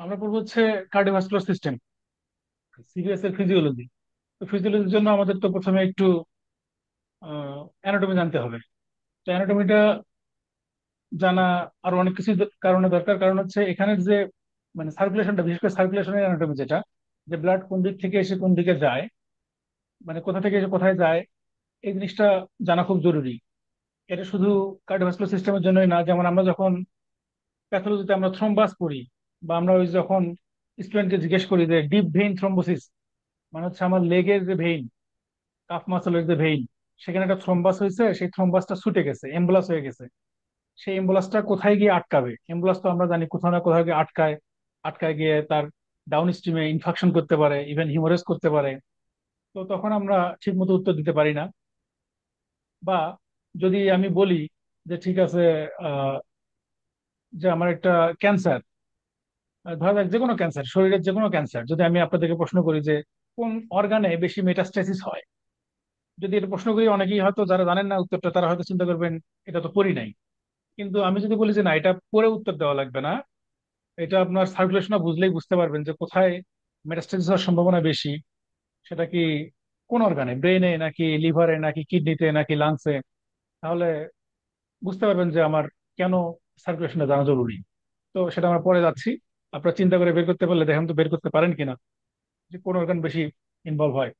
আমরা পড়বো হচ্ছে কার্ডিওভাস্কুলার সিস্টেম, সিরিয়াস এর ফিজিওলজি। তো ফিজিওলজির জন্য আমাদের তো প্রথমে একটু অ্যানাটমি জানতে হবে। তো অ্যানাটমিটা জানা আরো অনেক কিছু কারণে দরকার। কারণ হচ্ছে এখানের যে মানে সার্কুলেশনটা, বিশেষ করে সার্কুলেশনের অ্যানাটমি, যেটা যে ব্লাড কোন দিক থেকে এসে কোন দিকে যায়, মানে কোথা থেকে এসে কোথায় যায়, এই জিনিসটা জানা খুব জরুরি। এটা শুধু কার্ডিওভাস্কুলার সিস্টেমের জন্যই না। যেমন আমরা যখন প্যাথোলজিতে আমরা থ্রম্বাস পড়ি, বা আমরা ওই যখন স্টুডেন্টকে জিজ্ঞেস করি যে ডিপ ভেইন থ্রম্বোসিস, মানে হচ্ছে আমার লেগের যে ভেইন, কাফ মাসলের যে ভেইন, সেখানে একটা থ্রম্বাস হয়েছে, সেই থ্রম্বাসটা ছুটে গেছে, এম্বুলাস হয়ে গেছে। সেই এম্বুলাসটা কোথায় গিয়ে আটকাবে? এম্বুলাস তো আমরা জানি কোথাও না কোথাও গিয়ে আটকায়। আটকায় গিয়ে তার ডাউন স্ট্রিমে ইনফেকশন করতে পারে, ইভেন হিমোরেজ করতে পারে। তো তখন আমরা ঠিক মতো উত্তর দিতে পারি না। বা যদি আমি বলি যে ঠিক আছে, আহ, যে আমার একটা ক্যান্সার, ধরা যাক যে কোনো ক্যান্সার, শরীরের যে কোনো ক্যান্সার, যদি আমি আপনাদেরকে প্রশ্ন করি যে কোন অর্গানে বেশি মেটাস্ট্যাসিস হয়, যদি এটা প্রশ্ন করি, অনেকেই হয়তো যারা জানেন না উত্তরটা, তারা হয়তো চিন্তা করবেন এটা তো পড়ি নাই। কিন্তু আমি যদি বলি যে না, এটা পড়ে উত্তর দেওয়া লাগবে না, এটা আপনার সার্কুলেশন বুঝলেই বুঝতে পারবেন যে কোথায় মেটাস্ট্যাসিস হওয়ার সম্ভাবনা বেশি। সেটা কি কোন অর্গানে, ব্রেনে নাকি লিভারে নাকি কিডনিতে নাকি লাংসে, তাহলে বুঝতে পারবেন যে আমার কেন সার্কুলেশনটা জানা জরুরি। তো সেটা আমরা পরে যাচ্ছি। আপনারা চিন্তা করে বের করতে পারলে দেখেন তো বের করতে পারেন কিনা যে কোন অর্গান বেশি ইনভলভ হয়।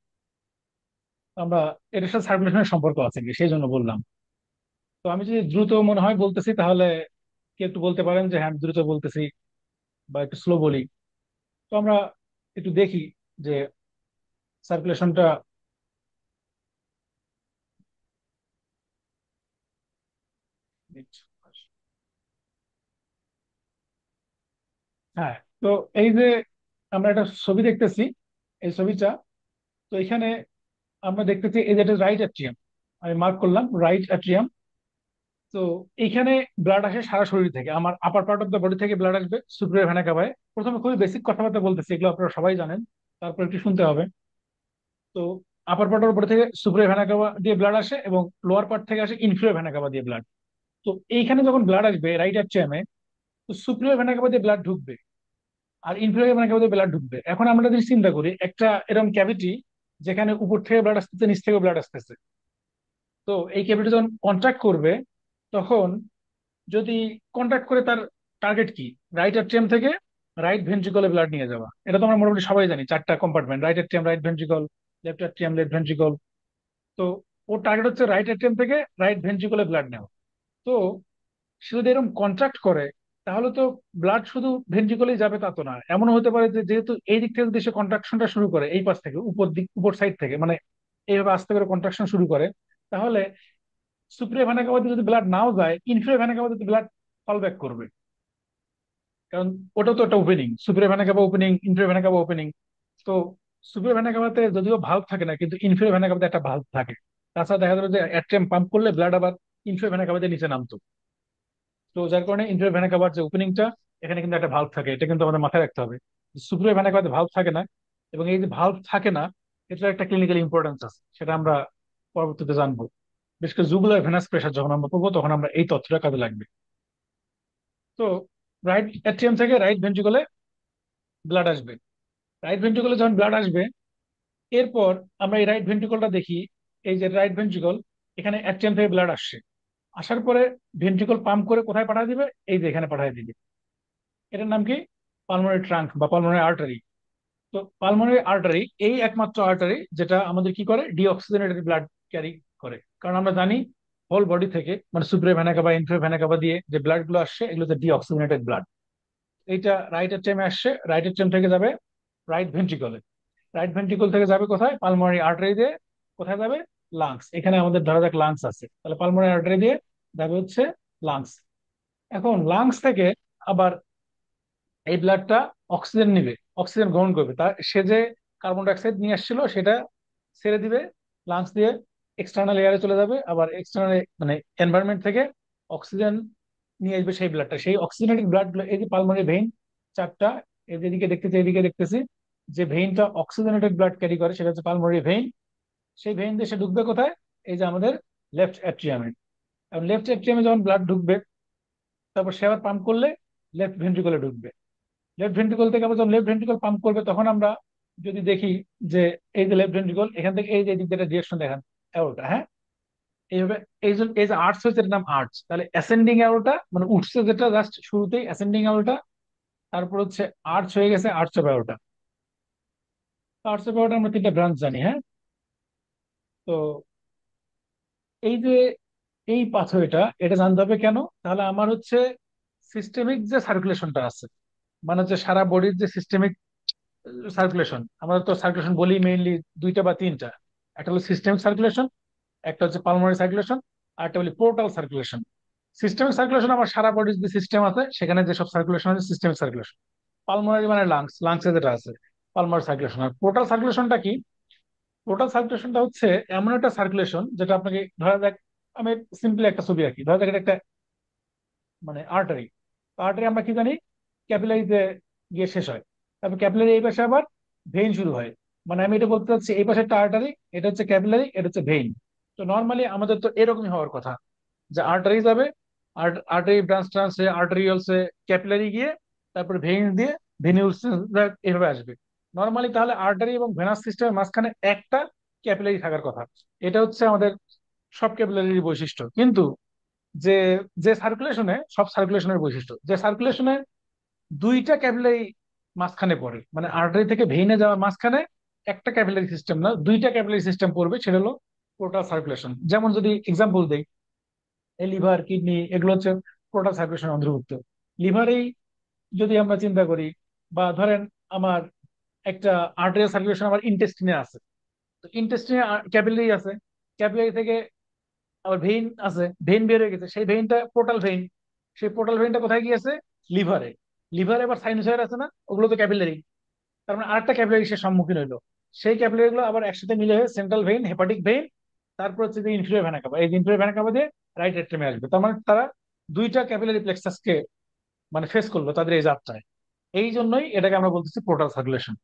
আমরা এটার সাথে সার্কুলেশনের সম্পর্ক আছে কি, সেই জন্য বললাম। তো আমি যদি দ্রুত মনে হয় বলতেছি, তাহলে কি একটু বলতে পারেন যে হ্যাঁ আমি দ্রুত বলতেছি, বা একটু স্লো বলি। তো আমরা একটু দেখি যে সার্কুলেশনটা। হ্যাঁ, তো এই যে আমরা একটা ছবি দেখতেছি, এই ছবিটা, তো এখানে আমরা দেখতেছি এই যেটা রাইট অ্যাট্রিয়াম, আমি মার্ক করলাম রাইট অ্যাট্রিয়াম। তো এইখানে ব্লাড আসে সারা শরীর থেকে, আমার আপার পার্ট অফ দ্য বডি থেকে ব্লাড আসবে সুপ্রিয়র ভেনা কাভায়। প্রথমে খুবই বেসিক কথাবার্তা বলতেছি, এগুলো আপনারা সবাই জানেন, তারপর একটু শুনতে হবে। তো আপার পার্ট অফ বডি থেকে সুপ্রিয়র ভেনা কাভা দিয়ে ব্লাড আসে, এবং লোয়ার পার্ট থেকে আসে ইনফিরিয়র ভেনা কাভা দিয়ে ব্লাড। তো এইখানে যখন ব্লাড আসবে রাইট অ্যাট্রিয়ামে, তো সুপ্রিয়র ভেনা কাভা দিয়ে ব্লাড ঢুকবে, আর ইনফিরিয়র ভেনা কাভা দিয়ে ব্লাড ঢুকবে। এখন আমরা যদি চিন্তা করি একটা এরকম ক্যাভিটি, যেখানে উপর থেকে ব্লাড আসতেছে, নিচ থেকে ব্লাড আসতেছে, তো এই ক্যাভিটি যখন কন্ট্রাক্ট করবে, তখন যদি কন্ট্যাক্ট করে, তার টার্গেট কি? রাইট অ্যাট্রিয়াম থেকে রাইট ভেন্ট্রিকলে ব্লাড নিয়ে যাওয়া। এটা তো আমরা মোটামুটি সবাই জানি, চারটা compartment: right atrium, right ventricle, left atrium, left ventricle. তো ওর টার্গেট হচ্ছে রাইট অ্যাট্রিয়াম থেকে রাইট ভেন্ট্রিকলে ব্লাড নেওয়া। তো সে যদি এরকম কন্ট্রাক্ট করে, তাহলে তো ব্লাড শুধু ভেন্ট্রিকলেই যাবে তা তো না। এমনও হতে পারে যে যেহেতু এই দিক থেকে যদি সে কন্ট্রাকশনটা শুরু করে, এই পাশ থেকে, উপর দিক, উপর সাইড থেকে, মানে এইভাবে আস্তে করে কন্ট্রাকশন শুরু করে, তাহলে সুপ্রিয় ভেনা কাভাতে যদি ব্লাড নাও যায়, ইনফিরিয়র ভেনা কাভাতে ব্লাড ফল ব্যাক করবে। কারণ ওটাও তো একটা opening, superior vena cava opening, inferior vena cava opening. তো সুপিরিয়র ভেনা কাভাতে যদিও ভালভ থাকে না, কিন্তু ইনফিরিয়র ভেনা কাভাতে একটা ভালভ থাকে। তাছাড়া দেখা যাবে যে অ্যাট্রিয়াম পাম্প করলে ব্লাড আবার ইনফিরিয়র ভেনা কাভাতে নিচে নামতো। তো যার কারণে ইনফিরিয়র ভেনা কাভার যে ওপেনিংটা, এখানে কিন্তু একটা ভালভ থাকে। এটা কিন্তু আমাদের মাথায় রাখতে হবে। সুপিরিয়র ভেনা কাভাতে ভালভ থাকে না, এবং এই যে ভালভ থাকে না, এটার একটা ক্লিনিক্যাল ইম্পর্টেন্স আছে, সেটা আমরা পরবর্তীতে জানবো। বিশেষ করে জুগুলার ভেনাস প্রেশার যখন আমরা পড়বো, তখন আমরা এই তথ্যটা কাজে লাগবে। তো রাইট অ্যাট্রিয়াম থেকে রাইট ভেন্ট্রিকলে ব্লাড আসবে। রাইট ভেন্ট্রিকলে যখন ব্লাড আসবে, এরপর আমরা এই রাইট ভেন্ট্রিকলটা দেখি। এই যে রাইট ভেন্ট্রিকল, এখানে অ্যাট্রিয়াম থেকে ব্লাড আসছে, আসার পরে ভেন্ট্রিকল পাম্প করে কোথায় পাঠিয়ে দিবে? এই যে এখানে পাঠিয়ে দিবে। এটার নাম কি? পালমোনারি ট্রাঙ্ক বা পালমোনারি আর্টারি। তো পালমোনারি আর্টারি এই একমাত্র আর্টারি যেটা আমাদের কি করে, ডিঅক্সিজেনেটেড ব্লাড ক্যারি করে। কারণ আমরা জানি হোল বডি থেকে, মানে সুপ্রিয় vena CAVA, inferior vena CAVA দিয়ে যে ব্লাড গুলো আসছে, এগুলো হচ্ছে ডিঅক্সিজেনেটেড ব্লাড। এইটা রাইট অ্যাট্রিয়ামে আসছে, রাইট অ্যাট্রিয়াম থেকে যাবে রাইট ভেন্ট্রিকলে, রাইট ভেন্ট্রিকল থেকে যাবে কোথায়? পালমোনারি আর্টারি দিয়ে। কোথায় যাবে? লাংস। এখানে আমাদের ধরা যাক লাংস আছে, তাহলে পালমোনারি আর্টারি দিয়ে যাবে হচ্ছে লাংস। এখন লাংস থেকে আবার এই ব্লাডটা অক্সিজেন নিবে, অক্সিজেন গ্রহণ করবে। তার সে যে কার্বন ডাইঅক্সাইড নিয়ে আসছিল, সেটা ছেড়ে দিবে লাংস দিয়ে, এক্সটার্নাল এয়ারে চলে যাবে। আবার এক্সটার্নাল মানে এনভায়রনমেন্ট থেকে অক্সিজেন নিয়ে আসবে সেই ব্লাডটা, সেই অক্সিজেনেটেড ব্লাড। এই যে পালমোনারি ভেইন চারটা, এদিকে দেখতেছি, এদিকে দেখতেছি, যে ভেইনটা অক্সিজেনেটেড ব্লাড ক্যারি করে, সেটা হচ্ছে পালমোনারি ভেইন। সেই ভেইন দিয়ে সে ঢুকবে কোথায়? এই যে আমাদের লেফট অ্যাট্রিয়ামে। এবং লেফট অ্যাট্রিয়ামে যখন ব্লাড ঢুকবে, তারপর সে আবার পাম্প করলে লেফট ভেন্ট্রিকলে ঢুকবে। লেফট ভেন্ট্রিকল থেকে আবার যখন লেফট ভেন্ট্রিকল পাম্প করবে তখন আমরা যদি দেখি যে এই যে লেফট ভেন্ট্রিকল এখান থেকে এই যে এদিক দিয়ে ডিরেকশন দেখান অ্যারোটা, হ্যাঁ, এইভাবে। এই যে আর্টস হয়েছে এর নাম আর্টস, তাহলে অ্যাসেন্ডিং অ্যারোটা মানে উঠছে যেটা জাস্ট শুরুতেই অ্যাসেন্ডিং অ্যারোটা, তারপর হচ্ছে আর্টস হয়ে গেছে আর্টস অফ অ্যারোটা। আর্টস অফ অ্যারোটা আমরা তিনটা ব্রাঞ্চ জানি, হ্যাঁ। তো এই যে এই পাথওয়েটা এটা জানতে হবে কেন, তাহলে আমার হচ্ছে সিস্টেমিক যে সার্কুলেশনটা আছে, মানে হচ্ছে সারা বডির যে সিস্টেমিক সার্কুলেশন, আমরা তো সার্কুলেশন বলি মেইনলি দুইটা বা তিনটা। একটা হলো সিস্টেমিক সার্কুলেশন, একটা হচ্ছে পালমোনারি সার্কুলেশন, আর একটা বলি পোর্টাল সার্কুলেশন। সিস্টেমিক সার্কুলেশন আমার সারা বডির যে সিস্টেম আছে সেখানে যেসব সার্কুলেশন আছে সিস্টেমিক সার্কুলেশন। পালমোনারি মানে লাংস, লাংসে যেটা আছে পালমোনারি সার্কুলেশন। আর পোর্টাল সার্কুলেশনটা কি? পোর্টাল সার্কুলেশনটা হচ্ছে এমন একটা সার্কুলেশন যেটা আপনাকে ধরা যাক, আমি সিম্পলি একটা ছবি আঁকি, ধরা যাক এটা একটা মানে আর্টারি। আর্টারি আমরা কি জানি ক্যাপিলারিতে গিয়ে শেষ হয়, তারপর ক্যাপিলারি এই পাশে আবার ভেইন শুরু হয়। মানে আমি এটা বলতে চাচ্ছি এই পাশে একটা আর্টারি, এটা হচ্ছে ক্যাপিলারি, এটা হচ্ছে ভেইন। তো নর্মালি আমাদের তো এরকমই হওয়ার কথা যে আর্টারি যাবে, আর্টারি ব্রাঞ্চ ট্রান্স হয়ে আর্টারিওলসে ক্যাপিলারি গিয়ে তারপরে ভেইন দিয়ে ভেনিউলস এভাবে আসবে নর্মালি। তাহলে আর্টারি এবং ভেনাস সিস্টেমের মাঝখানে একটা ক্যাপিলারি থাকার কথা। এটা হচ্ছে আমাদের সব ক্যাপিলারির বৈশিষ্ট্য। কিন্তু যে যে সার্কুলেশনে সব সার্কুলেশনের বৈশিষ্ট্য, যে সার্কুলেশনে দুইটা ক্যাপিলারি মাঝখানে পড়ে, মানে আর্টারি থেকে ভেইনে যাওয়ার মাঝখানে একটা ক্যাপিলারি সিস্টেম না দুইটা ক্যাপিলারি সিস্টেম পড়বে, সেটা হলো পোর্টাল সার্কুলেশন। যেমন যদি এক্সাম্পল দেই, এই লিভার কিডনি এগুলো হচ্ছে পোর্টাল সার্কুলেশন অন্তর্ভুক্ত। লিভারেই যদি আমরা চিন্তা করি, বা ধরেন আমার একটা আর্টারিয়াল সার্কুলেশন আমার ইন্টেস্টিনে আছে, তো ইন্টেস্টিনে ক্যাপিলারি আছে, ক্যাপিলারি থেকে আবার ভেইন আছে, ভেইন বের হয়ে গেছে, সেই ভেইনটা পোর্টাল ভেইন, সেই পোর্টাল ভেইনটা কোথায় গিয়েছে? লিভারে। লিভারে আবার সাইনোসয়েড আছে না, ওগুলো তো ক্যাপিলারি। তার মানে আরেকটা ক্যাপিলারি সে সম্মুখীন হইলো, সেই ক্যাপিলারি গুলো আবার একসাথে মিলে হয়ে সেন্ট্রাল ভেইন, হেপাটিক ভেইন, তারপর হচ্ছে যে ইনফিরিয়র ভেনা কাভা, এই ইনফিরিয়র ভেনা কাভা দিয়ে রাইট এট্রিয়ামে আসবে। তার মানে তারা দুইটা ক্যাপিলারি প্লেক্সাসকে মানে ফেস করলো তাদের এই যাত্রায়। এই জন্যই এটাকে আমরা বলতেছি পোর্টাল সার্কুলেশন।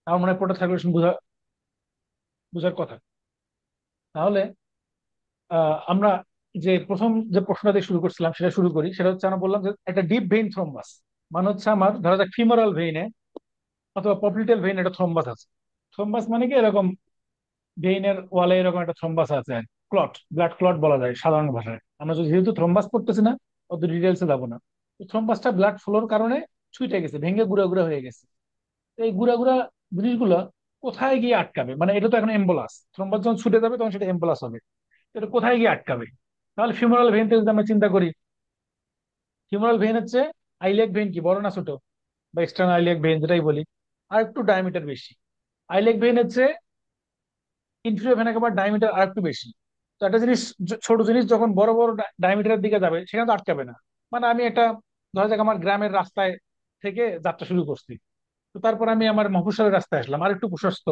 আমার মনে হয় পোর্টাল সার্কুলেশন বুঝার কথা। তাহলে আমরা যে প্রথম যে প্রশ্নটা দিয়ে শুরু করছিলাম সেটা শুরু করি। সেটা হচ্ছে আমরা বললাম যে একটা ডিপ ভেইন থ্রোম্বাস মানে হচ্ছে আমার ধরা যাক ফিমোরাল ভেইনে অথবা পপলিটেল ভেইনে একটা থ্রোম্বাস আছে। থ্রোম্বাস মানে কি এরকম ভেইনের ওয়ালে এরকম একটা থ্রোম্বাস আছে আর ক্লট, ব্লাড ক্লট বলা যায় সাধারণ ভাষায়। আমরা যদি যেহেতু থ্রোম্বাস পড়তেছি না অত ডিটেলসে যাবো না। তো থ্রোম্বাসটা ব্লাড ফ্লোর কারণে ছুটে গেছে, ভেঙে গুঁড়া গুঁড়া হয়ে গেছে। তো এই গুঁড়া গুঁড়া জিনিসগুলো কোথায় গিয়ে আটকাবে? মানে এটা তো এখন এম্বোলাস, থ্রোম্বাস যখন ছুটে যাবে তখন সেটা এম্বোলাস হবে। তো এটা কোথায় গিয়ে আটকাবে? তাহলে ফিমোরাল ভেইন যদি আমরা চিন্তা করি, ফিমোরাল ভেইন হচ্ছে আইলেক ভেইন কি বড় না ছোট, বা এক্সটার্নাল আইলেক ভেইন যেটাই বলি, আর একটু ডায়ামিটার বেশি। আইলেক ভেইন হচ্ছে ইনফিরিয়র ভেনা কাভার ডায়ামিটার আর একটু বেশি। তো একটা জিনিস ছোট জিনিস যখন বড় বড় ডায়ামিটারের দিকে যাবে সেখানে তো আটকাবে না। মানে আমি একটা ধরা যাক আমার গ্রামের রাস্তায় থেকে যাত্রা শুরু করছি, তো তারপর আমি আমার মফস্বলের রাস্তায় আসলাম আর একটু প্রশস্ত,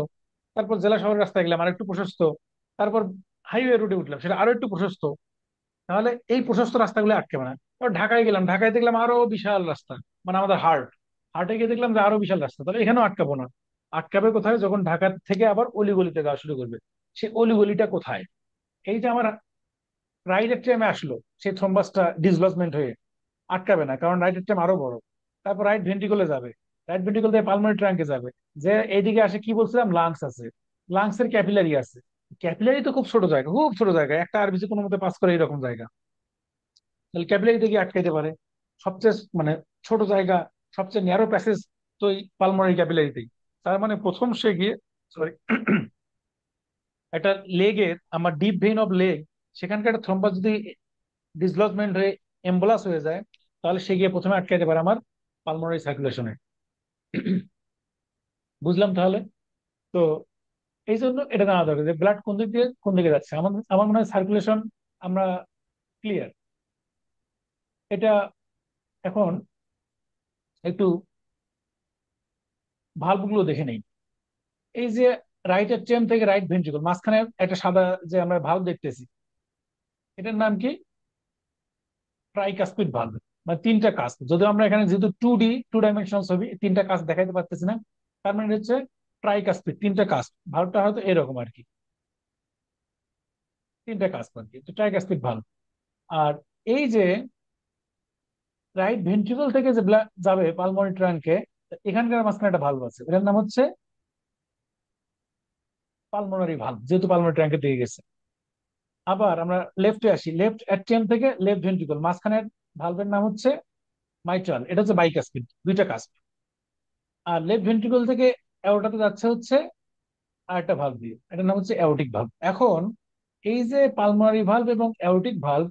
তারপর জেলা শহরের রাস্তায় গেলাম আর একটু প্রশস্ত, তারপর হাইওয়ে রুটে উঠলাম সেটা আরো একটু প্রশস্ত। তাহলে এই প্রশস্ত রাস্তাগুলো আটকাবে না। তারপর ঢাকায় গেলাম, ঢাকায় দেখলাম আরো বিশাল রাস্তা, মানে আমাদের হার্টে গিয়ে দেখলাম যে আরো বিশাল রাস্তা, তাহলে এখানেও আটকাবো না। আটকাবে কোথায়? যখন ঢাকা থেকে আবার অলিগলিতে যাওয়া শুরু করবে। সেই অলিগলিটা কোথায়? এই যে আমার রাইট এট্রিয়ামে আসলো, সেই থ্রম্বাসটা ডিসপ্লেসমেন্ট হয়ে আটকাবে না, কারণ রাইট এট্রিয়াম আরো বড়। তারপর রাইট ভেন্ট্রিকলে যাবে, রাইট ভেন্ট্রিকল থেকে পালমোনারি ট্রাঙ্কে যাবে, যে এইদিকে আসে কি বলছিলাম লাংস আছে, লাংসের ক্যাপিলারি আছে। ক্যাপিলারি তো খুব ছোট জায়গা, খুব ছোট জায়গা, একটা আরবিসি কোনো মতে পাস করে এরকম জায়গা, তাহলে ক্যাপিলারিতে গিয়ে আটকাইতে পারে। সবচেয়ে মানে ছোট জায়গা, সবচেয়ে ন্যারো প্যাসেজ তো এই পালমোনারি ক্যাপিলারিতেই। তার মানে প্রথম সে গিয়ে সরি একটা লেগের আমার ডিপ ভেইন অফ লেগ, সেখানকার একটা থ্রম্বাস যদি ডিসলজমেন্ট হয়ে এম্বোলাস হয়ে যায়, তাহলে সে গিয়ে প্রথমে আটকাইতে পারে আমার পালমোনারি সার্কুলেশনে। বুঝলাম তাহলে। তো এই জন্য এটা জানা দরকার যে ব্লাড কোন দিক দিয়ে কোন দিকে যাচ্ছে। আমার আমার মনে হয় সার্কুলেশন আমরা ক্লিয়ার। এটা এখন একটু ভালভ গুলো দেখে নেই। এই যে রাইট এট্রিয়াম থেকে রাইট ভেন্ট্রিকল মাঝখানে একটা সাদা যে আমরা ভালভ দেখতেছি, এটার নাম কি? Tricuspid valve. মানে তিনটা কাজ, যদিও আমরা এখানে যেহেতু টু ডাইমেনশনাল ছবি, তিনটা কাজ দেখাইতে পারতেছি না। তার মানে হচ্ছে ট্রাইকাস্পিড, তিনটা কাজ। ভালভটা হয়তো এরকম আর কি, তিনটা কাজ আর কি, তো ট্রাইকাস্পিড ভালভ। আর এই যে রাইট ভেন্ট্রিকল থেকে যে ব্লাড যাবে পালমোনারি ট্রাঙ্কে, এখানকার মাঝখানে একটা ভালভ আছে, এটার নাম হচ্ছে পালমোনারি ভালভ, যেহেতু পালমোনারি ট্রাঙ্কের দিকে গেছে। আবার আমরা লেফটে আসি, লেফট অ্যাট্রিয়াম থেকে লেফট ভেন্ট্রিকল, মাঝখানের ভালভের নাম হচ্ছে মাইট্রাল, এটা হচ্ছে বাইকাসপিড, দুইটা কাজ। আর লেফট ভেন্ট্রিকল থেকে অ্যাওর্টাতে যাচ্ছে হচ্ছে আর একটা ভালভ দিয়ে, এটার নাম হচ্ছে অ্যাওর্টিক ভালভ। এখন এই যে পালমোনারি ভালভ এবং অ্যাওর্টিক ভালভ,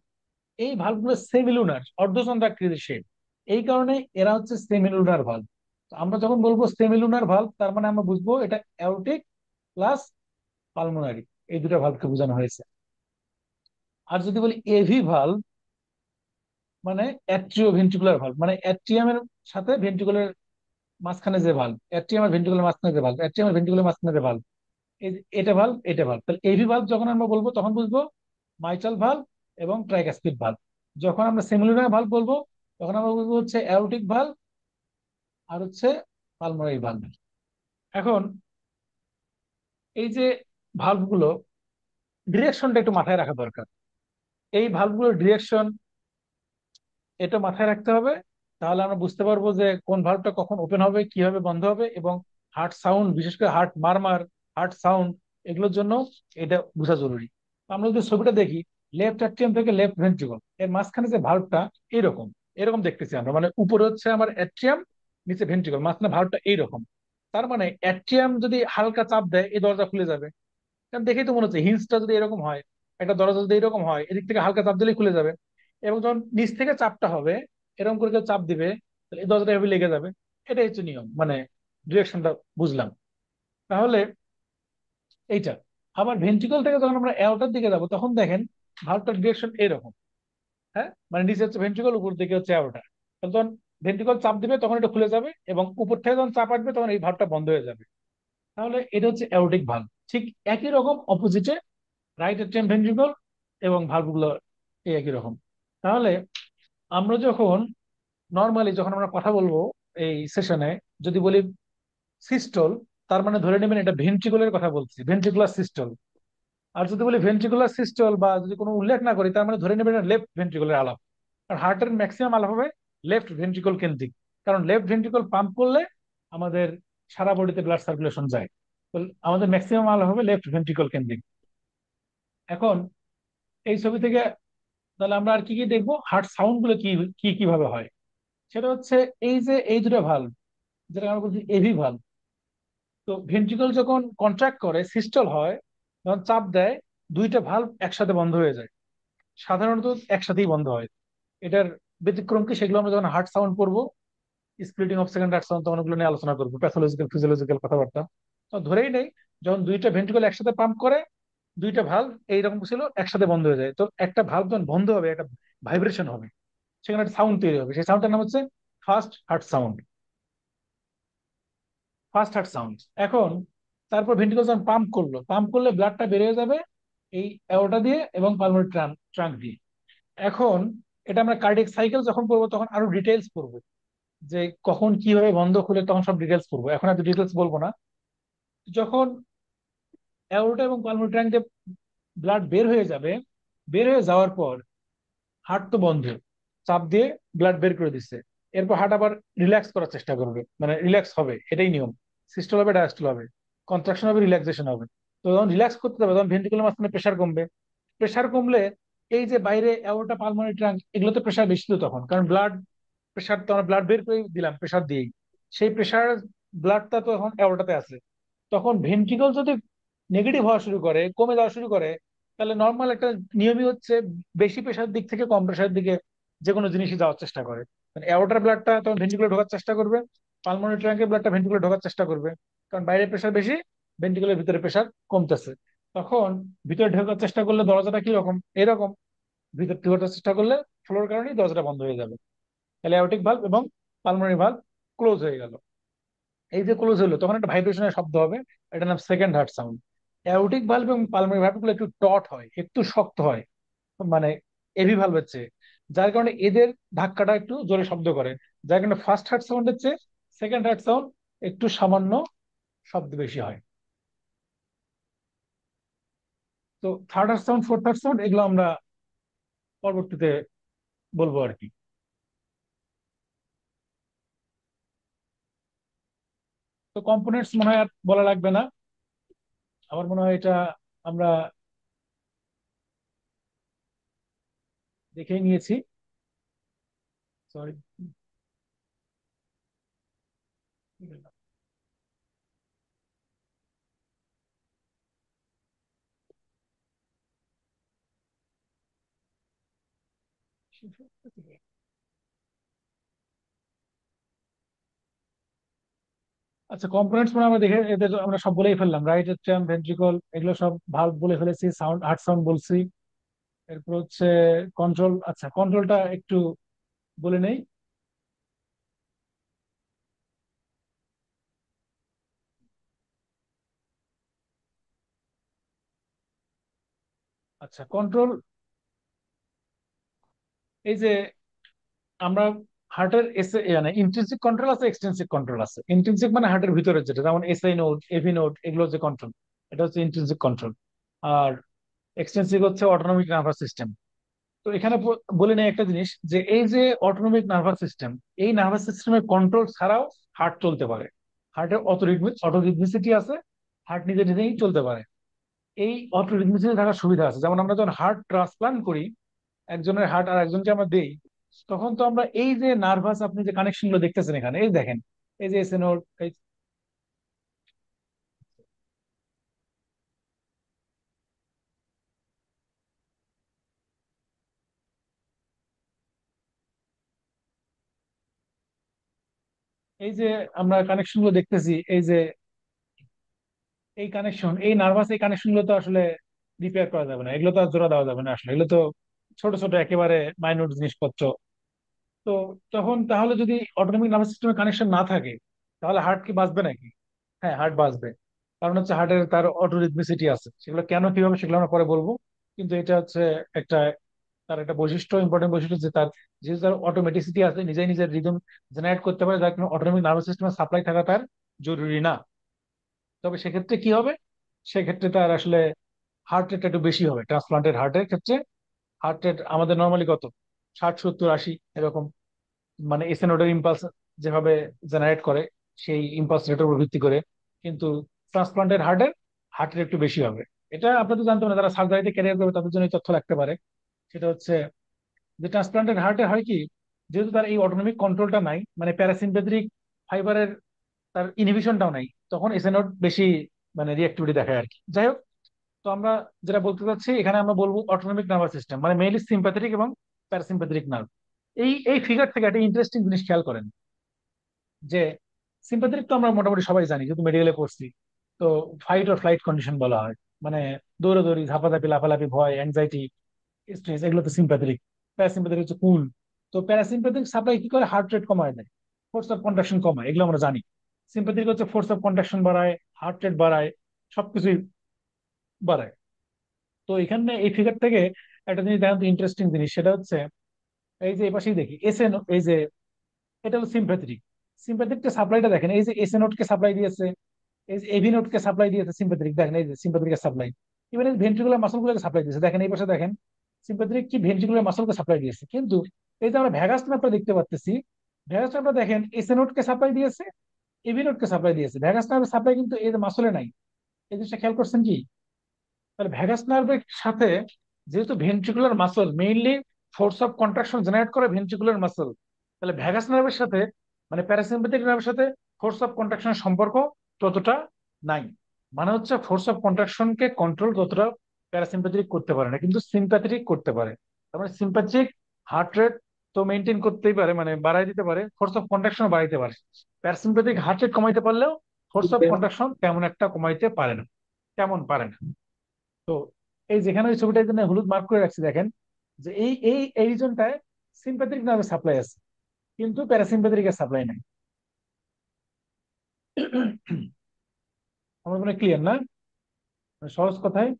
এই ভালভগুলো সেমিলুনার, অর্ধচন্দ্রাকৃতির শেপ, এই কারণে এরা হচ্ছে সেমিলুনার ভালভ। আমরা যখন বলবো সেমিলুনার ভালভ, তার মানে আমরা বুঝবো এটা অ্যাওর্টিক প্লাস পালমোনারি, এই দুটো ভালভকে বোঝানো হয়েছে। আর যদি বলি এভি ভালভ, মানে অ্যাট্রিও ভেন্ট্রিকুলার ভালভ, মানে অ্যাট্রিয়ামের সাথে ভেন্ট্রিকুলার মাঝখানে যে ভালভ, অ্যাট্রিয়াম আর ভেন্ট্রিকুলার মাঝখানে যে ভালভ, অ্যাট্রিয়াম আর ভেন্ট্রিকুলার মাঝখানে যে ভালভ, এটা ভালভ এটা ভালভ, তাহলে এভি ভালভ যখন আমরা বলবো তখন বুঝবো মাইট্রাল ভালভ এবং ট্রাইকাসপিড ভালভ। যখন আমরা সেমিলুনার ভালভ বলবো তখন আমরা বুঝবো হচ্ছে অ্যাওরটিক ভালভ আর হচ্ছে পালমোনারি ভালভ। এখন এই যে ভালভগুলো ডিরেকশনটা একটু মাথায় রাখা দরকার। এই ভালভগুলোর ডিরেকশন এটা মাথায় রাখতে হবে, তাহলে আমরা বুঝতে পারবো যে কোন ভালভটা কখন ওপেন হবে, কিভাবে বন্ধ হবে, এবং হার্ট সাউন্ড, বিশেষ করে হার্ট মারমার, হার্ট সাউন্ড, এগুলোর জন্য এটা বোঝা জরুরি। আমরা যদি ছবিটা দেখি, লেফট অ্যাট্রিয়াম থেকে লেফট ভেন্ট্রিকল এর মাঝখানে যে ভালভটা, এরকম এরকম দেখতেছি আমরা, মানে উপরে হচ্ছে আমার অ্যাট্রিয়াম, নিচে ভেন্ট্রিকল, মাঝখানে ভালভটা এইরকম। তার মানে অ্যাট্রিয়াম যদি হালকা চাপ দেয় এই দরজা খুলে যাবে। কারণ দেখেই তো মনে হচ্ছে হিন্সটা যদি এরকম হয়, একটা দরজা যদি এরকম হয়, এদিক থেকে হালকা চাপ দিলেই খুলে যাবে। এবং যখন নিচ থেকে চাপটা হবে, এরকম করে কেউ চাপ দিবে, তাহলে এই দরজাটা এভাবে লেগে যাবে। এটাই হচ্ছে নিয়ম, মানে ডিরেকশনটা বুঝলাম। তাহলে এইটা। আবার ভেন্ট্রিকল থেকে যখন আমরা অ্যাওর্টার দিকে যাব, তখন দেখেন ভালভটার ডিরেকশন এরকম। হ্যাঁ, মানে নিচে হচ্ছে ভেন্ট্রিকল, উপর দিকে হচ্ছে অ্যাওর্টা। যখন ভেন্ট্রিকল চাপ দিবে তখন এটা খুলে যাবে, এবং উপর থেকে যখন চাপ আসবে তখন এই ভালভটা বন্ধ হয়ে যাবে। তাহলে এটা হচ্ছে অ্যাওর্টিক ভালভ। ঠিক একই রকম অপোজিটে রাইট এট্রিয়াম ভেন্ট্রিকল এবং ভালভগুলো এই একই রকম। তাহলে আমরা যখন নর্মালি যখন আমরা কথা বলবো এই সেশনে, যদি বলি সিস্টল, তার মানে ধরে নেবেন এটা ভেন্ট্রিকলের কথা বলছি, ভেন্ট্রিকুলার সিস্টল। আর যদি বলি ভেন্ট্রিকুলার সিস্টল বা যদি কোনো উল্লেখ না করি, তার মানে ধরে নেবেন এটা লেফট ভেন্ট্রিকুলার আলাপ। আর হার্টের ম্যাক্সিমাম আলাপ হবে লেফট ভেন্ট্রিকল কেন্দ্রিক, কারণ লেফট ভেন্ট্রিকল পাম্প করলে আমাদের সারা বডিতে ব্লাড সার্কুলেশন যায়। তো আমাদের ম্যাক্সিমাম আলাপ হবে লেফট ভেন্ট্রিকল কেন্দ্রিক। এখন এই ছবি থেকে তাহলে আমরা আর কি কি দেখবো, হার্ট সাউন্ড গুলো কি কি কিভাবে হয়, সেটা হচ্ছে এই যে এই দুটো ভালভ, যেটা আমরা বলছি এভি ভালভ। তো ভেন্ট্রিকল যখন কন্ট্রাক্ট করে, সিস্টল হয়, যখন চাপ দেয়, দুইটা ভালভ একসাথে বন্ধ হয়ে যায়। সাধারণত একসাথেই বন্ধ হয়। এটার ব্যতিক্রম কি, সেগুলো আমরা যখন হার্ট সাউন্ড পড়বো, splitting of second heart sound, তখন ওগুলো নিয়ে আলোচনা করবো, প্যাথোলজিক্যাল ফিজিওলজিক্যাল কথাবার্তা। তো ধরেই নেই, যখন দুইটা ভেন্ট্রিকল একসাথে পাম্প করে, দুইটা ভালভ এইরকম ছিল একসাথে বন্ধ হয়ে যায়, তো একটা ভালভ যখন বন্ধ হবে, একটা ভাইব্রেশন হবে, সেখানে একটা সাউন্ড তৈরি হবে, সেই সাউন্ডটার নাম হচ্ছে first heart sound, first heart sound. এখন তারপর ভেন্ট্রিকল যখন পাম্প করলো, পাম্প করলে ব্লাডটা বের হয়ে যাবে এই অ্যাওর্টা দিয়ে এবং পালমোনারি ট্রাঙ্ক দিয়ে। এখন এটা আমরা কার্ডিয়াক সাইকেল যখন পড়বো তখন আরো ডিটেলস পড়বো, যে কখন কিভাবে বন্ধ খুলে, তখন সব ডিটেলস পড়বো, এখন এত ডিটেলস বলবো না। যখন অ্যাওর্টা এবং পালমোনারি ট্রাঙ্ক দিয়ে ব্লাড বের হয়ে যাবে, বের হয়ে যাওয়ার পর হার্ট তো বন্ধ, চাপ দিয়ে ব্লাড বের করে দিচ্ছে, এরপর হার্ট আবার রিল্যাক্স করার চেষ্টা করবে, মানে রিল্যাক্স হবে, এটাই নিয়ম। সিস্টল হবে, ডায়াস্টল হবে, কন্ট্রাকশন হবে, রিল্যাক্সেশন হবে। তো যখন রিল্যাক্স করতে হবে, তখন ভেন্ট্রিকুলার মাঝখানে প্রেশার কমবে। প্রেশার কমলে এই যে বাইরে অ্যাওর্টা পালমোনারি ট্রাঙ্ক, এগুলোতে প্রেশার বেশি তো তখন, কারণ ব্লাড প্রেশার তো আমরা ব্লাড বের করে দিলাম প্রেশার দিয়েই, সেই প্রেশার ব্লাডটা তো এখন অ্যাওর্টাতে আছে। তখন ভেন্ট্রিকল যদি নেগেটিভ হওয়া শুরু করে, কমে যাওয়া শুরু করে, তাহলে নর্মাল একটা নিয়মই হচ্ছে বেশি প্রেশার দিক থেকে কম প্রেশার দিকে যে কোনো জিনিসই যাওয়ার চেষ্টা করে। মানে অ্যাওর্টার ব্লাডটা তখন ভেন্ট্রিকুলে ঢোকার চেষ্টা করবে, পালমোনারি ট্রাঙ্কের ব্লাডটা ভেন্ট্রিকুলে ঢোকার চেষ্টা করবে, কারণ বাইরে প্রেশার বেশি, ভেন্ট্রিকুলের ভিতরে প্রেশার কমতেছে। তখন ভিতরে ঢোকার চেষ্টা করলে দরজাটা কি রকম, এরকম, ভিতর ঢোকার চেষ্টা করলে ফ্লোর কারণেই দরজাটা বন্ধ হয়ে যাবে। তাহলে অ্যাওর্টিক ভালভ এবং পালমোনারি ভালভ ক্লোজ হয়ে গেল। এই যে ক্লোজ হলো, তখন একটা ভাইব্রেশনের শব্দ হবে, এটার নাম second heart sound. Aortic valve এবং পালমোনারি ভালভ গুলো একটু টট হয়, একটু শক্ত হয়, মানে এভি ভালভের চেয়ে, যার কারণে এদের ধাক্কাটা একটু জোরে শব্দ করে, যার কারণে ফার্স্ট হার্ট সাউন্ডের চেয়ে সেকেন্ড হার্ট সাউন্ড একটু সামান্য শব্দ বেশি হয়। তো third heart sound, fourth heart sound, এগুলো আমরা পরবর্তীতে বলবো আর কি। তো কম্পোনেন্টস মনে হয় আর বলা লাগবে না। আমার মনে হয় এটা আমরা দেখেই নিয়েছি। সরি। আচ্ছা, কম্পোনেন্টস মানে আমরা দেখে এদের আমরা সব বলেই ফেললাম, রাইট অ্যাট্রিয়াম, ভেন্ট্রিকল, এগুলো সব ভালভ বলে ফেলেছি, সাউন্ড হার্ট সাউন্ড বলছি। এরপর হচ্ছে কন্ট্রোল। আচ্ছা, কন্ট্রোলটা একটু বলে নেই। আচ্ছা, কন্ট্রোল, এই যে আমরা হার্টের এসে মানে ইন্ট্রিনসিক কন্ট্রোল আছে, এক্সট্রিনসিক কন্ট্রোল আছে। ইন্ট্রিনসিক মানে হার্টের ভিতরে যেটা, যেমন এসআই নোড, এভি নোড, এগুলো যে কন্ট্রোল, এটা হচ্ছে ইন্ট্রিনসিক কন্ট্রোল। আর এক্সটেন্সিভ হচ্ছে অটোনমিক নার্ভাস সিস্টেম। তো এখানে বলে নেই একটা জিনিস, যে এই যে অটোনমিক নার্ভাস সিস্টেম, এই নার্ভাস সিস্টেমের কন্ট্রোল ছাড়াও হার্ট চলতে পারে। হার্টের অটোরিদমিসিটি আছে, হার্ট নিজে নিজেই চলতে পারে। এই অটোরিদমিসিটি থাকার সুবিধা আছে, যেমন আমরা যখন হার্ট ট্রান্সপ্লান্ট করি, একজনের হার্ট আর একজনকে আমরা দেই, তখন তো আমরা এই যে নার্ভাস, আপনি যে কানেকশন গুলো দেখতেছেন এখানে, এই দেখেন, এই যে এসএনওর, এই যে আমরা কানেকশন গুলো দেখতেছি, এই যে এই কানেকশন, এই নার্ভাস, এই কানেকশন গুলো তো আসলে রিপেয়ার করা যাবে না, এগুলো তো আর জোড়া দেওয়া যাবে না আসলে, এগুলো তো ছোট ছোট একেবারে মাইনর জিনিসপত্র। তো তখন তাহলে যদি অটোনমিক নার্ভাস সিস্টেমের কানেকশন না থাকে, তাহলে হার্ট কি বাঁচবে নাকি? হ্যাঁ, হার্ট বাঁচবে। কারণ হচ্ছে হার্টের তার অটোরিদমিসিটি আছে, সেগুলো কেন কিভাবে সেগুলো আমরা পরে বলবো। কিন্তু এটা হচ্ছে একটা, তার একটা বৈশিষ্ট্য, ইম্পর্টেন্ট বৈশিষ্ট্য, যে তার যেহেতু তার অটোমেটিসিটি আছে, নিজেই নিজের রিদম জেনারেট করতে পারে, যার কোনো অটোনমিক নার্ভাস সিস্টেমের সাপ্লাই থাকা তার জরুরি না। তবে সেক্ষেত্রে কি হবে, সেক্ষেত্রে তার আসলে হার্ট রেট একটু বেশি হবে ট্রান্সপ্লান্টেড হার্টের ক্ষেত্রে। হার্ট রেট আমাদের নর্মালি কত, 60, 70, 80 এরকম, মানে এসএনওডের ইম্পালস যেভাবে জেনারেট করে, সেই ইম্পালস রেটের উপর ভিত্তি করে। কিন্তু ট্রান্সপ্লান্টেড হার্টের হার্ট রেট একটু বেশি হবে। এটা আপনাদের জানতে হবে না, যারা সার্জারিতে ক্যারিয়ার করবে তাদের জন্য এই তথ্য লাগতে পারে। সেটা হচ্ছে যে ট্রান্সপ্লান্টেড হার্টে হয় কি, যেহেতু তার এই অটোনমিক কন্ট্রোলটা নাই, মানে প্যারাসিম্পেথেটিক ফাইবারের তার ইনহিবিশনটাও নাই, তখন এসএনওড বেশি মানে রিঅ্যাক্টিভিটি দেখায় আর কি। যাই হোক, তো আমরা যেটা বলতে চাচ্ছি, এখানে আমরা বলবো অটোনমিক নার্ভাস সিস্টেম মানে মেইনলি সিম্প্যাথেটিক এবং প্যারাসিম্প্যাথেটিক নার্ভ। এই ফিগার থেকে একটা ইন্টারেস্টিং জিনিস খেয়াল করেন, যে সিম্প্যাথেটিক তো আমরা মোটামুটি সবাই জানি, যেহেতু মেডিকেলে পড়ছি। তো ফাইট অর ফ্লাইট কন্ডিশন বলা হয়, মানে দৌড়াদৌড়ি, ঝাপাঝাপি, লাফালাফি, ভয়, অ্যাংজাইটি, স্ট্রেস, এগুলো তো সিম্প্যাথেটিক। প্যারাসিম্প্যাথেটিক হচ্ছে কুল। তো প্যারাসিম্প্যাথেটিক সাপ্লাই কি করে, হার্ট রেট কমায় দেয়, ফোর্স অফ কন্ট্রাকশন কমায়, এগুলো আমরা জানি। সিম্প্যাথেটিক হচ্ছে ফোর্স অফ কন্ট্রাকশন বাড়ায়, হার্ট রেট বাড়ায়, সবকিছুই বাড়ায়। তো এখানে এই ফিগার থেকে একটা জিনিস দেখেন তো, ইন্টারেস্টিং জিনিস, সেটা হচ্ছে এই যে এপাশেই দেখি এসএন, এই যে এটা হলো সিম্প্যাথেটিক। সিম্প্যাথেটিক সাপ্লাইটা দেখেন, এই যে এসএ নোটকে সাপ্লাই দিয়েছে, এই যে এভি নোটকে সাপ্লাই দিয়েছে সিম্প্যাথেটিক, দেখেন এই যে সিম্প্যাথেটিক সাপ্লাই। ইভেন এই ভেন্ট্রিকুলার মাসল গুলোকে সাপ্লাই দিয়েছে, দেখেন এই পাশে দেখেন, সিম্প্যাথেটিক কি ভেন্ট্রিকুলার মাসলকে সাপ্লাই দিয়েছে। কিন্তু এই যে আমরা ভ্যাগাস নার্ভটা দেখতে পাচ্ছি, ভ্যাগাস নার্ভটা দেখেন এসএ নোটকে সাপ্লাই দিয়েছে, এভি নোটকে সাপ্লাই দিয়েছে, ভ্যাগাস নার্ভের সাপ্লাই কিন্তু এই যে মাসলে নাই। এই জিনিসটা খেয়াল করছেন কি? তাহলে ভ্যাগাস নার্ভের সাথে, যেহেতু ventricular muscle mainly force of contraction generate করে ভেন্ট্রিকুলার মাসল, তাহলে ভ্যাগাস নার্ভের সাথে মানে প্যারাসিম্পেথিক নার্ভের সাথে ফোর্স অফ কন্ট্রাকশনের সম্পর্ক ততটা নাই। মানে হচ্ছে ফোর্স অফ কন্ট্রাকশনকে কন্ট্রোল ততটা প্যারাসিম্পেথিক করতে পারে না, কিন্তু সিম্প্যাথেটিক করতে পারে। তার মানে সিম্প্যাথেটিক হার্ট রেট তো মেনটেন করতেই পারে, মানে বাড়াই দিতে পারে, ফোর্স অফ কন্ট্রাকশন বাড়াইতে পারে। প্যারাসিম্প্যাথিক হার্ট রেট কমাইতে পারলেও ফোর্স অফ কন্ট্রাকশন তেমন একটা কমাইতে পারে না, তেমন পারে না। তো এই যেখানে ওই ছবিটা জন্য হলুদ মার্ক করে রাখছি, দেখেন যে এই রিজনটায় সিম্প্যাথেটিক নার্ভের সাপ্লাই আছে, কিন্তু প্যারাসিম্প্যাথেটিক এর সাপ্লাই নাই। আমার মনে ক্লিয়ার না? মানে সহজ কথায়,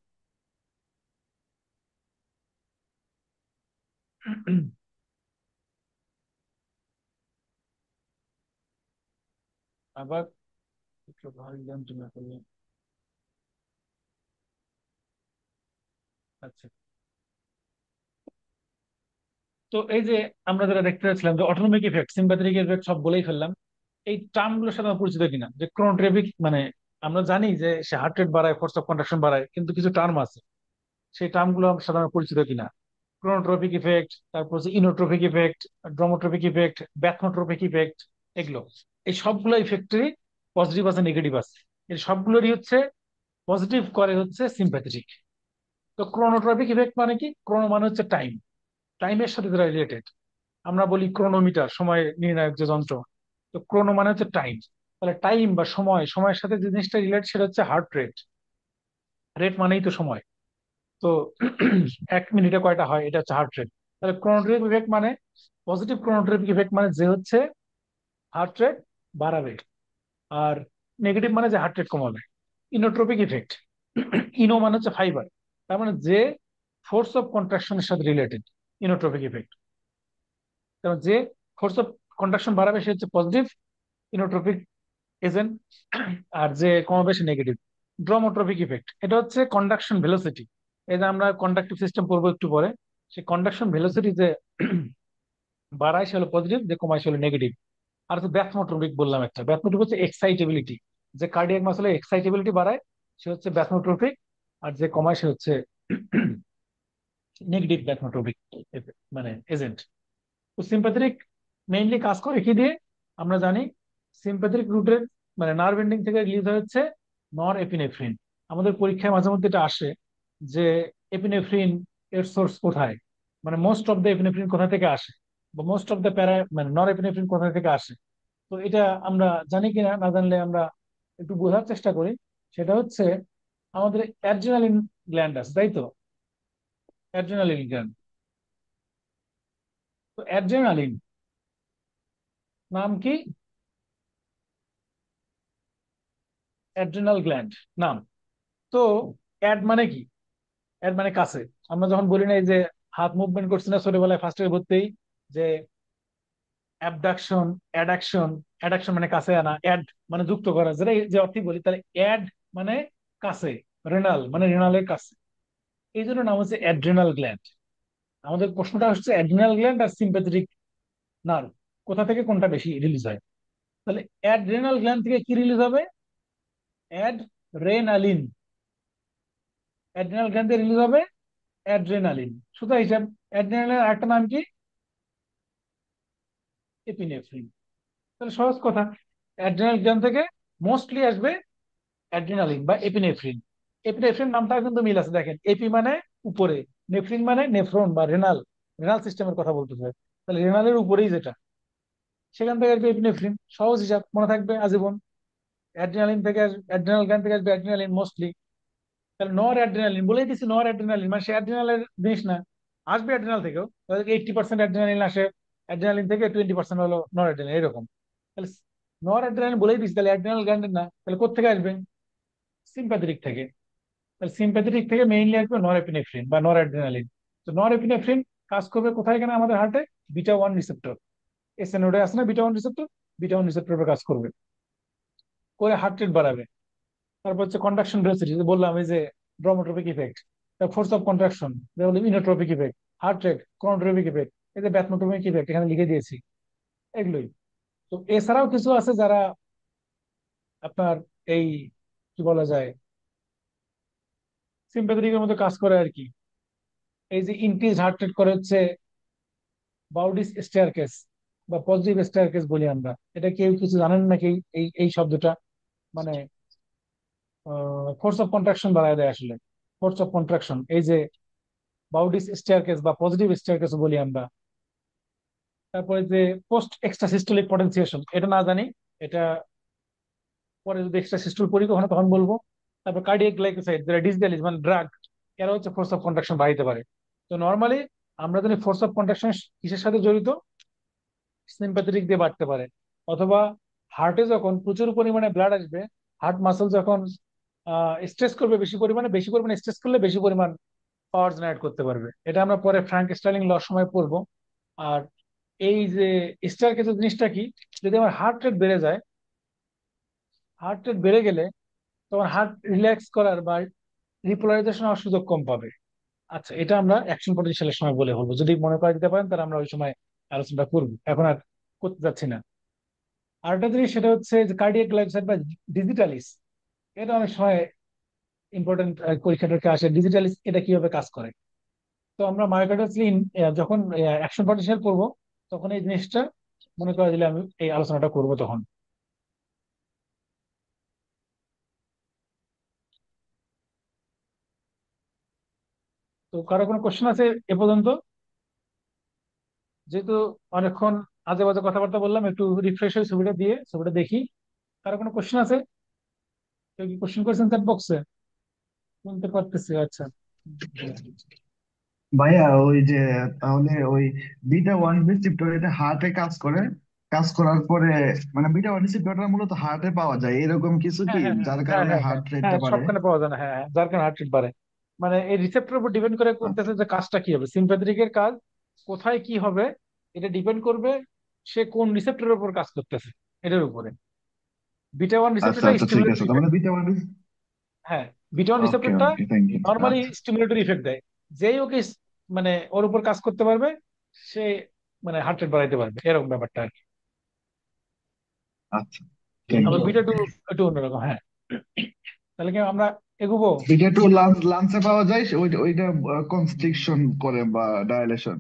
আবার একটু ভালো জানতে না করলে। আচ্ছা, তো এই যে আমরা যেটা দেখতে পাচ্ছিলাম, যে অটোনমিক ইফেক্ট, সিম্প্যাথেটিক ইফেক্ট সব বলেই ফেললাম। এই টার্ম গুলোর সাথে আমার পরিচিত কিনা, যে ক্রোনোট্রেপিক মানে আমরা জানি যে সে হার্ট রেট বাড়ায়, ফোর্স অফ কন্ট্রাকশন বাড়ায়, কিন্তু কিছু টার্ম আছে, সেই টার্ম গুলো আমার সাথে আমার পরিচিত কিনা। ক্রোনোট্রপিক ইফেক্ট, তারপর হচ্ছে ইনোট্রপিক ইফেক্ট, ড্রোমোট্রপিক ইফেক্ট, ব্যাথনোট্রপিক ইফেক্ট, এগুলো, এই সবগুলো ইফেক্টেরই পজিটিভ আছে নেগেটিভ আছে। এই সবগুলোরই হচ্ছে পজিটিভ করে হচ্ছে সিম্প্যাথেটিক। তো ক্রোনোট্রপিক ইফেক্ট মানে কি? ক্রোনো মানে হচ্ছে টাইম, টাইমের সাথে যারা রিলেটেড। আমরা বলি ক্রোনোমিটার, সময় নির্ণায়ক যে যন্ত্র। তো ক্রোনো মানে হচ্ছে টাইম, তাহলে টাইম বা সময়, সময়ের সাথে যে জিনিসটা রিলেটেড সেটা হচ্ছে হার্ট রেট। রেট মানেই তো সময়। তো 1 মিনিটে কয়টা হয়, এটা হচ্ছে হার্ট রেট। তাহলে ক্রোনোট্রপিক ইফেক্ট মানে, পজিটিভ ক্রোনোট্রপিক ইফেক্ট মানে যে হচ্ছে হার্ট রেট বাড়াবে, আর নেগেটিভ মানে যে হার্ট রেট কমাবে। ইনোট্রপিক ইফেক্ট, ইনো মানে হচ্ছে ফাইবার, তার মানে যে ফোর্স অফ কন্ট্রাকশনের সাথে রিলেটেড, ইনোট্রপিক ইফেক্ট। কারণ যে ফোর্স অফ কন্ট্রাকশন বাড়াবে সে হচ্ছে পজিটিভ ইনোট্রপিক এজেন্ট, আর যে কমাবে সে নেগেটিভ। ড্রমোট্রপিক ইফেক্ট, এটা হচ্ছে কন্ডাকশন ভেলোসিটি। এই যে আমরা কন্ডাকটিভ সিস্টেম পড়বো একটু পরে, সেই কন্ডাকশন ভেলোসিটি যে বাড়ায় সে হলো পজিটিভ, যে কমায় সে হলো নেগেটিভ। আর হচ্ছে ব্যাথমোট্রপিক বললাম একটা, ব্যাথমোট্রপিক হচ্ছে এক্সাইটেবিলিটি, যে কার্ডিয়াক মাসলে এক্সাইটেবিলিটি বাড়ায় সে হচ্ছে ব্যাথমোট্রপিক, আর যে কমায় সে হচ্ছে নেগেটিভ ব্যাথমোট্রপিক মানে এজেন্ট। তো সিম্প্যাথেটিক মেইনলি কাজ করে কি দিয়ে আমরা জানি? সিম্প্যাথেটিক রুটের মানে নার্ভ এন্ডিং থেকে রিলিজ হচ্ছে নর এপিনেফ্রিন। আমাদের পরীক্ষায় মাঝে মধ্যে এটা আসে যে এপিনেফ্রিন এর সোর্স কোথায়, মানে মোস্ট অফ দ্য এপিনেফ্রিন কোথা থেকে আসে, বা মোস্ট অফ দ্য প্যারা মানে নর এপিনেফ্রিন কোথা থেকে আসে। তো এটা আমরা জানি কিনা, না জানলে আমরা একটু বোঝার চেষ্টা করি। সেটা হচ্ছে আমাদের অ্যাড্রিনালিন গ্ল্যান্ড আছে, তাই তো? Adrenaline gland. তো অ্যাড্রিনালিন নাম কি? অ্যাড্রিনাল গ্ল্যান্ড নাম। তো অ্যাড মানে কি? অ্যাড মানে কাছে। আমরা যখন বলি না এই যে হাত মুভমেন্ট করছি না ছোটবেলায় ফার্স্ট ইয়ার ভর্তিই, যে অ্যাবডাকশন, অ্যাডাকশন। অ্যাডাকশন মানে কাছে আনা, অ্যাড মানে যুক্ত করা, যেটা যে অর্থই বলি, তাহলে অ্যাড মানে কাছে, রেনাল মানে রেনালের কাছে, এই জন্য নাম হচ্ছে অ্যাড্রিনাল গ্ল্যান্ড। আমাদের প্রশ্নটা হচ্ছে অ্যাড্রিনাল গ্ল্যান্ড আর সিম্প্যাথেটিক নার্ভ কোথা থেকে কোনটা বেশি রিলিজ হয়। তাহলে অ্যাড্রিনাল গ্ল্যান্ড থেকে কি রিলিজ হবে? অ্যাড্রেনালিন। অ্যাড্রিনাল গ্ল্যান্ড থেকে রিলিজ হবে অ্যাড্রেনালিন। সুতরাং হিসাব, অ্যাড্রেনালিনের আরেকটা নাম কি? এপিনেফ্রিন। তাহলে সহজ কথা, অ্যাড্রেনাল গ্ল্যান্ড থেকে মোস্টলি আসবে অ্যাড্রেনালিন বা এপিনেফ্রিন। এপিনেফ্রিন নামটা কিন্তু মিল আছে, দেখেন এপি মানে উপরে, নেফ্রিন মানে নেফ্রন বা রেনাল, রেনাল সিস্টেমের কথা বলতেছে। তাহলে রেনালের উপরেই যেটা, সেখান থেকে আসবে এপিনেফ্রিন। সহজ হিসাব, মনে থাকবে আজীবন। অ্যাড্রেনালিন থেকে অ্যাড্রেনাল গ্ল্যান্ড থেকে আসবে অ্যাড্রেনালিন মোস্টলি। তাহলে নর অ্যাড্রেনালিন বলেই দিচ্ছি, নর অ্যাড্রেনালিন মানে সে অ্যাড্রেনালের জিনিস না, আসবে অ্যাড্রেনাল থেকেও। 80% অ্যাড্রেনালিন আসে অ্যাড্রেনালিন থেকে, 20% হলো নর অ্যাড্রেনালিন, এরকম। তাহলে নর অ্যাড্রেনালিন বলেই দিচ্ছি, তাহলে অ্যাড্রেনাল গ্ল্যান্ডের না, তাহলে কোথেকে আসবে? সিম্প্যাথেটিক থেকে। তাহলে সিম্প্যাথেটিক থেকে মেইনলি আসবে নর এপিনেফ্রিন বা নর অ্যাড্রেনালিন। তো নর এপিনেফ্রিন কাজ করবে কোথায়? এখানে আমাদের হার্টে বিটা ওয়ান রিসেপ্টর, এস নোডে আছে না beta one receptor, beta one receptor কাজ করবে, করে হার্ট রেট বাড়াবে। তারপর হচ্ছে কন্ডাকশন ভেলোসিটি, বললাম এই যে dromotropic effect, force of contraction, inotropic effect, heart rate, chronotropic effect, এই যে ব্যাথনোট্রপিক ইফেক্ট এখানে লিখে দিয়েছি, এগুলোই। তো এছাড়াও কিছু আছে যারা আপনার এই কি বলা যায় সিম্প্যাথেটিকের মতো কাজ করে আর কি। এই যে ইনক্রিজ হার্ট রেট করে হচ্ছে বাউডিস স্টেয়ারকেস বা পজিটিভ স্টেয়ারকেস বলি আমরা। এটা কেউ কিছু জানেন নাকি? এই এই শব্দটা মানে ফোর্স অফ কন্ট্রাকশন বাড়ায় দেয় আসলে। ফোর্স অফ কন্ট্রাকশন, এই যে বাউডিস স্টেয়ারকেস বা পজিটিভ স্টেয়ারকেস বলি আমরা। তারপরে যে পোস্ট এক্সট্রা সিস্টোলিক পটেনসিয়েশন, এটা না জানি, এটা পরে যদি এক্সট্রা সিস্টোল পড়ি কখনো তখন বলবো। তারপর কার্ডিয়াক গ্লাইকোসাইড, যেটা ডিসডালিজ মানে ড্রাগ, এরা হচ্ছে ফোর্স অফ কন্ট্রাকশন বাড়াইতে পারে। তো নর্মালি আমরা জানি ফোর্স অফ কন্ট্রাকশন কিসের সাথে জড়িত? সিম্প্যাথেটিক দিয়ে বাড়তে পারে, অথবা হার্টে যখন প্রচুর পরিমাণে ব্লাড আসবে, হার্ট মাসল যখন স্ট্রেস করবে বেশি পরিমাণে, বেশি পরিমাণে স্ট্রেস করলে বেশি পরিমাণ পাওয়ার জেনারেট করতে পারবে। এটা আমরা পরে ফ্র্যাঙ্ক স্টার্লিং লর সময় পড়বো। আর এই যে স্টার জিনিসটা কি? যদি আমার হার্ট রেট বেড়ে যায়, হার্ট রেট বেড়ে গেলে তখন হার্ট রিল্যাক্স করার বা রিপোলারাইজেশন হওয়ার সুযোগ কম পাবে। আচ্ছা, এটা আমরা অ্যাকশন পটেনশিয়ালের সময় বলে বলবো, যদি মনে করে দিতে পারেন তাহলে আমরা ওই সময় আলোচনাটা করবো, এখন আর করতে যাচ্ছি না। আরেকটা জিনিস সেটা হচ্ছে যে কার্ডিয়াক গ্লাইকোসাইড বা ডিজিটালিস। এটা অনেক সময় ইম্পর্টেন্ট পরীক্ষা টরীক্ষা আসে, ডিজিটালিস এটা কিভাবে কাজ করে। তো আমরা মায়োকার্ডিয়াল যখন অ্যাকশন পটেনশিয়াল পড়বো, তখন এই জিনিসটা মনে করা দিলে আমি এই আলোচনাটা করব তখন। তো কারো কোনো কোশ্চেন আছে এ পর্যন্ত? যেহেতু অনেকক্ষণ আজে বাজে কথাবার্তা বললাম, একটু রিফ্রেশ হয়ে ছবিটা দিয়ে ছবিটা দেখি। কারো কোনো কোশ্চেন আছে? কেউ কি কোশ্চেন করেছেন চ্যাট বক্সে? শুনতে পারতেছি, আচ্ছা। ভাইয়া ওই যে, তাহলে ওই বিটা ওয়ান রিসিপ্টর এটা হার্টে কাজ করে, কাজ করার পরে মানে বিটা ওয়ান রিসিপ্টরটা মূলত হার্টে পাওয়া যায় এরকম কিছু হ্যাঁ কি, হ্যাঁ যার হ্যাঁ কারণে হ্যাঁ হ্যাঁ হার্ট হ্যাঁ রেটটা হ্যাঁ, বাড়ে? সবখানে পাওয়া যায় না, হ্যাঁ হ্যাঁ, যার কারণে হার্ট রেট বাড়ে। মানে এই রিসেপ্টরের উপর ডিপেন্ড করে করতেছে আচ্ছা যে কাজটা কি হবে, সিম্প্যাথেটিকের কাজ কোথায় কি হবে, এটা ডিপেন্ড করবে সে কোন রিসেপ্টরের উপর কাজ করতেছে এটার উপরে। বিটা ওয়ান আচ্ছা রিসেপ্টরটা আচ্ছা, ঠিক আছে, স্টিমুলেটরি তার ইফেক্ট। মানে বিটা ওয়ান। হ্যাঁ, বিটা ওয়ান ওকে রিসেপ্টরটা ওকে, থ্যাংক ইউ। নর্মালি আচ্ছা স্টিমুলেটরি ইফেক্ট দেয়। যেই ওকে মানে ওর উপর কাজ করতে পারবে, সে মানে হার্ট রেট বাড়াইতে পারবে, এরকম ব্যাপারটা আর কি। আচ্ছা, থ্যাংক আবার ইউ। বিটা টু একটু অন্যরকম, হ্যাঁ। তাহলে কি আমরা এগোবো? বিটা টু লাঞ্চে পাওয়া যায়, ওইটা ওইটা কনস্ট্রিকশন করে বা ডায়ালেশন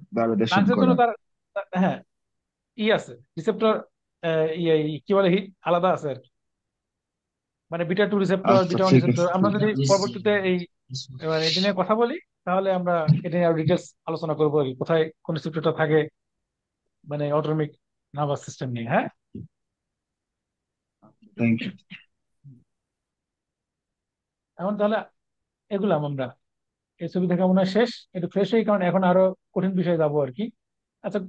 লাঞ্চের জন্য করে। হ্যাঁ, ই আছে রিসেপ্টর, কি বলে হিট আলাদা আছে আর কি। মানে বিটা টু রিসেপ্টর, আচ্ছা বিটা ওয়ান ঠিক রিসেপ্টর, আছে, আমরা ঠিক যদি আছে। পরবর্তীতে এই এবার এটা নিয়ে কথা বলি, তাহলে আমরা এটা নিয়ে আরো ডিটেলস আলোচনা করবো আর কি, কোথায় কোন রিসেপ্টরটা থাকে, মানে অটোনমিক নার্ভাস সিস্টেম নিয়ে, হ্যাঁ। Thank you. এখন তাহলে এগুলাম আমরা, এই ছবি দেখা মনে হয় শেষ। একটু ফ্রেশ হই, কারণ এখন আরো কঠিন বিষয়ে যাবো আর কি। আচ্ছা,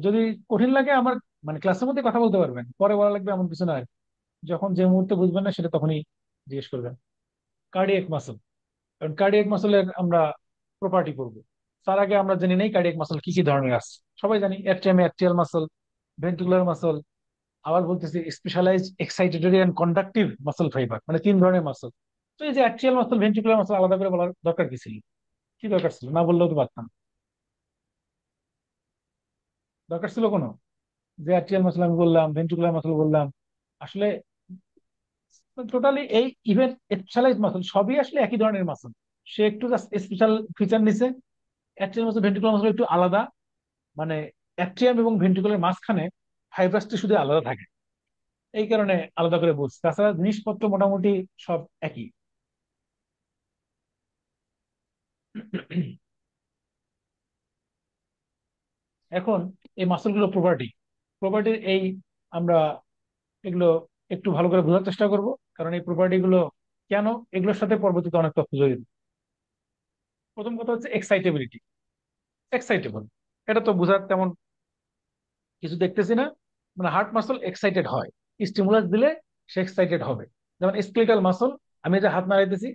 যদি কঠিন লাগে আমার মানে ক্লাসের মধ্যে কথা বলতে পারবেন, পরে বলা লাগবে এমন কিছু না আর কি। যখন যে মুহূর্তে বুঝবেন না সেটা তখনই জিজ্ঞেস করবেন। কার্ডিয়াক মাসল, কারণ কার্ডিয়াক মাসলের আমরা প্রপার্টি পড়বো। তার আগে আমরা জেনে নেই কার্ডিয়াক মাসল কি কি ধরনের আছে। সবাই জানি atrium atrial muscle, ventricular muscle, আবার বলতেছি specialised excitatory and conductive muscle fibre, মানে তিন ধরনের মাসল। তো এই যে অ্যাক্টিয়াল মাসল ভেন্ট্রিকুলার মাসল আলাদা করে বলার দরকার কি ছিল? কি দরকার ছিল? না বললেও তো পারতাম। দরকার ছিল কোনো? যে অ্যাট্রিয়াল মাসল আমি বললাম, ভেন্ট্রিকুলার মাসল বললাম, আসলে টোটালি এই ইভেন স্পেশালাইজড মাসল সবই আসলে একই ধরনের মাসল। সে একটু জাস্ট স্পেশাল ফিচার নিছে। অ্যাট্রিয়াল মাসল ভেন্ট্রিকুলার মাসল একটু আলাদা, মানে অ্যাট্রিয়াম এবং ভেন্ট্রিকুলার মাঝখানে ফাইব্রাসটি শুধু আলাদা থাকে, এই কারণে আলাদা করে বলছি। তাছাড়া জিনিসপত্র মোটামুটি সব একই। এখন এই মাসলগুলো প্রপার্টি, প্রপার্টির এই আমরা এগুলো একটু ভালো করে বোঝার চেষ্টা করব, কারণ এই প্রপার্টি গুলো কেন, এগুলোর সাথে পরবর্তীতে অনেক তথ্য জড়িত। প্রথম কথা হচ্ছে এক্সাইটেবিলিটি। এক্সাইটেবল, এটা তো বোঝার তেমন কিছু দেখতেছি না। মানে হার্ট মাসল এক্সাইটেড হয়, স্টিমুলাস দিলে সে এক্সাইটেড হবে। যেমন স্কেলেটাল মাসল, আমি এই যে হাত নাড়াইতেছি,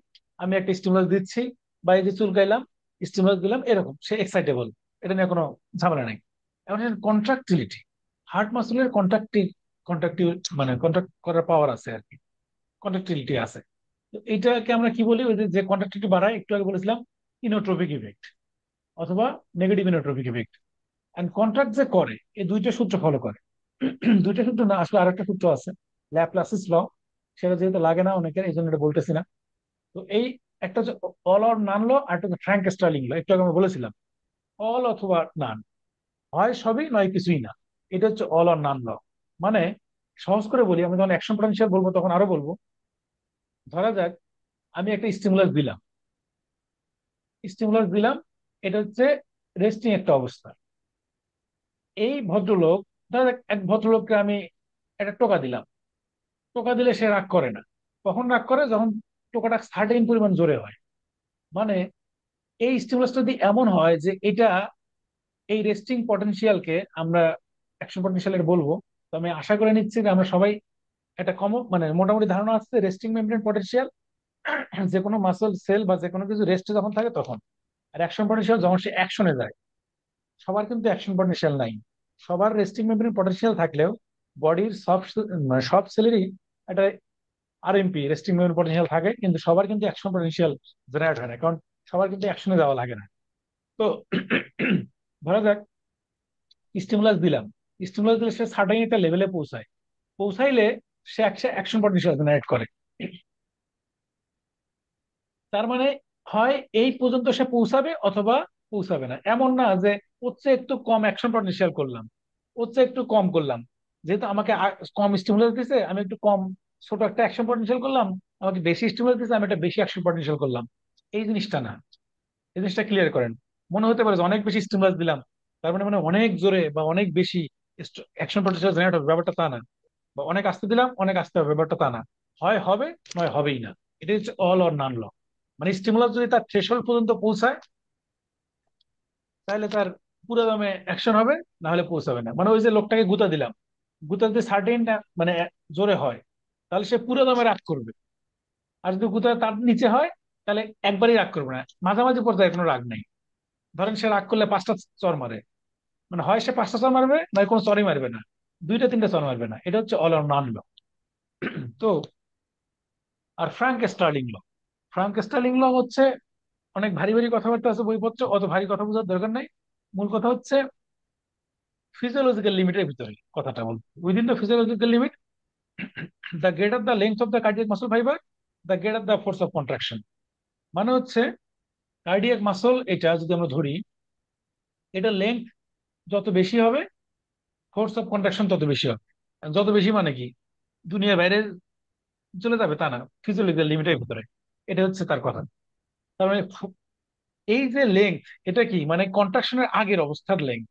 আমি একটা স্টিমুলাস দিচ্ছি, বা এই যে চুলকাইলাম, স্টিমুলাস দিলাম, এরকম সে এক্সাইটেবল, এটা নিয়ে কোনো ঝামেলা নেই। এখন কন্ট্রাক্টিলিটি, হার্ট মাসলের কন্ট্রাক্টিভ মানে কন্ট্রাক্ট করার পাওয়ার আছে আর কি, কন্ট্রাক্টিলিটি আছে। তো এইটাকে আমরা কি বলি, ওই যে যে কন্ট্রাক্টিলিটি বাড়ায়, একটু আগে বলেছিলাম ইনোট্রপিক ইফেক্ট অথবা negative inotropic effect. And contract যে করে, এই দুইটা সূত্র ফলো করে। দুইটা সূত্র না, আসলে আরেকটা সূত্র আছে, ল্যাপ্লাসিস ল। সেটা যেহেতু লাগে না অনেকের, এই জন্য এটা বলতেছি না। তো এই একটা হচ্ছে অল অর নান ল, আর একটা হচ্ছে ফ্র্যাঙ্ক স্টার্লিং ল, একটু আগে আমরা বলেছিলাম। অল অথবা নান, হয় সবই নয় কিছুই না। এটা হচ্ছে অল অর নান ল। মানে সহজ করে বলি, আমি যখন অ্যাকশন পটেনশিয়াল বলবো তখন আরো বলবো। ধরা যাক আমি একটা স্টিমুলাস দিলাম, স্টিমুলাস দিলাম, এটা হচ্ছে রেস্টিং একটা অবস্থা। এই ভদ্রলোক, ধরা যাক এক ভদ্রলোককে আমি একটা টোকা দিলাম, টোকা দিলে সে রাগ করে না। কখন রাগ করে? যখন টোকাটা সার্টেন পরিমাণ জোরে হয়। মানে এই স্টিমুলাসটা যদি এমন হয় যে এটা এই রেস্টিং পটেনশিয়ালকে আমরা অ্যাকশন পটেনশিয়াল বলবো। তো আমি আশা করে নিচ্ছি যে আমরা সবাই একটা মানে মোটামুটি ধারণা আছে রেস্টিং মেমব্রেন পটেনশিয়াল যে কোনো মাসল সেল বা যে কোনো কিছু রেস্টে যখন থাকে তখন। আর অ্যাকশন পটেনশিয়াল যখন সে অ্যাকশনে যায়। সবার কিন্তু অ্যাকশন পটেনশিয়াল নাই। সবার রেস্টিং মেমব্রেন পটেনশিয়াল থাকলেও বডির সব মানে সব সেলেরই একটা আরএমপি রেস্টিং মেমরি পটেনশিয়াল থাকে, কিন্তু সবার কিন্তু অ্যাকশন পটেনশিয়াল জেনারেট হয় না, কারণ সবার কিন্তু অ্যাকশনে যাওয়া লাগে না। তো ধরা যাক স্টিমুলাস দিলাম, স্টিমুলাস দিলে সে সার্টেন একটা লেভেলে পৌঁছায়। পৌঁছাইলে সে অ্যাকশন পটেনশিয়াল জেনারেট করে। তার মানে হয় এই পর্যন্ত সে পৌঁছাবে অথবা পৌঁছাবে না। এমন না যে ওর চেয়ে একটু কম অ্যাকশন পটেনশিয়াল করলাম, ওর চেয়ে একটু কম করলাম, যেহেতু আমাকে কম স্টিমুলাস দিছে আমি একটু কম ছোট একটা অ্যাকশন পটেনশিয়াল করলাম, আমাকে বেশি স্টিমুলাস দিছে আমি একটা বেশি অ্যাকশন পটেনশিয়াল করলাম। এই জিনিসটা না, এই জিনিসটা ক্লিয়ার করেন। মনে হতে পারে যে অনেক বেশি স্টিমুলাস দিলাম তার মানে মানে অনেক জোরে বা অনেক বেশি অ্যাকশন পটেনশিয়াল জেনারেট হবে, ব্যাপারটা তা না। বা অনেক আস্তে দিলাম অনেক আস্তে হবে, ব্যাপারটা তা না। হয় হবে, নয় হবেই না। এটা হচ্ছে অল অর নান ল। মানে স্টিমুলাস যদি তার থ্রেশহোল্ড পর্যন্ত পৌঁছায় তাহলে তার পুরো দমে অ্যাকশন হবে, না হলে পৌঁছাবে না। মানে ওই যে লোকটাকে গুতা দিলাম, গুতা যদি সার্টেন মানে জোরে হয় তাহলে সে পুরো দমে রাগ করবে। আর যদি গুতা তার নিচে হয় তাহলে একবারই রাগ করবে না, মাঝামাঝি পর্যায়ে কোনো রাগ নেই। ধরেন সে রাগ করলে 5টা চর মারে, মানে হয় সে 5টা চর মারবে নয় কোনো চরই মারবে না, 2টা 3টা চর মারবে না। এটা হচ্ছে অল অর নান ল। তো আর ফ্রাঙ্ক স্টার্লিং ল, ফ্রাঙ্ক স্টার্লিং ল হচ্ছে অনেক ভারী ভারী কথাবার্তা আছে বইপত্র, অত ভারী কথা বোঝার দরকার নাই। মূল কথা হচ্ছে ফিজিওলজিক্যাল লিমিটের ভিতরে কথাটা বলবো। Within the physiological limit, the greater the length of the cardiac muscle fibre, the greater the force of contraction. মানে হচ্ছে কার্ডিয়াক মাসল এটা যদি আমরা ধরি, এটা লেন্থ যত বেশি হবে ফোর্স অফ কন্ট্রাকশন তত বেশি হবে। যত বেশি মানে কি দুনিয়ার বাইরে চলে যাবে তা না, ফিজিওলজিক্যাল লিমিটের ভিতরে। এটা হচ্ছে তার কথা। তার মানে এই যে লেন্থ, এটা কি মানে কন্ট্রাকশনের আগের অবস্থার লেন্থ।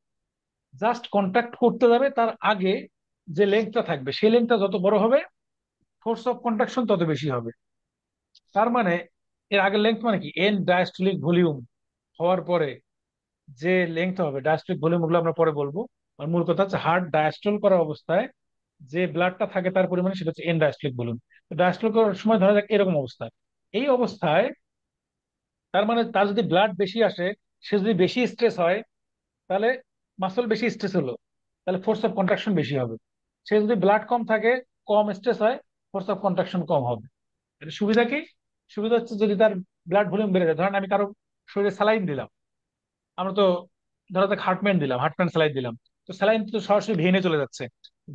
জাস্ট কন্ট্যাক্ট করতে যাবে তার আগে যে লেন্থটা থাকবে সেই লেন্থটা যত বড় হবে ফোর্স অফ কন্ট্রাকশন তত বেশি হবে। তার মানে এর আগের লেন্থ মানে কি এন ডায়াস্টলিক ভলিউম হওয়ার পরে যে লেন্থ হবে, ডায়াস্টলিক ভলিউম গুলো আমরা পরে বলবো। আর মূল কথা হচ্ছে হার্ট ডায়াস্টল করা অবস্থায় যে ব্লাডটা থাকে তার পরিমাণে, সেটা হচ্ছে এন ডায়াস্টলিক ভলিউম। তো ডায়াস্টল করার সময় ধরা যাক এরকম অবস্থা, এই অবস্থায় তার মানে তার যদি ব্লাড বেশি আসে, সে যদি বেশি স্ট্রেস হয় তাহলে মাসল বেশি স্ট্রেস হলো, তাহলে ফোর্স অফ কন্ট্রাকশন বেশি হবে। সে যদি ব্লাড কম থাকে, কম স্ট্রেস হয়, ফোর্স অফ কন্ট্রাকশন কম হবে। এটা সুবিধা কি? সুবিধা হচ্ছে যদি তার ব্লাড ভলিউম বেড়ে যায়, ধরেন আমি কারো শরীরে স্যালাইন দিলাম, আমরা তো ধরো তাকে হার্টম্যান দিলাম, হার্টম্যান স্যালাইন দিলাম, তো স্যালাইন তো সরাসরি ভেনে চলে যাচ্ছে,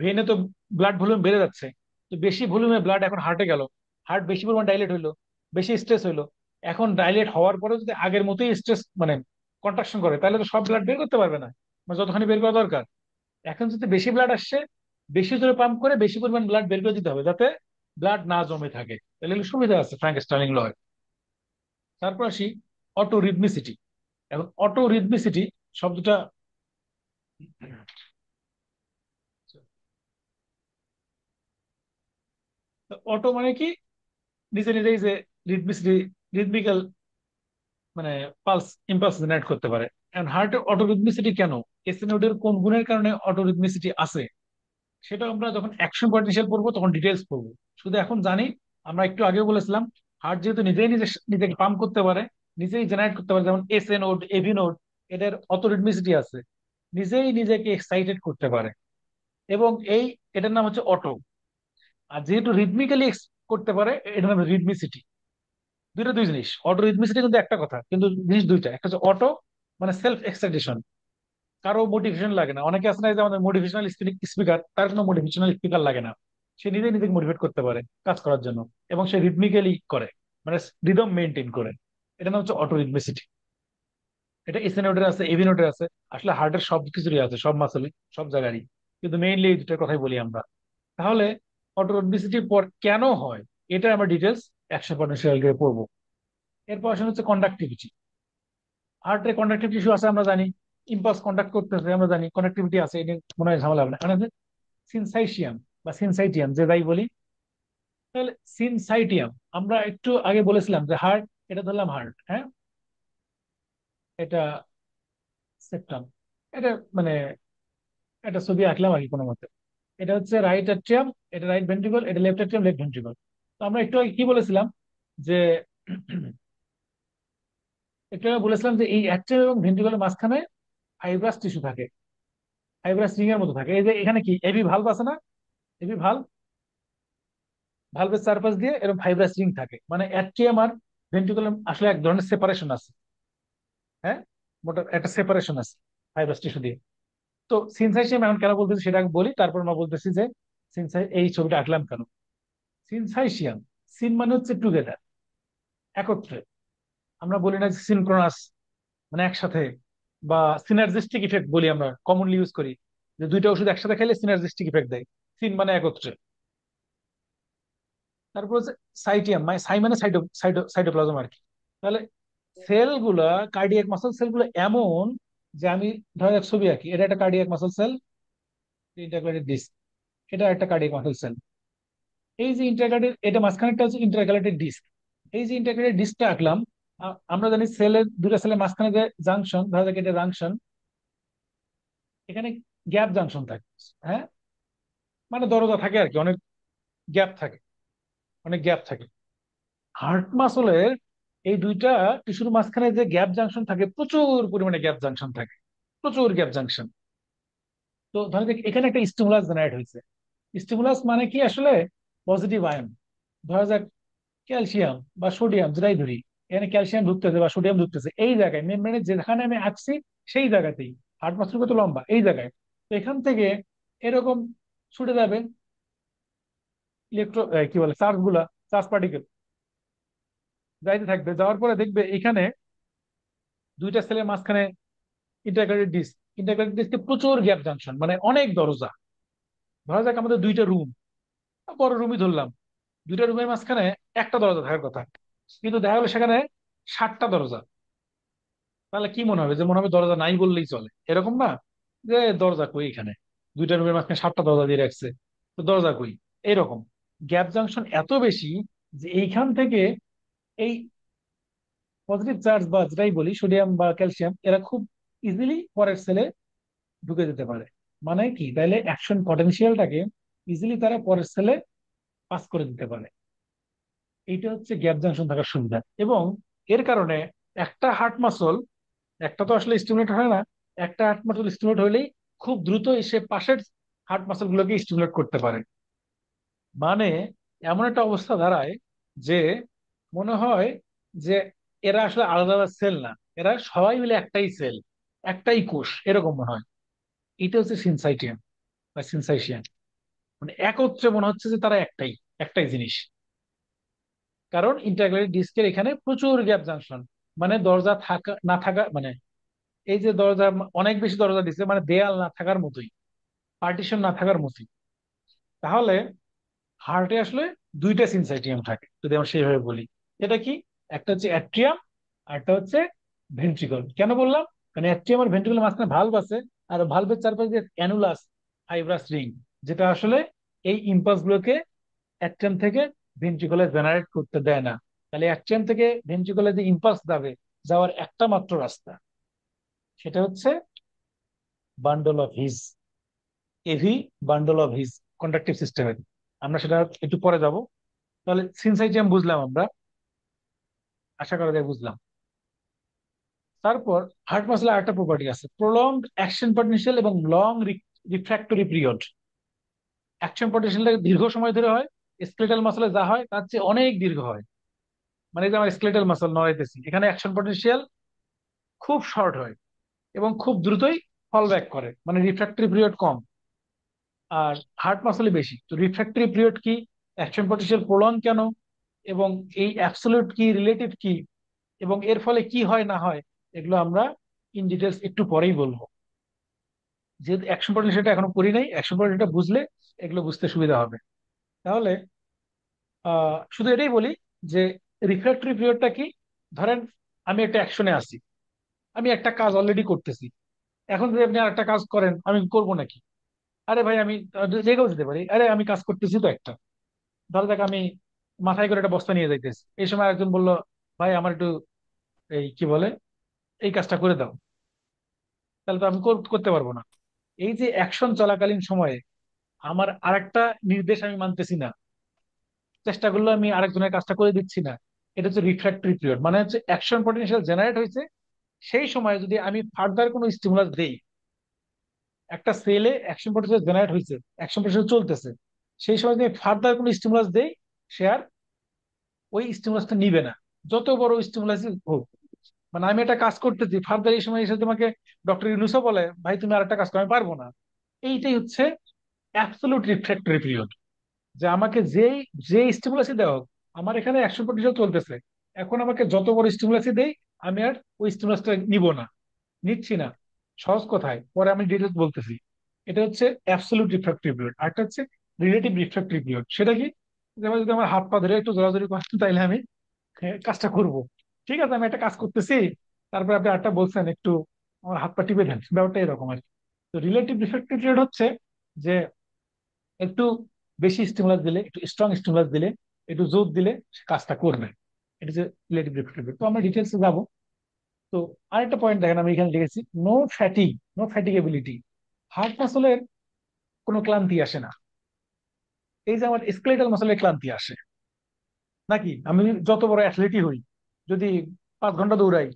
ভেনে তো ব্লাড ভলিউম বেড়ে যাচ্ছে। তো বেশি ভলিউমে ব্লাড এখন হার্টে গেল, হার্ট বেশি পরিমাণ ডাইলেট হইলো, বেশি স্ট্রেস হইলো। এখন ডাইলেট হওয়ার পরে যদি আগের মতোই স্ট্রেস মানে কন্ট্রাকশন করে তাহলে তো সব ব্লাড বের করতে পারবে না, মানে যতখানি বের করা দরকার। এখন যদি বেশি ব্লাড আসছে, বেশি জোরে পাম্প করে বেশি পরিমাণ ব্লাড বের করে দিতে হবে যাতে ব্লাড না জমে থাকে। তাহলে এগুলো সুবিধা আছে ফ্র্যাঙ্ক স্টার্লিং লয়। তারপর আসি অটো রিদমিসিটি। এখন অটো রিদমিসিটি শব্দটা, অটো মানে কি নিজে নিজেই যে রিদমিসিটি, রিদমিক্যাল মানে পালস ইম্পালস জেনারেট করতে পারে। এখন হার্টের অটো রিদমিসিটি কেন, এসএনওডি এর কোন গুণের কারণে অটো রিদমিসিটি আছে, সেটা আমরা যখন অ্যাকশন পটেনশিয়াল পড়বো তখন ডিটেলস পড়বো। শুধু এখন জানি, আমরা একটু আগে বলেছিলাম হার্ট যেহেতু নিজেই নিজে নিজেকে পাম্প করতে পারে, নিজেই জেনারেট করতে পারে, যেমন S A node AV node, এদের অটোরিদমিসিটি আছে, নিজেই নিজেকে এক্সাইটেড করতে পারে। এবং এই এটার নাম হচ্ছে অটো। আর যেহেতু রিদমিক্যালি করতে পারে এটার নাম রিদমিসিটি। দুইটা দুই জিনিস, অটো রিদমিসিটি কিন্তু একটা কথা কিন্তু জিনিস দুইটা। একটা হচ্ছে অটো মানে সেলফ এক্সাইটেশন, কারো মোটিভেশন লাগে না। অনেকে আছে না এই যে আমাদের মোটিভেশনাল স্পিকার, তার কোনো মোটিভেশনাল স্পিকার লাগে না, সে নিজেই নিজেকে মোটিভেট করতে পারে কাজ করার জন্য, এবং সে রিদমিক্যালি করে, মানে রিদম মেনটেন করে। এটা নাম হচ্ছে অটো রিদমিসিটি। এটা এসএ নোটের আছে, এভি নোটের আছে। আসলে হার্টের সব কিছুরই আছে, সব মাসলই, সব জায়গারই, কিন্তু মেইনলি এই দুটার কথাই বলি আমরা। তাহলে অটো রিদমিসিটি পর কেন হয় এটা আমরা ডিটেলস অ্যাকশন পটেনশিয়াল দিয়ে পড়বো। এরপর আসলে হচ্ছে কন্ডাক্টিভিটি। হার্টের কন্ডাক্টিভিটি ইস্যু আছে আমরা জানি, ইম্পালস কন্ডাক্ট করতেছে আমরা জানি, কন্ডাক্টিভিটি আছে, এটা মনে হয় ঝামেলা হবে না। মানে সিনসাইটিয়াম বা সিনসাইটিয়াম যে যাই বলি, তাহলে সিনসাইটিয়াম আমরা একটু আগে বলেছিলাম যে হার্ট, এটা ধরলাম হার্ট, হ্যাঁ, এটা সেপ্টাম, এটা মানে একটা ছবি আঁকলাম আর কি কোনো মতে। এটা হচ্ছে রাইট অ্যাট্রিয়াম, এটা রাইট ভেন্ট্রিকল, এটা লেফট অ্যাট্রিয়াম, লেফট ভেন্ট্রিকল। তো আমরা একটু আগে কি বলেছিলাম যে একটু আগে বলেছিলাম যে এই অ্যাট্রিয়াম এবং ভেন্ট্রিকলের মাঝখানে ফাইব্রাস টিস্যু থাকে, ফাইব্রাস রিং এর মতো থাকে। এই যে এখানে কি এবি ভালভ আছে না, এবি ভালভ, ভালভের চারপাশ দিয়ে এরকম ফাইব্রাস রিং থাকে। মানে অ্যাট্রিয়াম আর ভেন্ট্রিকল আসলে এক ধরনের সেপারেশন আছে, হ্যাঁ, মোটা একটা সেপারেশন আছে ফাইব্রাস টিস্যু দিয়ে। তো সিনসাইটিয়াম এখন কেন বলতেছি সেটা আগে বলি, তারপর আমরা বলতেছি যে এই ছবিটা আঁকলাম কেন? সিনসাইশিয়াম, সিন মানে হচ্ছে টুগেদার, একত্রে। আমরা বলি না সিনক্রোনাস মানে একসাথে, বা সিনার্জিস্টিক ইফেক্ট বলি, আমরা কমনলি ইউজ করি যে দুইটা ওষুধ একসাথে খেলে সিনার্জিস্টিক ইফেক্ট দেয়। সিন মানে একত্রে। তারপর হচ্ছে সাইটিয়াম, মানে সাই মানে সাইটোপ্লাজম আর কি। তাহলে সেল গুলা, কার্ডিয়াক মাসল সেল গুলো এমন যে আমি ধর এক ছবি আঁকি, এটা একটা cardiac muscle cell, intercalated disc, এটা একটা কার্ডিয়াক মাসল সেল। এই যে ইন্টারক্যালেটেড, এটা মাঝখানেরটা হচ্ছে ইন্টারক্যালেটেড ডিস্ক। এই যে ইন্টারক্যালেটেড ডিস্কটা আঁকলাম, আমরা জানি সেলের, দুটা সেলের মাঝখানে যে জাংশন, ধরা যাক এটা জাংশন, এখানে গ্যাপ জাংশন থাকে। হ্যাঁ, মানে দরজা থাকে আর কি, অনেক গ্যাপ থাকে, অনেক গ্যাপ থাকে। হার্ট মাসলের এই দুইটা টিস্যুর মাঝখানে যে গ্যাপ জাংশন থাকে, প্রচুর পরিমাণে গ্যাপ জাংশন থাকে, প্রচুর গ্যাপ জাংশন। তো ধরা যাক এখানে একটা স্টিমুলাস জেনারেট হয়েছে। স্টিমুলাস মানে কি আসলে? Positive ion. ধরা যাক ক্যালসিয়াম বা সোডিয়াম, যেটাই ধরি, এখানে ক্যালসিয়াম ঢুকতেছে বা সোডিয়াম ঢুকতেছে, এই জায়গায় মেমব্রেনে যেখানে আমি আঁকছি সেই জায়গাতেই। হার্ট মাসল কত লম্বা, এই জায়গায়। তো এখান থেকে এরকম ছুটে যাবে ইলেকট্রো, কি বলে, চার্জ গুলা, চার্জ পার্টিকেল যাইতে থাকবে, যাওয়ার পরে দেখবে এখানে দুইটা সেলের মাঝখানে ইন্টারক্যালেটেড ডিস্ক। ইন্টারক্যালেটেড ডিস্কে প্রচুর গ্যাপ জাংশন, মানে অনেক দরজা। ধরা যাক আমাদের দুইটা রুম, বড় রুমই ধরলাম, দুইটা রুমের মাঝখানে একটা দরজা থাকার কথা, কিন্তু দেখা গেলো সেখানে 60টা দরজা। তাহলে কি মনে হবে? যে মনে হবে দরজা নাই বললেই চলে, এরকম না? যে দরজা কই এখানে, দুইটা রুমের মাঝখানে 60টা দরজা দিয়ে রাখছে, তো দরজা কই? এইরকম গ্যাপ জাংশন এত বেশি যে এইখান থেকে এই পজিটিভ চার্জ বা যেটাই বলি সোডিয়াম বা ক্যালসিয়াম, এরা খুব ইজিলি পরের সেলে ঢুকে যেতে পারে। মানে কি, তাইলে অ্যাকশন পটেনশিয়ালটাকে ইজিলি তারা পরের সেলে পাস করে দিতে পারে। এইটা হচ্ছে গ্যাপ জাংশন থাকার সুবিধা। এবং এর কারণে একটা হার্ট মাসল, একটা তো আসলে স্টিমুলেট হয় না, একটা হার্ট মাসল স্টিমুলেট হলেই খুব দ্রুত সে পাশের হার্ট মাসল গুলোকে স্টিমুলেট করতে পারে। মানে এমন একটা অবস্থা দাঁড়ায় যে মনে হয় যে এরা আসলে আলাদা আলাদা সেল না, এরা সবাই মিলে একটাই সেল, একটাই কোষ, এরকম মনে হয়। এটা হচ্ছে সিনসাইটিয়াম বা সিনসাইশিয়ান। মানে একত্রে মনে হচ্ছে যে তারা একটাই, একটাই জিনিস। কারণ ইন্টারগ্রেটেড ডিস্কের এখানে প্রচুর গ্যাপ জাংশন, মানে দরজা থাকা না থাকা, মানে এই যে দরজা, অনেক বেশি দরজা দিচ্ছে, মানে দেয়াল না থাকার মতোই, পার্টিশন না থাকার মতোই। তাহলে হার্টে আসলে দুইটা সিনসাইটিয়াম থাকে, যদি আমরা সেইভাবে বলি। এটা কি? একটা হচ্ছে অ্যাট্রিয়াম, আর একটা হচ্ছে ভেন্ট্রিকল। কেন বললাম? কারণ অ্যাট্রিয়াম আর ভেন্ট্রিকলের মাঝখানে ভালভ আছে, আর ভালভের চারপাশে যে অ্যানুলাস ফাইব্রাস রিং, যেটা আসলে এই ইম্পালস গুলোকে অ্যাট্রিয়াম থেকে ভেন্ট্রিকলে জেনারেট করতে দেয় না। তাহলে অ্যাট্রিয়াম থেকে ভেন্ট্রিকলে যে ইম্পালস যাবে, যাওয়ার একটা মাত্র রাস্তা, সেটা হচ্ছে bundle of His, AV bundle of His conductive সিস্টেমের। আমরা সেটা একটু পরে যাব। তাহলে সিনসাইটিয়াম বুঝলাম আমরা, আশা করা যায় বুঝলাম। তারপর হার্ট মাসেলের আরেকটা প্রপার্টি আছে, প্রলংড অ্যাকশন পটেনশিয়াল এবং লং রিফ্র্যাক্টরি পিরিয়ড। অ্যাকশন পটেনশিয়ালটা দীর্ঘ সময় ধরে হয়, স্কেলেটাল মাসলে যা হয় তার চেয়ে অনেক দীর্ঘ হয়। মানে এই যে আমার স্কেলেটাল মাসল নড়াইতেছি, এখানে অ্যাকশন পটেনশিয়াল খুব শর্ট হয় এবং খুব দ্রুতই ফল ব্যাক করে, মানে রিফ্র্যাক্টরি পিরিয়ড কম। আর হার্ট মাসলে বেশি। তো রিফ্র্যাক্টরি পিরিয়ড কি, অ্যাকশন পটেনশিয়াল প্রলং কেন, এবং এই অ্যাবসলিউট কি, রিলেটিভ কি, এবং এর ফলে কি হয় না হয়, এগুলো আমরা ইন ডিটেলস একটু পরেই বলবো। যেহেতু অ্যাকশন পটেনশিয়ালটা এখনো পড়ি নাই, অ্যাকশন পটেনশিয়ালটা বুঝলে এগুলো বুঝতে সুবিধা হবে। তাহলে শুধু এটাই বলি যে রিফ্র্যাক্টরি পিরিয়ডটা কি। ধরেন আমি একটা অ্যাকশনে আছি, আমি একটা কাজ অলরেডি করতেছি, এখন যদি আপনি আরেকটা কাজ করেন, আমি করব নাকি? আরে ভাই, আমি রেগেও যেতে পারি, আরে আমি কাজ করতেছি তো একটা। ধরো দেখ আমি মাথায় করে একটা বস্তা নিয়ে যাইতেছি, এই সময় একজন বলল, ভাই আমার একটু এই কি বলে, এই কাজটা করে দাও। তাহলে তো আমি করতে পারবো না। এই যে অ্যাকশন চলাকালীন সময়ে আমার আরেকটা নির্দেশ আমি মানতেছি না, চেষ্টা করলে আমি আরেকজনের কাজটা করে দিচ্ছি না, এটা হচ্ছে রিফ্র্যাক্টরি পিরিয়ড। মানে হচ্ছে অ্যাকশন পটেনশিয়াল জেনারেট হয়েছে, সেই সময় যদি আমি ফার্দার কোনো স্টিমুলাস দেই, একটা সেলে অ্যাকশন পটেনশিয়াল জেনারেট হয়েছে, অ্যাকশন পটেনশিয়াল চলতেছে, সেই সময় যদি ফার্দার কোনো স্টিমুলাস দেই, সে আর ওই স্টিমুলাসটা নিবে না, যত বড় স্টিমুলাস হোক। মানে আমি একটা কাজ করতেছি, ফার্দার এই সময় এসে তোমাকে ডক্টর ইউনুসও বলে, ভাই তুমি আরেকটা কাজ করো, আমি পারবো না। এইটাই হচ্ছে অ্যাবসলিউট রিফ্র্যাক্টরি পিরিয়ড, যে আমাকে যে স্টিমুলাসই দেওয়া হোক, আমার এখানে 100% চলতেছে, এখন আমাকে যত বড় স্টিমুলাসই দেই, আমি আর ওই স্টিমুলাসটা নিব না, নিচ্ছি না। সহজ কথায় পরে আমি ডিটেলস বলতেছি। এটা হচ্ছে অ্যাবসলিউট রিফ্র্যাক্টরি পিরিয়ড। আরেকটা হচ্ছে রিলেটিভ রিফ্র্যাক্টরি পিরিয়ড। সেটা কি? যেমন যদি আমার হাত পা ধরে একটু জোরাজোরি করেন তাইলে আমি কাজটা করব। ঠিক আছে, আমি একটা কাজ করতেছি, তারপর আপনি আরেকটা বলছেন একটু আমার হাত পা টিপে দেন, ব্যাপারটা এরকম আর কি। তো রিলেটিভ রিফ্র্যাক্টরি পিরিয়ড হচ্ছে যে একটু বেশি স্টিমুলাস দিলে, একটু স্ট্রং স্টিমুলাস দিলে, একটু জোর দিলে সে কাজটা করবে। এটা হচ্ছে রিলেটিভ রিফ্র্যাক্টরি পিরিয়ড। তো আমরা ডিটেলসে যাবো। তো আরেকটা পয়েন্ট দেখেন, আমি এখানে লিখেছি no fatigue, no fatigability. Heart মাসলের কোনো ক্লান্তি আসে না। এই যে আমার স্কেলেটাল মাসলের ক্লান্তি আসে নাকি? আমি যত বড় অ্যাথলেটই হই, যদি 5 ঘন্টা দৌড়াই,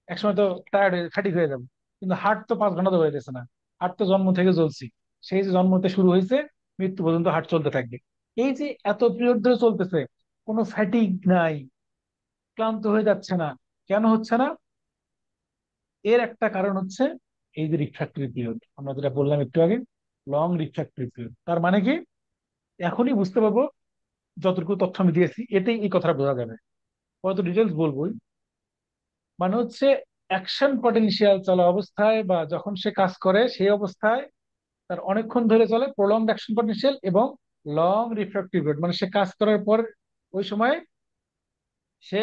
একসময় তো টায়ার্ড হয়ে ফ্যাটিক হয়ে যাবে। কিন্তু হার্ট তো 5 ঘন্টা দৌড়াইতেছে না। হার্ট তো জন্ম থেকে চলছি, সেই যে জন্মতে শুরু হয়েছে, মৃত্যু পর্যন্ত হার্ট চলতে থাকবে। এই যে এত পিরিয়ড ধরে চলতেছে, কোনো ফ্যাটিক নাই, ক্লান্ত হয়ে যাচ্ছে না, কেন হচ্ছে না? এর একটা কারণ হচ্ছে এই যে রিফ্র্যাক্টরি পিরিয়ড, আমরা যেটা বললাম একটু আগে, লং রিফ্র্যাক্টরি পিরিয়ড। তার মানে কি? এখনই বুঝতে পারবো, যতটুকু তথ্য আমি দিয়েছি এতেই এই কথাটা বোঝা যাবে, কত ডিটেলস বলবোই। মানে হচ্ছে অ্যাকশন পটেনশিয়াল চলা অবস্থায় বা যখন সে কাজ করে সেই অবস্থায় তার অনেকক্ষণ ধরে চলে প্রলংড অ্যাকশন পটেনশিয়াল এবং লং রিফ্র্যাক্টিভ পিরিয়ড। মানে সে কাজ করার পর ওই সময় সে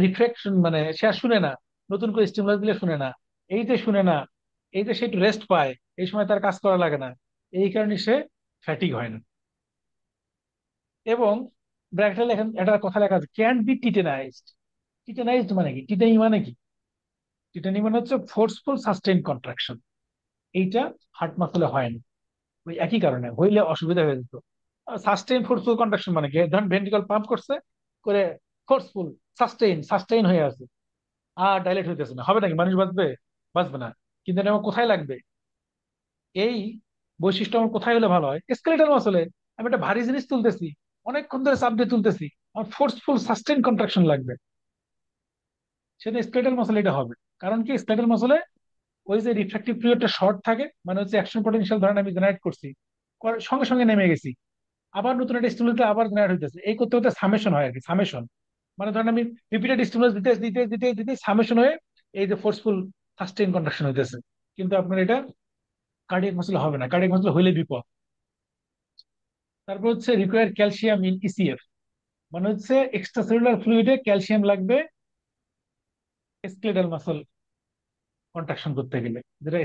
রিফ্লেকশন, মানে সে আর শুনে না, নতুন করে স্টিমুলাস দিলে শুনে না। এই যে শুনে না, এই যে সে একটু রেস্ট পায়, এই সময় তার কাজ করা লাগে না, এই কারণে সে ফ্যাটিক হয় না। এবং ব্র্যাকেটে লেখেন, একটা কথা লেখা আছে, ক্যান বি টিটেনাইজড। টিটেনাইজড মানে কি? টিটানি মানে কি? টিটানি মানে হচ্ছে ফোর্সফুল সাস্টেইন কন্ট্রাকশন। এইটা হার্ট মাসলে হয় না। ওই একই কারণে হইলে অসুবিধা হয়ে যেত। সাস্টেইন ফোর্সফুল কন্ট্রাকশন মানে কি? ধরেন ভেন্ট্রিকল পাম্প করছে, করে ফোর্সফুল সাস্টেইন সাস্টেইন হয়ে আছে, আর ডাইলেট হইতেছে না, হবে নাকি? মানুষ বাঁচবে? বাঁচবে না। কিন্তু এটা আমার কোথায় লাগবে? এই বৈশিষ্ট্য আমার কোথায় হলে ভালো হয়? স্কেলেটাল মাসলে। আমি একটা ভারী জিনিস তুলতেছি, অনেকক্ষণ ধরে চাপ দিয়ে তুলতেছি, আমার ফোর্সফুল সাস্টেইন কন্ট্রাকশন লাগবে, সেটা স্কেলেটাল মাসলে এটা হবে। কারণ কি? স্কেলেটাল মাসলে ওই যে রিফ্র্যাক্টিভ পিরিয়ডটা শর্ট থাকে, মানে হচ্ছে অ্যাকশন পটেনশিয়াল ধরেন আমি জেনারেট করছি, সঙ্গে সঙ্গে নেমে গেছি, আবার নতুন একটা স্টিমুলাস আবার জেনারেট হইতেছে, এই করতে করতে সামেশন হয় আর কি। সামেশন মানে ধরেন আমি রিপিটেড স্টিমুলাস দিতে দিতে দিতে দিতে সামেশন হয়ে এই যে ফোর্সফুল সাস্টেইন কন্ট্রাকশন হইতেছে। কিন্তু আপনার এটা কার্ডিয়াক মাসল হবে না, কার্ডিয়াক মাসল হইলে বিপদ। তারপর হচ্ছে রিকোয়ার ক্যালসিয়াম ইন ইসিএফ, মানে হচ্ছে এক্সট্রা সেলুলার ফ্লুইডে ক্যালসিয়াম লাগবে স্কেলেটাল মাসল কন্ট্রাকশন করতে গেলে, যেটা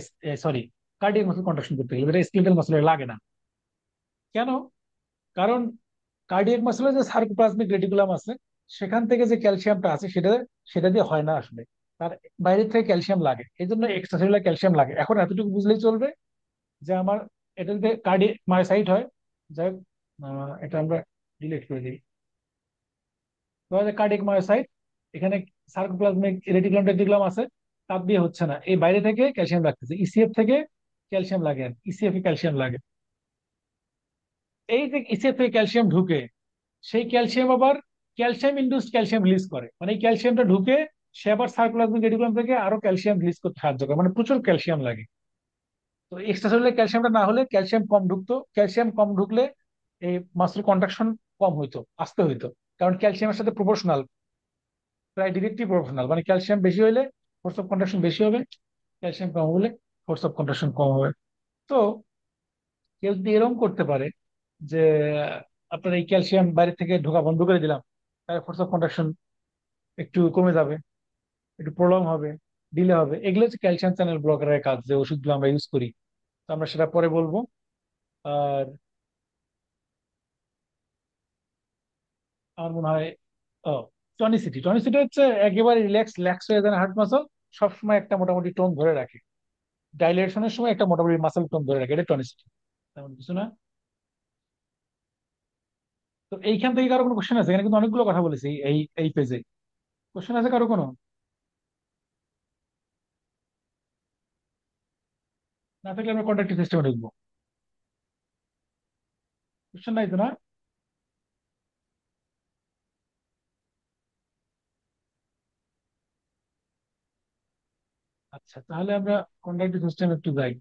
সরি, কার্ডিয়াক মাসল কন্ট্রাকশন করতে গেলে, যেটা স্কেলেটাল মাসলে লাগে না। কেন? কারণ কার্ডিয়াক মাসলে যে সার্কোপ্লাজমিক রেটিকুলাম আছে, সেখান থেকে যে ক্যালসিয়ামটা আছে সেটা সেটা দিয়ে হয় না আসলে, তার বাইরে থেকে ক্যালসিয়াম লাগে, এই জন্য এক্সট্রাসেলুলার ক্যালসিয়াম লাগে। এখন এতটুকু বুঝলেই চলবে যে আমার এটা যদি কার্ডিয়াক মায়োসাইট হয়, যাই হোক, এটা আমরা ডিলিট করে দিই। কার্ডিয়াক মায়োসাইট, এখানে সার্কোপ্লাজমিক রেটিকুলাম টেটিকুলাম আছে, তার দিয়ে হচ্ছে না, এই বাইরে থেকে ক্যালসিয়াম লাগতেছে, ইসিএফ থেকে ক্যালসিয়াম লাগে, আর ইসিএফ এ ক্যালসিয়াম লাগে। এই যে ইসিএফ থেকে ক্যালসিয়াম ঢুকে, সেই ক্যালসিয়াম আবার ক্যালসিয়াম ইন্ডিউসড ক্যালসিয়াম রিলিজ করে, মানে এই ক্যালসিয়ামটা ঢুকে সে আবার সার্কুলার রেটিকুলাম থেকে আরো ক্যালসিয়াম রিলিজ করতে সাহায্য করে, মানে প্রচুর ক্যালসিয়াম লাগে। তো এক্সট্রাসেলুলার ক্যালসিয়ামটা না হলে, ক্যালসিয়াম কম ঢুকতো, ক্যালসিয়াম কম ঢুকলে এই মাসল কন্ট্রাকশন কম হইতো, আস্তে হইতো। কারণ ক্যালসিয়ামের সাথে প্রপোর্শনাল, প্রায় ডিরেক্টলি প্রপোর্শনাল, মানে ক্যালসিয়াম বেশি হইলে ফোর্স অফ কন্ট্রাকশন বেশি হবে, ক্যালসিয়াম কম হলে ফোর্স অফ কন্ট্রাকশন কম হবে। তো কেউ যদি এরকম করতে পারে যে আপনার এই ক্যালসিয়াম বাইরে থেকে ঢোকা বন্ধ করে দিলাম, তাহলে ফোর্স অফ কন্ট্রাকশন একটু কমে যাবে, একটু প্রলং হবে, ডিলে হবে। এগুলো হচ্ছে ক্যালসিয়াম চ্যানেল ব্লকারের কাজ, যে ওষুধগুলো আমরা ইউজ করি। তো আমরা সেটা পরে বলবো। আর আমার মনে হয়, ও, টনিসিটি, টনিসিটি হচ্ছে একেবারে রিল্যাক্স ল্যাক্স হয়ে যায় হার্ট মাসল, সবসময় একটা মোটামুটি টোন ধরে রাখে, ডাইলেশনের সময় একটা মোটামুটি মাসল টোন ধরে রাখে, এটা টনিসিটি, তেমন কিছু না। তো এইখান থেকে কারো কোনো কোশ্চেন আছে? এখানে কিন্তু অনেকগুলো কথা বলেছি এই এই পেজে। কোশ্চেন আছে কারো কোনো? না থাকলে আমরা কন্ট্রাক্টিভ সিস্টেমে ঢুকবো। কোশ্চেন নাই তো না? আচ্ছা, তাহলে আমরা কন্ট্রাক্টিভ সিস্টেম একটু যাই।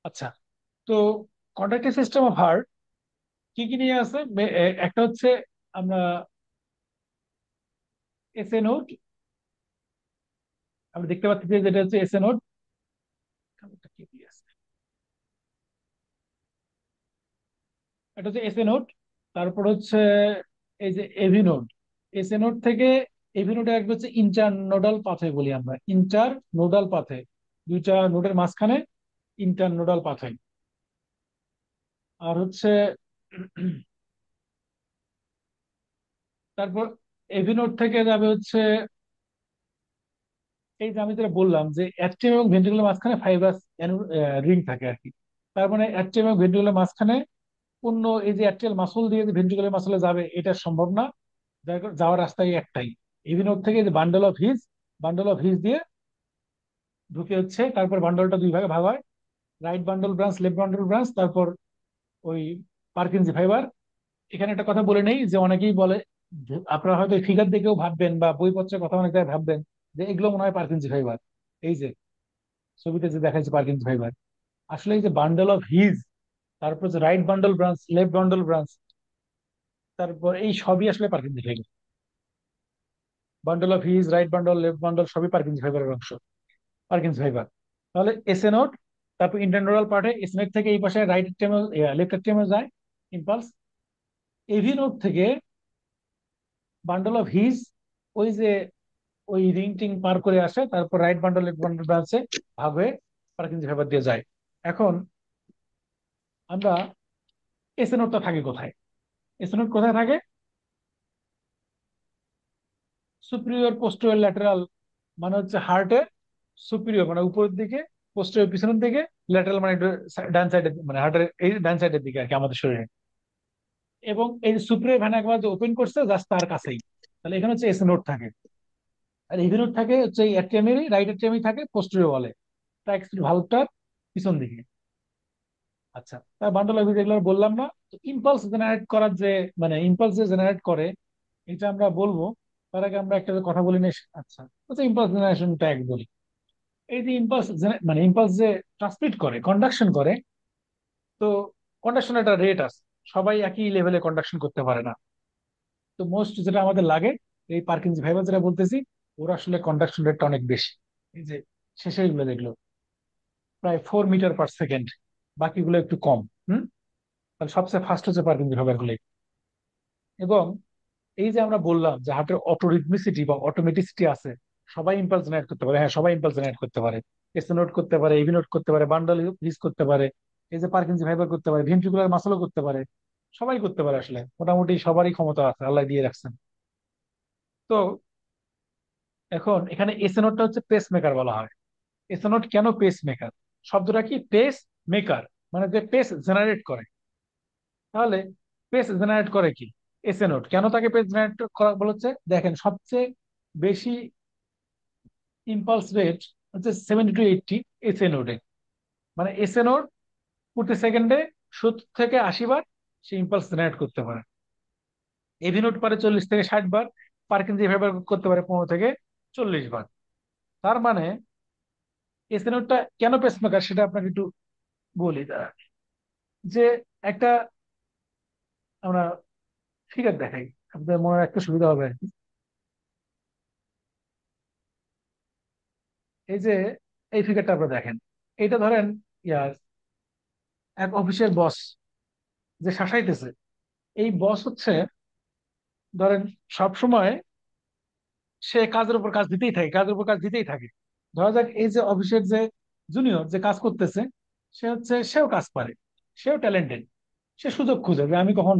আচ্ছা, তো কন্ডাক্টিভ সিস্টেম অফ হার্ট কি কি নিয়ে আছে? একটা হচ্ছে আমরা এসএ নোড, আমরা দেখতে পাচ্ছি যে যেটা হচ্ছে এসএ নোড। এটা হচ্ছে এসএ নোড। তারপর হচ্ছে এই যে এভি নোড। এসএ নোড থেকে এভি নোডে একটা হচ্ছে ইন্টার নোডাল পাথওয়ে বলি আমরা, ইন্টার নোডাল পাথওয়ে, দুইটা নোডের মাঝখানে ইন্টার নোডাল পাথওয়ে। আর হচ্ছে তারপর এভি নোড থেকে যাবে হচ্ছে এই যে আমি যেটা বললাম যে অ্যাট্রিয়াম এবং ভেন্ট্রিকুলার মাঝখানে ফাইব্রাস রিং থাকে আর কি। তার মানে অ্যাট্রিয়াম এবং ভেন্ট্রিকুলার মাঝখানে পূর্ণ এই যে অ্যাট্রিয়াল মাসল দিয়ে যে ভেন্ট্রিকুলার মাসলে যাবে, এটা সম্ভব না। যাওয়ার রাস্তায় একটাই, এভি নোড থেকে যে bundle of his, bundle of his দিয়ে ঢুকে হচ্ছে, তারপর বান্ডলটা দুই ভাগে ভাগ হয়, right bundle branch, left bundle branch, তারপর ওই পার্কিনজি ফাইবার। এখানে একটা কথা বলে নেই যে অনেকেই বলে, যে আপনারা হয়তো ফিগার দেখেও ভাববেন বা বইপত্রের কথা অনেক জায়গায় ভাববেন যে এগুলো মনে হয় পার্কিনজি ফাইবার। এই যে ছবিতে যে দেখাচ্ছে পার্কিনজি ফাইবার, আসলে এই যে বান্ডল অফ হিজ, তারপর যে right bundle branch, left bundle branch, তারপর এই সবই আসলে Purkinje fibre. Bundle of his, right bundle, left bundle সবই পার্কিনজি ফাইবারের অংশ, পার্কিনস ফাইবার। তাহলে এসএ নোড, তারপর ইন্টারনোডাল পার্টে এস নোড থেকে এই পাশে রাইট এক্সট্রিমে, লেফট এক্সট্রিমে যায় ইম্পালস। এভি নোড থেকে বান্ডল অফ হিজ, ওই যে ওই রিং টিং পার করে আসে, তারপর রাইট বান্ডল লেফট বান্ডল ব্রাঞ্চে ভাগ হয়ে পার্কিনস ফাইবার দিয়ে যায়। এখন আমরা এসএ নোডটা থাকে কোথায়? এসএ নোড কোথায় থাকে? সুপিরিয়র পোস্টেরিয়র ল্যাটেরাল, মানে হচ্ছে হার্টের সুপিরিয়র মানে উপরের দিকে, পোস্টেরিয়র পিছনের দিকে, ল্যাটেরাল মানে একটু ডান সাইডের, মানে হার্টের এই ডান সাইডের দিকে আর কি আমাদের শরীরে। এবং এই সুপ্রিয় ভ্যান একবার যে ওপেন করছে জাস্ট তার কাছেই, তাহলে এখানে হচ্ছে এস নোট থাকে। আর ইভি নোট থাকে হচ্ছে এই অ্যাট্রিয়ামেরই রাইট অ্যাট্রিয়ামই থাকে পোস্টেরিয়র ওয়ালে, ট্রাইকুস্পিড ভালভটার পিছন দিকে। আচ্ছা, তার বান্ডল অফ যেগুলো বললাম না, তো ইম্পালস জেনারেট করার যে, মানে ইম্পালস যে জেনারেট করে, এটা আমরা বলবো। তার আগে আমরা একটা কথা বলি না। আচ্ছা, হচ্ছে ইম্পালস জেনারেশন ট্যাগ বলি। এই যে ইম্পালস, মানে ইম্পালস যে ট্রান্সমিট করে, কন্ডাকশন করে, তো কন্ডাকশন একটা রেট আছে, সবাই একই লেভেলে কন্ডাকশন করতে পারে না। তো মোস্ট যেটা আমাদের লাগে, এই পার্কিনস ভাইবার যেটা বলতেছি, ওর আসলে কন্ডাকশন রেটটা অনেক বেশি। এই যে শেষে গুলো দেখলো প্রায় 4 মিটার পার সেকেন্ড, বাকিগুলো একটু কম। হুম। তাহলে সবচেয়ে ফার্স্ট হচ্ছে পার্কিনস ভাইবার গুলো। এবং এই যে আমরা বললাম যে হার্টের অটোরিথমিসিটি বা অটোমেটিসিটি আছে, সবাই ইম্পালস জেনারেট করতে পারে। হ্যাঁ, সবাই ইম্পালস জেনারেট করতে পারে। এসও নোট করতে পারে, এভি নোট করতে পারে, বান্ডল রিজ করতে পারে, এই যে পার্কিনস ভাইবার করতে পারে, ভেন্ট্রিকুলার মাসলও করতে পারে। সবাই করতে পারে আসলে, মোটামুটি সবারই ক্ষমতা আছে, আল্লাহ দিয়ে রাখছেন। তো এখন এখানে এসএনওটা হচ্ছে পেস মেকার বলা হয়। এসএনওট কেন পেস মেকার? শব্দটা কি? পেস মেকার, মানে যে পেস জেনারেট করে। তাহলে পেস জেনারেট করে কি? এসএনওট কেন তাকে পেস জেনারেট করা বলেছে? দেখেন, সবচেয়ে বেশি ইম্পালস রেট হচ্ছে 70 to 80 এসএনওডে। মানে এসএনওড প্রতি সেকেন্ডে 70 থেকে 80 বার সে ইম্পালস জেনারেট করতে পারে। এভি নোট পারে 40 থেকে 60 বার, পার্কিনসি ফাইবার করতে পারে 15 থেকে 40 বার। তার মানে এসএনওডটা কেন পেসমেকার সেটা আপনাকে একটু বলি দাঁড়া। যে একটা আমরা ফিগার দেখাই, আপনাদের মনে রাখতে সুবিধা হবে আর কি। এই যে এই ফিগারটা আপনারা দেখেন, এটা ধরেন ইয়ার এক অফিসের বস যে শাসাইতেছে। এই বস হচ্ছে ধরেন সব সময় সে কাজের উপর কাজ দিতেই থাকে, কাজের উপর কাজ দিতেই থাকে। ধরা যাক এই যে অফিসের যে জুনিয়র যে কাজ করতেছে, সে হচ্ছে সেও কাজ পারে, সেও ট্যালেন্টেড, সে সুযোগ খুঁজে যে আমি কখন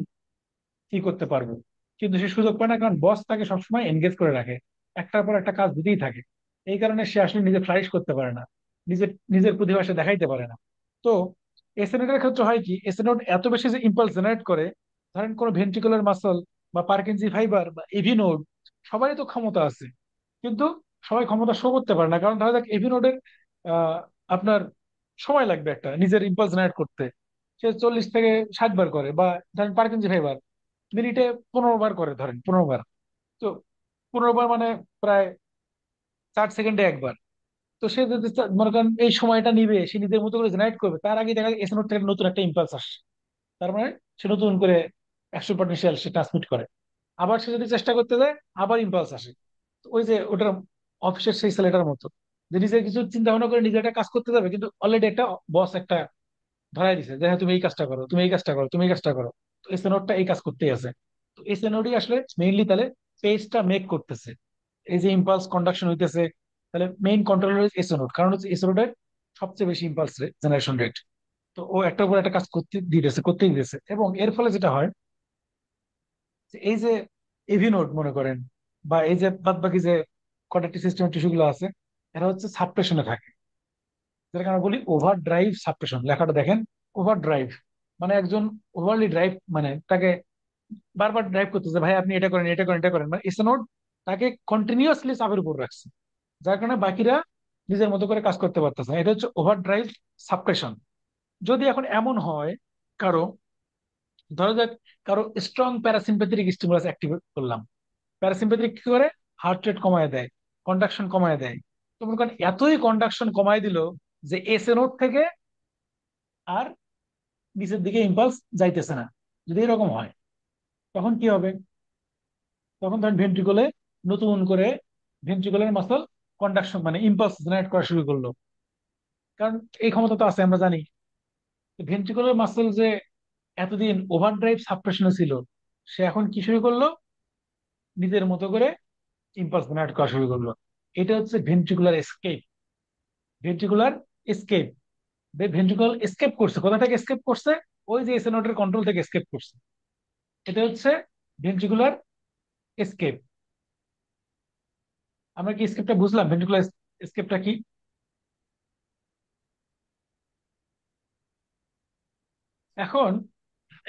কি করতে পারবো। কিন্তু সে সুযোগ পায় না, কারণ বস তাকে সবসময় এনগেজ করে রাখে, একটার পর একটা কাজ দিতেই থাকে। এই কারণে সে আসলে নিজে ফ্লারিশ করতে পারে না, নিজের নিজের প্রতিভা সে দেখাইতে পারে না। তো এসএনএড ক্ষেত্রে হয় কি, এসএনএড এত বেশি যে ইম্পালস জেনারেট করে, ধরেন কোনো ভেন্ট্রিকুলার মাসল বা পার্কিনজি ফাইবার বা এভি নোড, সবারই তো ক্ষমতা আছে, কিন্তু সবাই ক্ষমতা শো করতে পারে না। কারণ ধরা যাক এভি নোডের আপনার সময় লাগবে একটা নিজের ইম্পালস জেনারেট করতে, সে 40 থেকে 60 বার করে। বা ধরেন পার্কিনজি ফাইবার মিনিটে 15 বার করে, ধরেন 15 বার। তো 15 বার মানে প্রায় 4 সেকেন্ডে একবার। তো সে যদি মনে করেন এই সময়টা নিবে, সে নিজের মতো করে জেনারেট করবে, তার আগে দেখা যায় এস নোড থেকে নতুন একটা ইম্পালস আসছে। তার মানে সে নতুন করে অ্যাকশন পটেনশিয়াল সে ট্রান্সমিট করে। আবার সে যদি চেষ্টা করতে যায়, আবার ইম্পালস আসে। তো ওই যে ওটার অফিসের সেই ছেলেটার মতো, যে নিজে কিছু চিন্তা ভাবনা করে নিজে একটা কাজ করতে যাবে, কিন্তু অলরেডি একটা বস একটা ধরাই দিছে যে হ্যাঁ তুমি এই কাজটা করো, তুমি এই কাজটা করো, তুমি এই কাজটা করো। তো এস নোডটা এই কাজ করতেই আছে। তো এস নোডই আসলে মেইনলি তাহলে পেজটা মেক করতেছে, এই যে ইম্পালস কন্ডাকশন হইতেছে। তাহলে মেইন কন্ট্রোলার হচ্ছে এস নোড, কারণ হচ্ছে এস নোডের সবচেয়ে বেশি ইম্পালস জেনারেশন রেট। তো ও একটার উপর একটা কাজ করতেই দিতেছে, এবং এর ফলে যেটা হয় যে এই যে এভি নোড মনে করেন, বা এই যে বাদ বাকি যে কন্ডাক্টিভ সিস্টেম টিস্যু গুলো আছে, এরা হচ্ছে সাবপ্রেশনে থাকে। যেটাকে আমরা বলি ওভার ড্রাইভ সাবপ্রেশন, লেখাটা দেখেন, ওভার ড্রাইভ মানে একজন ওভারলি ড্রাইভ, মানে তাকে বারবার ড্রাইভ করতেছে, ভাই আপনি এটা করেন, এটা করেন, এটা করেন, মানে এস নোড তাকে কন্টিনিউয়াসলি চাপের উপর রাখছে, যার কারণে বাকিরা নিজের মতো করে কাজ করতে পারতেছে না। এটা হচ্ছে ওভার ড্রাইভ সাবপ্রেশন। যদি এখন এমন হয় কারো, ধরো যাক কারো স্ট্রং প্যারাসিম্পেথেটিক স্টিমুলাস অ্যাক্টিভেট করলাম, প্যারাসিম্পেথিক কি করে, হার্ট রেট কমায় দেয়, কন্ডাকশন কমায় দেয়। তো মনে করেন এতই কন্ডাকশন কমায় দিল যে এস নোড থেকে আর নিচের দিকে ইম্পালস যাইতেছে না। যদি এরকম হয়, তখন কি হবে? তখন ধরেন ভেন্ট্রিকলে নতুন করে ভেন্ট্রিকুলার মাসল কন্ডাকশন মানে ইম্পালস জেনারেট করা শুরু করলো। কারণ এই ক্ষমতা তো আছে, আমরা জানি। ভেন্ট্রিকুলার মাসল যে এতদিন ওভারড্রাইভ সাপ্রেশনে ছিল, সে এখন কি শুরু করলো, নিজের মতো করে ইম্পালস জেনারেট করা শুরু করলো। এটা হচ্ছে ventricular escape. Ventricular escape, ventricular escape করছে, কোথা থেকে এসকেপ করছে? ওই যে এসএনওড এর কন্ট্রোল থেকে এসকেপ করছে। এটা হচ্ছে ভেন্ট্রিকুলার এসকেপ। আমরা কি এসকেপটা বুঝলাম? ভেন্ট্রিকুলার এসকেপটা কি? এখন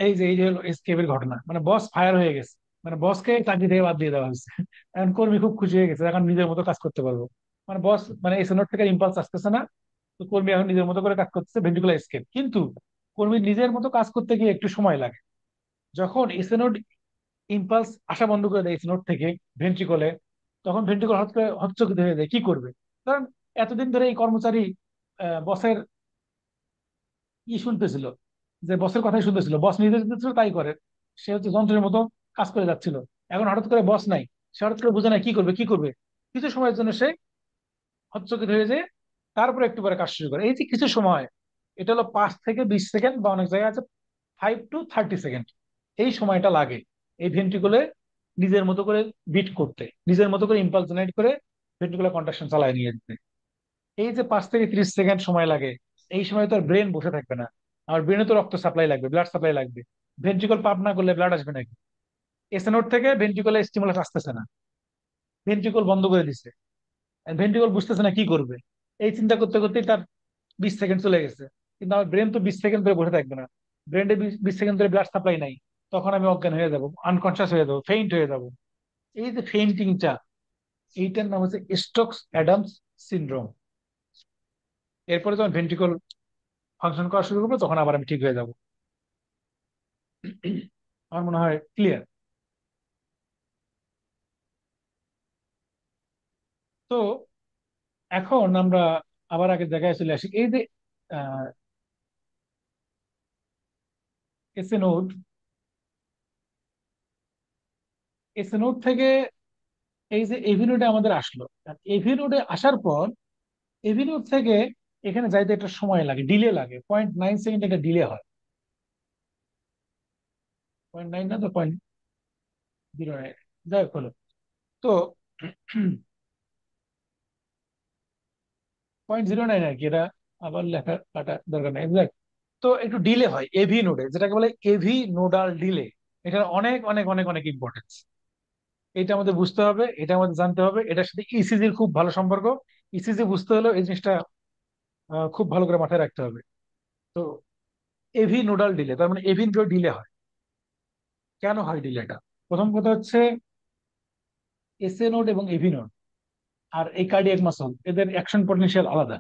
এই যে হলো এসকেপের ঘটনা, মানে বস ফায়ার হয়ে গেছে, মানে বসকে চাকরি থেকে বাদ দিয়ে দেওয়া হয়েছে। এখন কর্মী খুব খুশি হয়ে গেছে, এখন নিজের মতো কাজ করতে পারবো। মানে বস মানে এসএনওড থেকে ইম্পালস আসতেছে না, তো কর্মী এখন নিজের মতো করে কাজ করতেছে, ভেন্ট্রিকুলার এসকেপ। কিন্তু কর্মীর নিজের মতো কাজ করতে গিয়ে একটু সময় লাগে। যখন এসএনওড ইম্পালস আসা বন্ধ করে দেয় নোট থেকে ভেন্ট্রিকলে, তখন ভেন্ট্রিকল হঠাৎ করে হচ্চকিত হয়ে যায়, কি করবে? কারণ এতদিন ধরে এই কর্মচারী বসের ই শুনতেছিল, যে বসের কথাই শুনতেছিল, বস নিজে শুনতেছিল তাই করে, সে হচ্ছে যন্ত্রের মতো কাজ করে যাচ্ছিল। এখন হঠাৎ করে বস নাই, সে হঠাৎ করে বোঝে না কি করবে, কি করবে। কিছু সময়ের জন্য সে হচ্চকিত হয়ে যায়, তারপরে একটু পরে কাজ শুরু করে। এই যে কিছু সময়, এটা হলো 5 থেকে 20 সেকেন্ড, বা অনেক জায়গায় আছে 5 to 30 সেকেন্ড, এই সময়টা লাগে এই ভেন্ট্রিকুলে নিজের মতো করে বিট করতে, নিজের মতো করে ইম্পালস জেনারেট করে ভেন্ট্রিকুলার কন্ট্রাকশন চালায় নিয়ে যেতে। এই যে 5 থেকে 30 সেকেন্ড সময় লাগে, এই সময় তো আর ব্রেন বসে থাকবে না। আমার ব্রেনে তো রক্ত সাপ্লাই লাগবে, ব্লাড সাপ্লাই লাগবে। ভেন্ট্রিকল পাম্প না করলে ব্লাড আসবে নাকি? এসএনওড থেকে ভেন্ট্রিকলে স্টিমুলাস আসতেছে না, ভেন্ট্রিকল বন্ধ করে দিছে, ভেন্ট্রিকল বুঝতেছে না কি করবে। এই চিন্তা করতে করতেই তার 20 সেকেন্ড চলে গেছে। কিন্তু আমার ব্রেন তো 20 সেকেন্ড ধরে বসে থাকবে না, ব্রেনে 20 সেকেন্ড ধরে ব্লাড সাপ্লাই নাই, তখন আমি অজ্ঞান হয়ে যাব, আনকনসিয়াস হয়ে যাবো, ফেইন্ট হয়ে যাব। এই যে ফেইন্টিংটা, এইটার নাম হচ্ছে স্টোকস অ্যাডামস সিনড্রোম। এরপরে যখন ভেন্ট্রিকল ফাংশন করা শুরু করবো, তখন আবার আমি ঠিক হয়ে যাব। আমার মনে হয় ক্লিয়ার। তো এখন আমরা আবার আগের জায়গায় চলে আসি। এই যে এসএ নোড, এসএ নোড থেকে এই যে এভি নোডে আমাদের আসলো, এভি নোডে আসার পর এভি নোড থেকে এখানে যাইতে একটা সময় লাগে, ডিলে লাগে, 0.9 সেকেন্ড একটা ডিলে হয়। 0.9 না তো 0.09, যাই হোক হলো। তো 0.09 আর কি, এটা আবার লেখা কাটা দরকার নেই, exact। তো একটু ডিলে হয় এভি নোডে, যেটাকে বলে এভি নোডাল ডিলে। এটা অনেক অনেক অনেক অনেক ইম্পর্টেন্স। এটা আমাদের বুঝতে হবে, এটা আমাদের জানতে হবে, এটার সাথে ইসিজির খুব ভালো সম্পর্ক। ইসিজি বুঝতে হলেও এই জিনিসটা খুব ভালো করে মাথায় রাখতে হবে। তো এভি নোডাল ডিলে, তার মানে এভি নোডাল ডিলে হয়। কেন হয় ডিলেটা? প্রথম কথা হচ্ছে এসএ নোড এবং এভি নোড আর এই কার্ডিয়াক মাসল, এদের অ্যাকশন পটেনশিয়াল আলাদা।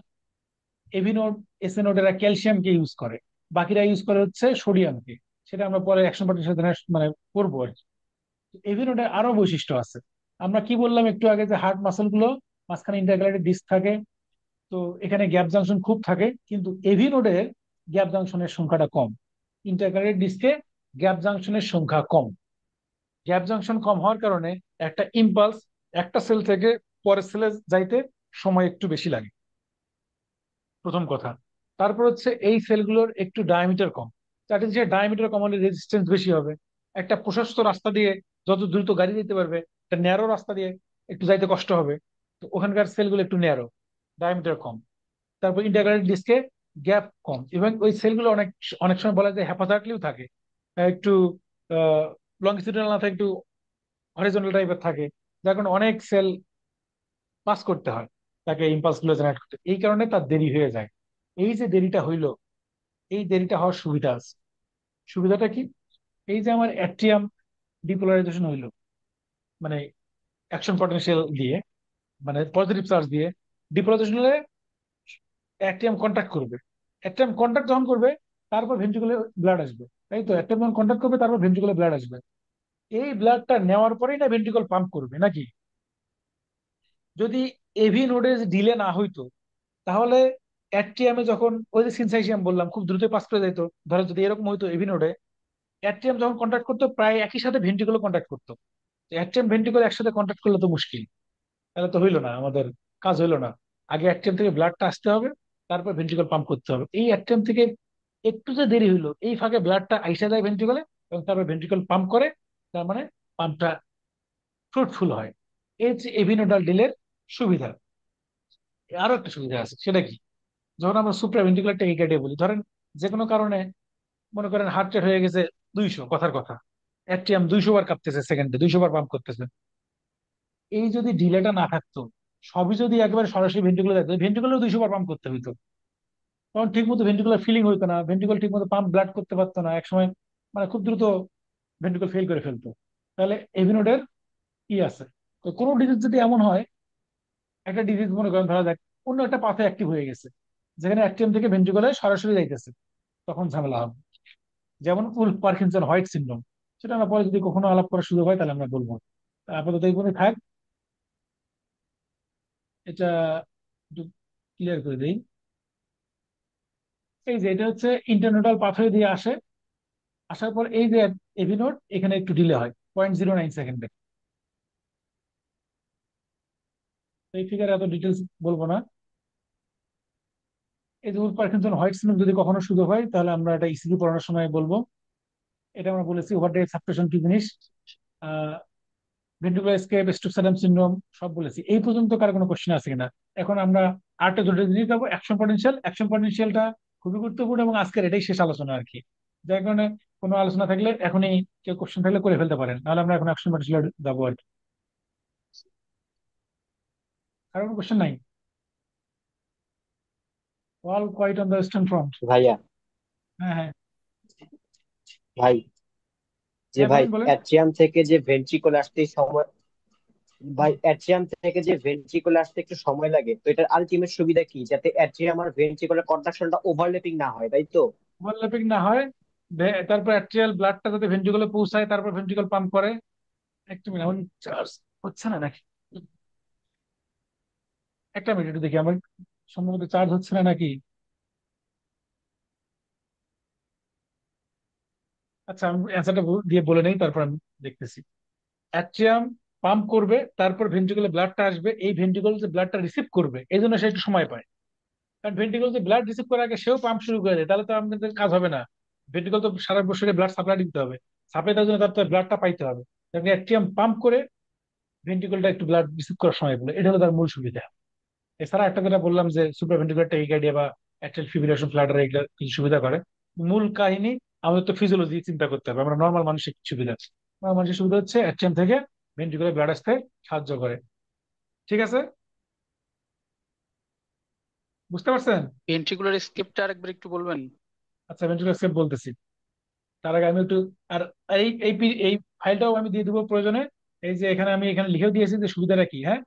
এভি নোড, এসএ নোড এরা ক্যালসিয়ামকে ইউজ করে, বাকিরা ইউজ করে হচ্ছে সোডিয়ামকে। সেটা আমরা পরে অ্যাকশন পটেনশিয়াল মানে করবো আর কি। এভি নোডের আরো বৈশিষ্ট্য আছে। আমরা কি বললাম একটু আগে, যে হার্ট মাসল গুলো মাঝখানে ইন্টারক্যালারি ডিস্ক থাকে, তো এখানে গ্যাপ জাংশন খুব থাকে, কিন্তু এভি নোডের গ্যাপ জাংশনের সংখ্যাটা কম। ইন্টারকালেট ডিস্কে গ্যাপ জাংশনের সংখ্যা কম। গ্যাপ জাংশন কম হওয়ার কারণে একটা ইম্পালস একটা সেল থেকে পরের সেলে যাইতে সময় একটু বেশি লাগে, প্রথম কথা। তারপর হচ্ছে এই সেলগুলোর একটু ডায়ামিটার কম। দ্যাট ইজ, যে ডায়ামিটার কম হলে রেজিস্ট্যান্স বেশি হবে। একটা প্রশস্ত রাস্তা দিয়ে যত দ্রুত গাড়ি যেতে পারবে, একটা ন্যারো রাস্তা দিয়ে একটু যাইতে কষ্ট হবে। তো ওখানকার সেলগুলো একটু ন্যারো, ডায়ামিটার কম। তারপর ইন্টারকালেট ডিস্কে গ্যাপ কম, এবং ওই সেলগুলো অনেক অনেক সময় বলা যায় হ্যাপাথার্টলিও থাকে, একটু লঙ্গিটিউডাল না থাকে, একটু হরিজন্টাল টাইপের থাকে, যার কারণে অনেক সেল পাস করতে হয় তাকে ইম্পালস গুলো জেনারেট করতে। এই কারণে তার দেরি হয়ে যায়। এই যে দেরিটা হইলো, এই দেরিটা হওয়ার সুবিধা আছে। সুবিধাটা কি? এই যে আমার অ্যাট্রিয়াম ডিপোলারাইজেশন হইলো, মানে অ্যাকশন পটেনশিয়াল দিয়ে, মানে পজিটিভ চার্জ দিয়ে ডিপোলারাইজেশন হলে অ্যাট্রিয়াম কন্ট্যাক্ট করবে। অ্যাট্রিয়াম কন্ট্যাক্ট যখন করবে, তারপর ভেন্ট্রিকুলে ব্লাড আসবে। তাই তো, অ্যাট্রিয়াম যখন কন্ট্যাক্ট করবে তারপর ভেন্ট্রিকুলে ব্লাড আসবে। এই ব্লাডটা নেওয়ার পরেই না ভেন্ট্রিকল পাম্প করবে নাকি? যদি এভি নোডেজ ডিলে না হইতো, তাহলে অ্যাট্রিয়ামে যখন ওই যে সিনসাইশিয়াম বললাম খুব দ্রুত পাস করে যেত, ধরো যদি এরকম হইতো এভি নোডে, অ্যাট্রিয়াম যখন কন্ট্যাক্ট করতো প্রায় একই সাথে ভেন্ট্রিকলও কন্ট্যাক্ট করতো। অ্যাট্রিয়াম ভেন্ট্রিকল একসাথে কন্ট্যাক্ট করলে তো মুশকিল, তাহলে তো হইলো না, আমাদের কাজ হইলো না। আগে অ্যাট্রিয়াম থেকে ব্লাডটা আসতে হবে, তারপর ভেন্ট্রিকল পাম্প করতে হবে। এই অ্যাট্রিয়াম থেকে একটু যে দেরি হইলো, এই ফাঁকে ব্লাডটা আইসা যায় ভেন্ট্রিকলে, এবং তারপর ভেন্ট্রিকল পাম্প করে। তার মানে পাম্পটা ফ্রুটফুল হয়। এই যে এভিনোডাল ডিলের সুবিধা। আরো একটা সুবিধা আছে, সেটা কি? যখন আমরা সুপ্রাভেন্ট্রিকুলার টেকিকার্ডিয়া বলি, ধরেন যে কোনো কারণে, মনে করেন হার্ট রেট হয়ে গেছে 200, কথার কথা, অ্যাট্রিয়াম 200 বার কাঁপতেছে, সেকেন্ডে 200 বার পাম্প করতেছে। এই যদি ডিলেটা না থাকতো, সবই যদি একবারে সরাসরি ভেন্ট্রিকুলার যেত, ভেন্ট্রিকুলার 200 বার পাম্প করতে হইতো। তখন ঠিক মতো ভেন্ট্রিকুলার ফিলিং হইতো না, ভেন্ট্রিকুল ঠিক মতো পাম্প ব্লাড করতে পারতো না, একসময় মানে খুব দ্রুত ভেন্ট্রিকুল ফেল করে ফেলতো। তাহলে এভিনোডের কি আছে? তো কোনো ডিজিজ যদি এমন হয়, একটা ডিজিজ মনে করেন ধরা যাক অন্য একটা পাথে অ্যাক্টিভ হয়ে গেছে, যেখানে অ্যাট্রিয়াম থেকে ভেন্ট্রিকুলার সরাসরি যাইতেছে, তখন ঝামেলা হবে। যেমন উলফ পার্কিনসন হোয়াইট সিনড্রোম, সেটা আমরা পরে যদি কখনো আলাপ করার সুযোগ হয় তাহলে আমরা বলবো। আপাতত এই পর্যন্ত থাক। এটা একটু ক্লিয়ার করে দিই। এই যে এটা হচ্ছে ইন্টারনোডাল পাথওয়ে দিয়ে আসে, আসার পর এই যে এভি নোড, এখানে একটু ডিলে হয় 0.09 সেকেন্ডে। এই ফিগারে এত ডিটেলস বলবো না। এই যে উলফ পার্কিনসন হোয়াইট সিনড্রোম যদি কখনো সুযোগ হয় তাহলে আমরা এটা ইসিজি পড়ানোর সময় বলবো। এটা আমরা বলেছি ওভারড্রাইভ সাবস্টেশন কি জিনিস, ভেন্ট্রিকুলার এসকেপ, স্টোকসাডাম সিনড্রোম, সব বলেছি। এই পর্যন্ত কার কোনো কোশ্চেন আছে কিনা? এখন আমরা আরেকটা দুটো জিনিস যাবো, অ্যাকশন পটেনশিয়াল। অ্যাকশন পটেনশিয়ালটা খুবই গুরুত্বপূর্ণ, এবং আজকের এটাই শেষ আলোচনা আর কি। যার কারণে কোনো আলোচনা থাকলে এখনই, কেউ কোশ্চেন থাকলে করে ফেলতে পারেন, নাহলে আমরা এখন অ্যাকশন পটেনশিয়াল যাবো আর কি। আর কোনো কোশ্চেন নাই? All Quiet on the Western Front. ভাইয়া, হ্যাঁ, হ্যাঁ। ভাই, যে হ্যাঁ, ভাই বলেন বলেন। অ্যাট্রিয়াম থেকে যে ভেন্ট্রিকল আসতে সময়, ভাই অ্যাট্রিয়াম থেকে যে ভেন্ট্রিকল আসতে একটু সময় লাগে, তো এটার আলটিমেট সুবিধা কি? যাতে অ্যাট্রিয়াম আর ভেন্ট্রিকলের কন্ডাকশনটা ওভারল্যাপিং না হয়, তাই তো? ওভারল্যাপিং না হয়, তারপর অ্যাট্রিয়াল ব্লাডটা যাতে ভেন্ট্রিকলে পৌঁছায়, তারপর ভেন্ট্রিকল পাম্প করে। একটা মিনিট, এখন চার্জ হচ্ছে না নাকি? একটা মিনিট একটু দেখি আমার, সম্ভবত চার্জ হচ্ছে না নাকি। আচ্ছা, আমি অ্যান্সারটা দিয়ে বলে নেই, তারপর আমি দেখতেছি। অ্যাট্রিয়াম পাম্প করবে, তারপর ভেন্ট্রিকলে ব্লাডটা আসবে, এই ভেন্ট্রিকল যে ব্লাডটা রিসিভ করবে এই জন্য সে একটু সময় পায়। কারণ ভেন্ট্রিকল যে ব্লাড রিসিভ করার আগে সেও পাম্প শুরু করে দেয়, তাহলে তো আমাদের কাজ হবে না। ভেন্ট্রিকল তো সারা বছরে ব্লাড সাপ্লাই দিতে হবে, সাপ্লাই দেওয়ার জন্য তার তো ব্লাডটা পাইতে হবে। অ্যাট্রিয়াম পাম্প করে ভেন্ট্রিকলটা একটু ব্লাড রিসিভ করার সময় বলে, এটা হলো তার মূল সুবিধা। এছাড়া একটা যেটা বললাম যে সুপ্রাভেন্ট্রিকুলার টেকিকার্ডিয়া বা অ্যাট্রিয়াল ফিব্রিলেশন, ফ্লাডার, এগুলো কিছু সুবিধা করে। মূল কাহিনী আমাদের তো ফিজিওলজি চিন্তা করতে হবে, আমরা নর্মাল মানুষের কি সুবিধা। নর্মাল মানুষের সুবিধা হচ্ছে অ্যাট্রিয়াম থেকে ভেন্ট্রিকুলার ব্লাড আসতে সাহায্য করে। ঠিক আছে, বুঝতে পারছেন? ভেন্ট্রিকুলার স্কেপটা আরেকবার একটু বলবেন? আচ্ছা, ভেন্ট্রিকুলার স্টেপ বলতেছি। তার আগে আমি একটু, আর এই ফাইলটাও আমি দিয়ে দেবো প্রয়োজনে। এই যে এখানে আমি এখানে লিখেও দিয়েছি যে সুবিধাটা কি, হ্যাঁ।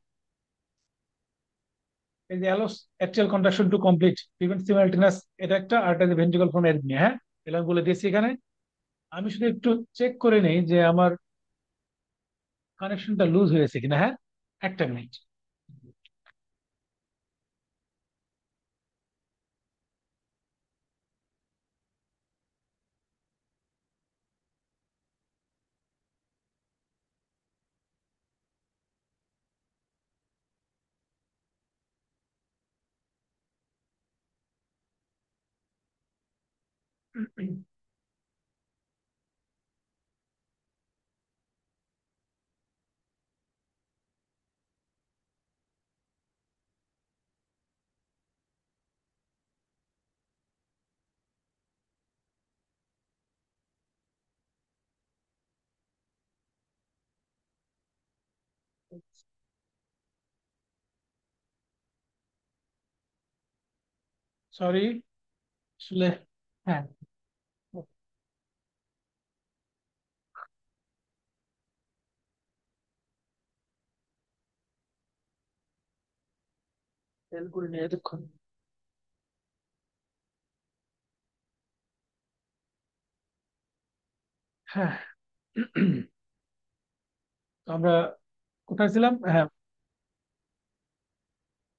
এই যে allows atrial contraction to complete prevent simultaneous, এটা একটা, আর একটা ভেন্ট্রিকল ফ্রম অ্যারিথমিয়া, হ্যাঁ। এটা আমি বলে দিয়েছি এখানে। আমি শুধু একটু চেক করে নেই যে আমার কানেকশনটা লুজ হয়েছে কিনা, হ্যাঁ। একটা মিনিট। সরি, আসলে হ্যাঁ, ফেল করে নিয়ে এতক্ষণ। হ্যাঁ। তো আমরা কোথায় ছিলাম? হ্যাঁ,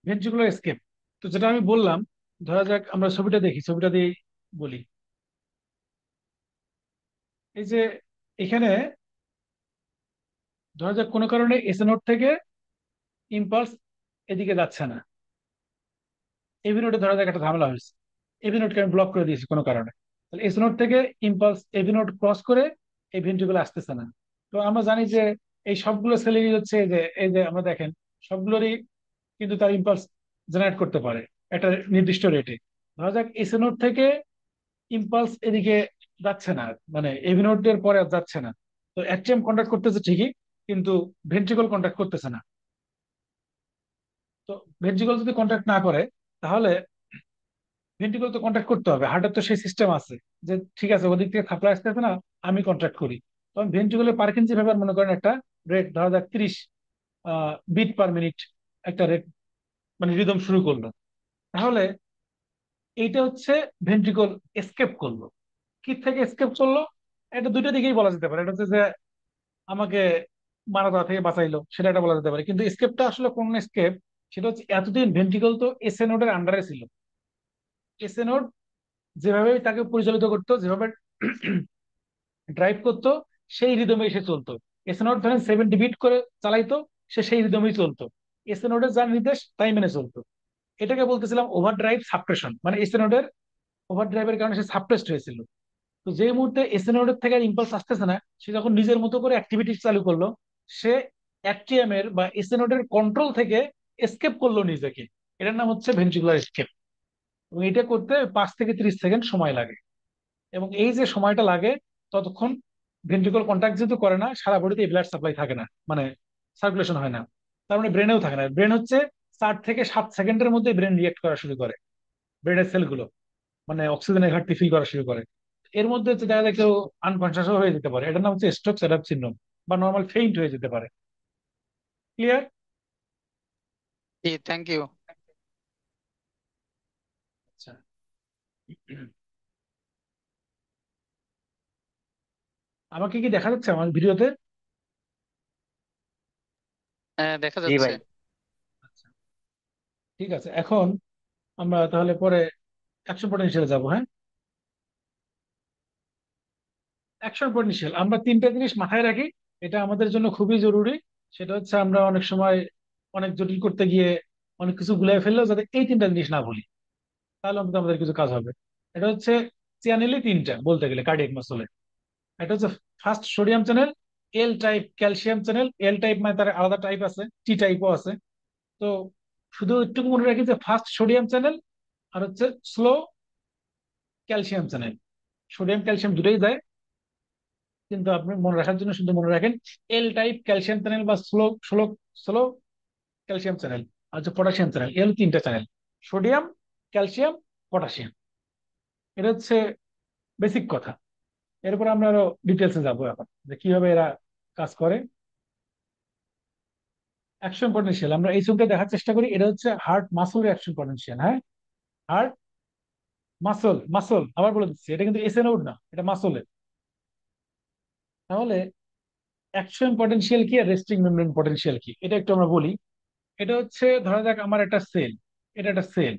ভেন্ট্রিকুলার এসকেপ। তো যেটা আমি বললাম, ধরা যাক আমরা ছবিটা দেখি, ছবিটা দিয়ে বলি। এই যে এখানে ধরা যাক কোনো কারণে এসএ নোড থেকে ইম্পালস এদিকে যাচ্ছে না, এবি নোডে ধরা যাক একটা ঝামেলা হয়েছে, এবি নোডকে আমি ব্লক করে দিয়েছি কোনো কারণে, তাহলে এসএ নোড থেকে ইম্পালস এবি নোড ক্রস করে এই ভেন্ট্রিকুলে আসতেছে না। তো আমরা জানি যে এই সবগুলো সেলেরই হচ্ছে এই যে আমরা দেখেন সবগুলোরই কিন্তু তার ইম্পালস জেনারেট করতে পারে একটা নির্দিষ্ট রেটে। ধরা যাক এসএ নোড থেকে ইম্পালস এদিকে যাচ্ছে না, মানে এবি নোডের পরে আর যাচ্ছে না। তো অ্যাট্রিয়াম কন্ট্যাক্ট করতেছে ঠিকই, কিন্তু ভেন্ট্রিকল কন্ট্যাক্ট করতেছে না। তো ভেন্ট্রিকল যদি কন্ট্যাক্ট না করে, তাহলে ভেন্ট্রিকল তো কন্ট্যাক্ট করতে হবে, হার্টের তো সেই সিস্টেম আছে যে ঠিক আছে ওদিক থেকে সাপ্লাই আসতেছে না, আমি কন্ট্যাক্ট করি। তখন ভেন্ট্রিকলের পার্কিনসি ভেবার মনে করেন একটা রেট ধরা যাক 30 বিট পার মিনিট একটা রেট, মানে রিদম শুরু করলো। তাহলে এইটা হচ্ছে ভেন্ট্রিকল এসকেপ করলো। কি থেকে এসকেপ করলো? এটা দুইটা দিকেই বলা যেতে পারে। এটা হচ্ছে যে আমাকে মারা যাওয়া থেকে বাঁচাইলো, সেটা একটা বলা যেতে পারে। কিন্তু এসকেপটা আসলে কোন এসকেপ? সেটা হচ্ছে এতদিন ভেন্ট্রিকল তো এসএ নোডের আন্ডারে ছিল। এসএ নোড যেভাবে তাকে পরিচালিত করতো, যেভাবে ড্রাইভ করতো, সেই রিদমে সে চলতো। এসএ নোড ধরেন 70 বিট করে চালাইতো, সে সেই রিদমেই চলতো। এসএ নোডের যার নির্দেশ তাই মেনে চলতো। এটাকে বলতেছিলাম ওভার ড্রাইভ সাপ্রেশন, মানে এসএ নোডের ওভার ড্রাইভের কারণে সে সাপ্রেসড হয়েছিল। তো যে মুহূর্তে এসএ নোডের থেকে আর ইম্পালস আসতেছে না, সে যখন নিজের মতো করে অ্যাক্টিভিটি চালু করলো, সে অ্যাট্রিয়াম এর বা এসএ নোডের কন্ট্রোল থেকে এসকেপ করলো নিজেকে। এটার নাম হচ্ছে ভেন্ট্রিকুলার এসকেপ। এবং এটা করতে 5 থেকে 30 সেকেন্ড সময় লাগে। এবং এই যে সময়টা লাগে, ততক্ষণ ভেন্ট্রিকল কন্ট্যাক্ট যেহেতু করে না, সারা বডিতে ব্লাড সাপ্লাই থাকে না, মানে সার্কুলেশন হয় না। তার মানে ব্রেনেও থাকে না। ব্রেন হচ্ছে 4 থেকে 7 সেকেন্ডের মধ্যে ব্রেন রিয়েক্ট করা শুরু করে, ব্রেনের সেলগুলো মানে অক্সিজেনের ঘাটতি ফিল করা শুরু করে। এর মধ্যে হচ্ছে দেখা যায় কেউ আনকনসিয়াস হয়ে যেতে পারে, এটার নাম হচ্ছে স্ট্রোক সেটআপ সিনড্রোম, বা নর্মাল ফেইন্ট হয়ে যেতে পারে। ক্লিয়ার? জি, থ্যাংক ইউ। আচ্ছা, আমাকে কি দেখা যাচ্ছে আমার ভিডিওতে? হ্যাঁ, দেখা জি যাচ্ছে। ভাই। আচ্ছা, ঠিক আছে। এখন আমরা তাহলে পরে অ্যাকশন পটেনশিয়ালে যাবো। হ্যাঁ, অ্যাকশন পটেনশিয়াল আমরা তিনটা জিনিস মাথায় রাখি, এটা আমাদের জন্য খুবই জরুরি। সেটা হচ্ছে আমরা অনেক সময় অনেক জটিল করতে গিয়ে অনেক কিছু গুলাই ফেললেও যাতে এই তিনটা জিনিস না ভুলি, তাহলে অন্তত আমাদের কিছু কাজ হবে। এটা হচ্ছে চ্যানেলই তিনটা বলতে গেলে কার্ডিয়াক মাসলে। এটা হচ্ছে ফার্স্ট সোডিয়াম চ্যানেল, এল type calcium channel. L type মানে তার আলাদা টাইপ আছে, টি টাইপও আছে। তো শুধু একটু মনে রাখি যে ফার্স্ট সোডিয়াম চ্যানেল আর হচ্ছে slow calcium channel. Sodium calcium দুটোই যায়, কিন্তু আপনি মনে রাখার জন্য শুধু মনে রাখেন এল টাইপ ক্যালসিয়াম চ্যানেল বা slow slow slow calcium channel, আর হচ্ছে পটাশিয়াম চ্যানেল। এল তিনটা চ্যানেল, সোডিয়াম, ক্যালসিয়াম, পটাশিয়াম। এটা হচ্ছে বেসিক কথা। এরপর আমরা আরো ডিটেলসে যাবো এখন যে কিভাবে এরা কাজ করে। অ্যাকশন পটেনশিয়াল আমরা এই ছবিটা দেখার চেষ্টা করি। এটা হচ্ছে হার্ট মাসল অ্যাকশন পটেনশিয়াল। হ্যাঁ, হার্ট মাসল, মাসল আবার বলে দিচ্ছি, এটা কিন্তু এসএ নোড না, এটা মাসলের। তাহলে অ্যাকশন পটেনশিয়াল কি আর রেস্টিং মেমব্রেন পটেনশিয়াল কি, এটা একটু আমরা বলি। এটা হচ্ছে ধরা যাক আমার একটা সেল, এটা একটা সেল,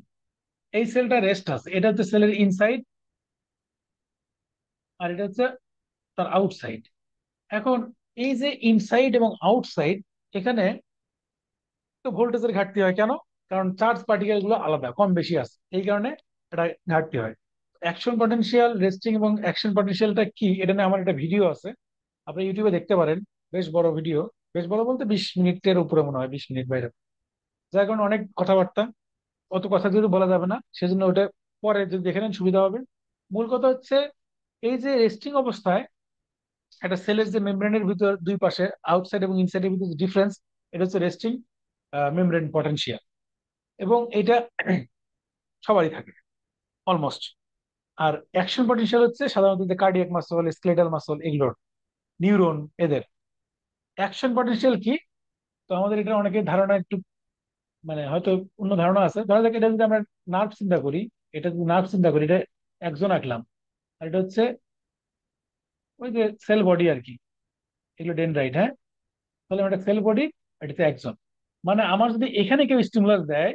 এই সেলটা রেস্ট আছে, এটা হচ্ছে সেলের ইনসাইড, আর এটা হচ্ছে তার আউটসাইড। এখন এই যে ইনসাইড এবং আউটসাইড, এখানে তো ভোল্টেজের ঘাটতি হয় কেন? কারণ চার্জ পার্টিকেল গুলো আলাদা, কম বেশি আছে, এই কারণে এটা ঘাটতি হয়। অ্যাকশন পটেনশিয়াল, রেস্টিং এবং অ্যাকশন পটেনশিয়ালটা কি এটা নিয়ে আমার একটা ভিডিও আছে, আপনি ইউটিউবে দেখতে পারেন। বেশ বড় ভিডিও, বেশ বড় বলতে 20 মিনিটের উপরে মনে হয়, 20 মিনিট বাইরে, যার কারণে অনেক কথাবার্তা, অত কথা যেহেতু বলা যাবে না, সেজন্য ওটা পরে যদি দেখে নেন সুবিধা হবে। মূল কথা হচ্ছে এই যে রেস্টিং অবস্থায় একটা সেলের যে মেমব্রেনের ভিতর দুই পাশে আউটসাইড এবং ইনসাইডের ভিতরে যে ডিফারেন্স, এটা হচ্ছে রেস্টিং মেমব্রেন পটেনশিয়াল। এবং এটা সবারই থাকে অলমোস্ট। আর অ্যাকশন পটেনশিয়াল হচ্ছে সাধারণত কার্ডিয়াক মাসল, স্কেলেটাল মাসল, এগুলোর নিউরন, এদের। অ্যাকশন পটেনশিয়াল কি? তো আমাদের এটা অনেকের ধারণা একটু মানে হয়তো অন্য ধারণা আছে। ধরা যাক এটা যদি আমরা নার্ভ চিন্তা করি, এটা যদি নার্ভ চিন্তা করি, এটা একজন আঁকলাম, আর এটা হচ্ছে ওই যে সেল বডি আর কি, এগুলো ডেনড্রাইট, হ্যাঁ। তাহলে আমার একটা সেল বডি, এটা হচ্ছে একজন। মানে আমার যদি এখানে কেউ স্টিমুলাস দেয়,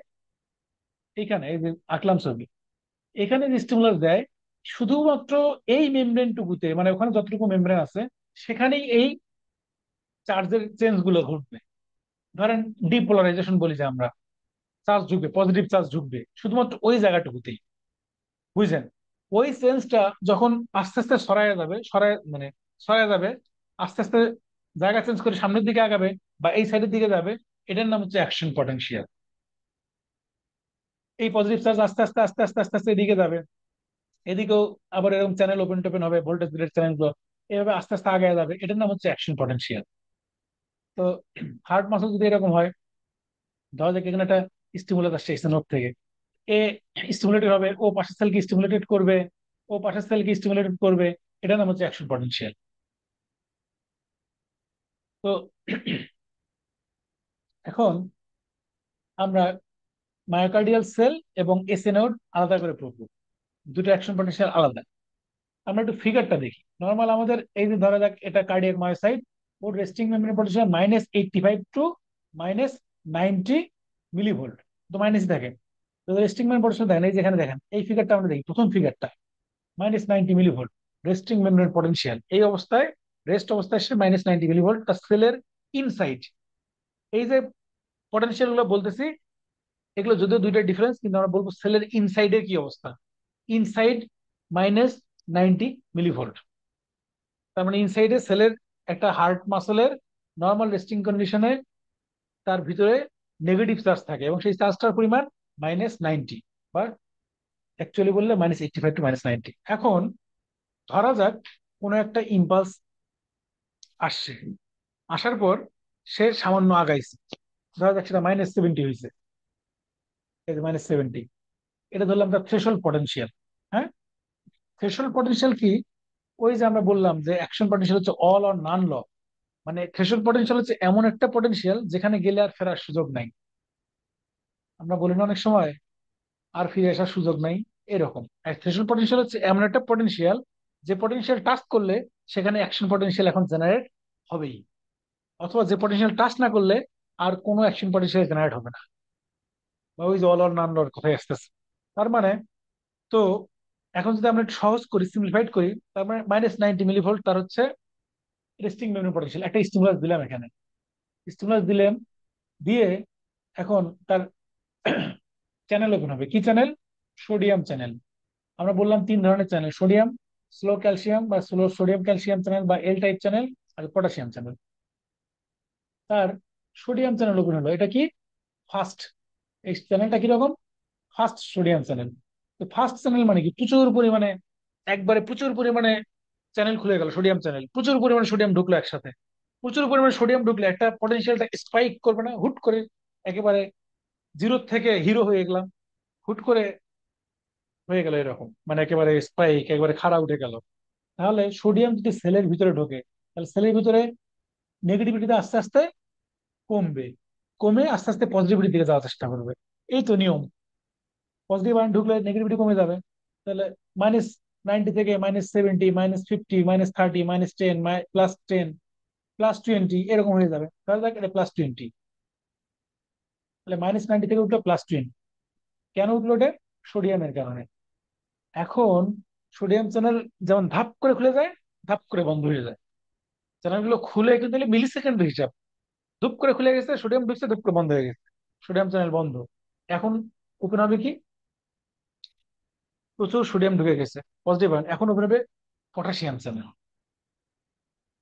এখানে এই যে আঁকলাম ছবি, এখানে যে স্টিমুলাস দেয়, শুধুমাত্র এই মেমব্রেন টুকুতে, মানে ওখানে যতটুকু মেমব্রেন আছে সেখানেই এই চার্জের চেঞ্জ গুলো ঘটবে। ধরেন ডিপোলারাইজেশন বলি যে আমরা, চার্জ ঢুকবে, পজিটিভ চার্জ ঢুকবে শুধুমাত্র ওই জায়গাটুকুতেই, বুঝছেন? ওই চেঞ্জটা যখন আস্তে আস্তে সরায় যাবে, মানে সরায় যাবে, আস্তে আস্তে জায়গা চেঞ্জ করে সামনের দিকে আগাবে বা এই সাইডের দিকে যাবে, এটার নাম হচ্ছে অ্যাকশন পটেনশিয়াল। এই পজিটিভ চার্জ আস্তে আস্তে আস্তে আস্তে আস্তে আস্তে এদিকে যাবে, এদিকেও আবার এরকম চ্যানেল ওপেন টোপেন হবে, ভোল্টেজ গ্রেড চ্যানেল গুলো এভাবে আস্তে আস্তে আগে যাবে, এটার নাম হচ্ছে অ্যাকশন পটেনশিয়াল। তো হার্ট মাসল যদি এরকম হয়, ধরা যাক এখানে একটা স্টিমুলাস আসছে এক্সটার্ন নোড থেকে, এ স্টিমুলেটেড হবে, ও পাশের সেলকে স্টিমুলেটেড করবে, ও পাশের সেলকে স্টিমুলেটেড করবে, এটার নাম হচ্ছে অ্যাকশন পটেনশিয়াল। তো এখন আমরা মায়োকার্ডিয়াল সেল এবং এসএ নোড আলাদা করে পড়বো, দুটো অ্যাকশন পটেনশিয়াল আলাদা। আমরা একটু ফিগারটা দেখি। নর্মাল আমাদের এই যে ধরা যাক এটা কার্ডিয়াক মায়োসাইট, ওর resting membrane potential -85 to -90 millivolt, তো মাইনাস থাকে। তো রেস্টিং মেমব্রেন পটেনশিয়াল দেখেন, এই যেখানে দেখেন এই ফিগারটা আমরা দেখি, প্রথম ফিগারটা -90 মিলিভোল্ট রেস্টিং মেমব্রেন পটেনশিয়াল। এই অবস্থায়, রেস্ট অবস্থায় সে -90 মিলিভোল্ট, তার সেলের ইনসাইড। এই যে পটেনশিয়াল গুলো বলতেছি, এগুলো যদিও দুইটা ডিফারেন্স, কিন্তু আমরা বলবো সেলের ইনসাইডের কি অবস্থা। ইনসাইড -90 মিলিভোল্ট, তার মানে ইনসাইডে সেলের একটা হার্ট মাসলের নর্মাল রেস্টিং কন্ডিশনে তার ভিতরে নেগেটিভ চার্জ থাকে এবং সেই চার্জটার পরিমাণ -90, বা অ্যাকচুয়ালি বললে -85 টু -90। এখন ধরা যাক কোনো একটা ইম্পালস আসছে, আসার পর সে সামান্য আগাইছে, ধরা যাক সেটা -70 হয়েছে, এই যে -70, এটা ধরলাম তার থ্রেশহোল্ড পটেনশিয়াল। হ্যাঁ, থ্রেশহোল্ড পটেনশিয়াল কি? ওই যে আমরা বললাম যে অ্যাকশন পটেনশিয়াল হচ্ছে অল অর নান ল, মানে থ্রেশহোল্ড পটেনশিয়াল হচ্ছে এমন একটা পটেনশিয়াল যেখানে গেলে আর ফেরার সুযোগ নাই। আমরা বলি না অনেক সময় আর ফিরে আসার সুযোগ নাই, এরকম। থ্রেশহোল্ড পটেনশিয়াল হচ্ছে এমন একটা পটেনশিয়াল যে পটেনশিয়াল টাচ করলে সেখানে অ্যাকশন পটেনশিয়াল এখন জেনারেট হবেই, অথবা যে পটেনশিয়াল টাচ না করলে আর কোনো অ্যাকশন পটেনশিয়াল জেনারেট হবে না, বা ওই যে অল অর নান লর কথাই আসতেছে। তার মানে, তো এখন যদি আমরা একটু সহজ করি, সিম্পলিফাইড করি, তার মানে -90 মিলিভোল্ট তার হচ্ছে রেস্টিং মেমরি পটেনশিয়াল। একটা স্টিমুলাস দিলাম এখানে, স্টিমুলাস দিলাম, দিয়ে এখন তার চ্যানেল ওপেন হবে। কি চ্যানেল? Sodium channel. আমরা বললাম তিন ধরনের চ্যানেল: সোডিয়াম, স্লো ক্যালসিয়াম বা স্লো সোডিয়াম ক্যালসিয়াম চ্যানেল, বা এল টাইপ চ্যানেল, আর পটাশিয়াম চ্যানেল। তার সোডিয়াম চ্যানেল ওপেন হলো, এটা কি? ফার্স্ট। এই চ্যানেলটা কিরকম? First sodium channel. তো ফার্স্ট চ্যানেল মানে কি? প্রচুর পরিমাণে, একবারে প্রচুর পরিমাণে চ্যানেল খুলে গেল, সোডিয়াম চ্যানেল, প্রচুর পরিমাণে সোডিয়াম ঢুকলো একসাথে। প্রচুর পরিমাণে সোডিয়াম ঢুকলে একটা পটেনশিয়ালটা স্পাইক করবে না হুট করে, একেবারে জিরো থেকে হিরো হয়ে গেলাম, হুট করে হয়ে গেল এরকম, মানে একেবারে স্পাইক, একেবারে খাড়া উঠে গেল। তাহলে সোডিয়াম যদি সেলের ভিতরে ঢোকে, তাহলে সেলের ভিতরে নেগেটিভিটিতে আস্তে আস্তে কমবে, কমে আস্তে আস্তে পজিটিভিটির দিকে যাওয়ার চেষ্টা করবে। এই তো নিয়ম। পজিটিভ আয়ন ঢুকলে নেগেটিভিটি কমে যাবে, তাহলে -90 থেকে -70, -50, -30, -10, +10, +20 এরকম হয়ে যাবে। তাহলে দেখ এটা +20, তাহলে -90 থেকে উঠলো +20। কেন উঠলো? এটা সোডিয়ামের কারণে। এখন সোডিয়াম চ্যানেল যেমন ধাপ করে খুলে যায়, ধাপ করে বন্ধ হয়ে যায়। চ্যানেলগুলো খুলে কিন্তু মিলি সেকেন্ড হিসাব, ধুপ করে খুলে গেছে, সোডিয়াম ঢুকছে, ধুপ করে বন্ধ হয়ে গেছে, সোডিয়াম চ্যানেল বন্ধ। এখন ওপেন হবে কি? প্রচুর সোডিয়াম ঢুকে গেছে, পজিটিভ আয়ন। এখন ওপেন হবে পটাশিয়াম চ্যানেল।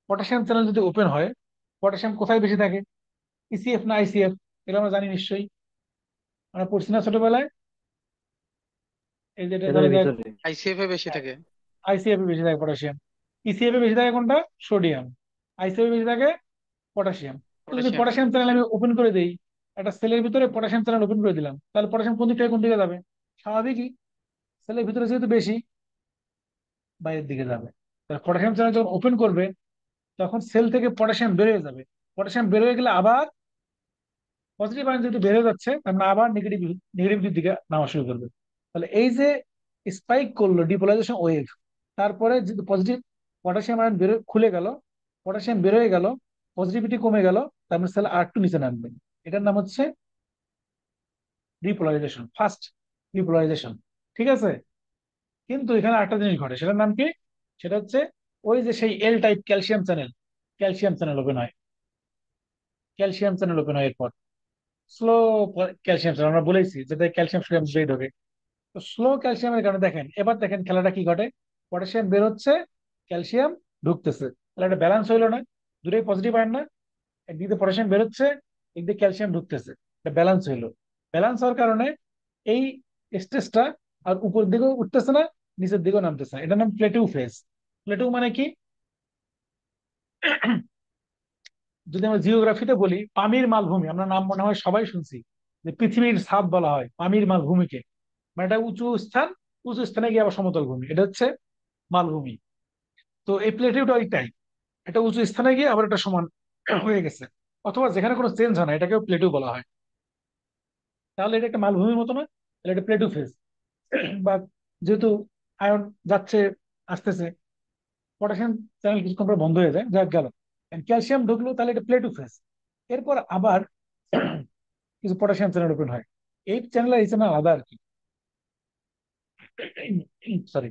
পটাশিয়াম চ্যানেল যদি ওপেন হয়, পটাশিয়াম কোথায় বেশি থাকে? ইসিএফ না আইসিএফ? এটা আমরা জানি নিশ্চয়ই, আমরা পড়ছি না ছোটবেলায়। এই যেটা ভেতরে ধরা যায় ভিতরে। আইসিএফ এ বেশি থাকে। আইসিএফ এ বেশি থাকে পটাশিয়াম। ইসিএফ এ বেশি থাকে কোনটা? সোডিয়াম। আইসিএফ এ বেশি থাকে পটাশিয়াম। তো যদি পটাশিয়াম। পটাশিয়াম চ্যানেল আমি ওপেন করে দিই, একটা সেলের ভিতরে পটাশিয়াম চ্যানেল ওপেন করে দিলাম, তাহলে পটাশিয়াম কোন দিক থেকে কোন দিকে যাবে? স্বাভাবিকই, সেলের ভিতরে যেহেতু বেশি, বাইরের দিকে যাবে। তাহলে পটাশিয়াম চ্যানেল যখন ওপেন করবে, তখন সেল থেকে পটাশিয়াম বেরোয় যাবে। পটাশিয়াম বেরোয় গেলে আবার পজিটিভ আয়ন যেহেতু বেড়ে যাচ্ছে, তার মানে আবার নেগেটিভিটির দিকে নামা শুরু করবে। তাহলে এই যে স্পাইক করলো ডিপোলাইজেশন ওয়েভ, তারপরে যদি পজিটিভ পটাশিয়াম আয়ন বেরো খুলে গেল, পটাশিয়াম বেরোয় গেল, পজিটিভিটি কমে গেল, তার মানে সেল আর একটু নিচে নামবে। এটার নাম হচ্ছে ডিপোলারাইজেশন, ফার্স্ট ডিপোলারাইজেশন। ঠিক আছে? কিন্তু এখানে একটা জিনিস ঘটে, সেটার নাম কি? সেটা হচ্ছে ওই যে সেই এল type calcium channel, calcium channel open হয়। ক্যালসিয়াম চ্যানেল ওপেন হয় এরপর স্লো ক্যালসিয়াম চ্যানেল, আমরা বলেছি যেটা ক্যালসিয়াম সোডিয়াম দুটোই ঢোকে। তো স্লো ক্যালসিয়ামের কারণে দেখেন, এবার দেখেন খেলাটা কি ঘটে। পটাশিয়াম বের হচ্ছে, ক্যালসিয়াম ঢুকতেছে, তাহলে একটা ব্যালেন্স হইলো না? দুটোই পজিটিভ আয়ন না? একদিকে পটাশিয়াম বেরোচ্ছে, একদিকে ক্যালসিয়াম ঢুকতেছে, এটা ব্যালেন্স হইলো। ব্যালেন্স হওয়ার কারণে এই স্ট্রেসটা আর উপর দিকেও উঠতেছে না, নিচের দিকেও নামতেছে না। এটার নাম প্লেটিউ ফেজ। প্লেটিউ মানে কি? যদি আমরা জিওগ্রাফিতে বলি, পামির মালভূমি, আমরা নাম মনে হয় সবাই শুনছি, যে পৃথিবীর ছাদ বলা হয় পামির মালভূমিকে। মানে এটা উঁচু স্থান, উঁচু স্থানে গিয়ে আবার সমতল ভূমি, এটা হচ্ছে মালভূমি। তো এই প্লেটিউটা ওইটাই, এটা উঁচু স্থানে গিয়ে আবার এটা সমান হয়ে গেছে। অথবা যেখানে কোনো চেঞ্জ হয় না, এটাকেও প্লেটিউ বলা হয়। তাহলে এটা একটা মালভূমির মতো না? তাহলে এটা প্লেটিউ ফেজ। বা যেহেতু আয়ন যাচ্ছে, আসতেছে, পটাশিয়াম চ্যানেল কিছুক্ষণ পর বন্ধ হয়ে যায়, যা গেল। ক্যালসিয়াম ঢুকলো, তাহলে এটা প্লেটিউ ফেজ। এরপর আবার কিছু পটাশিয়াম চ্যানেল ওপেন হয়। এই চ্যানেল আর এই চ্যানেল আলাদা আর কি, সরি।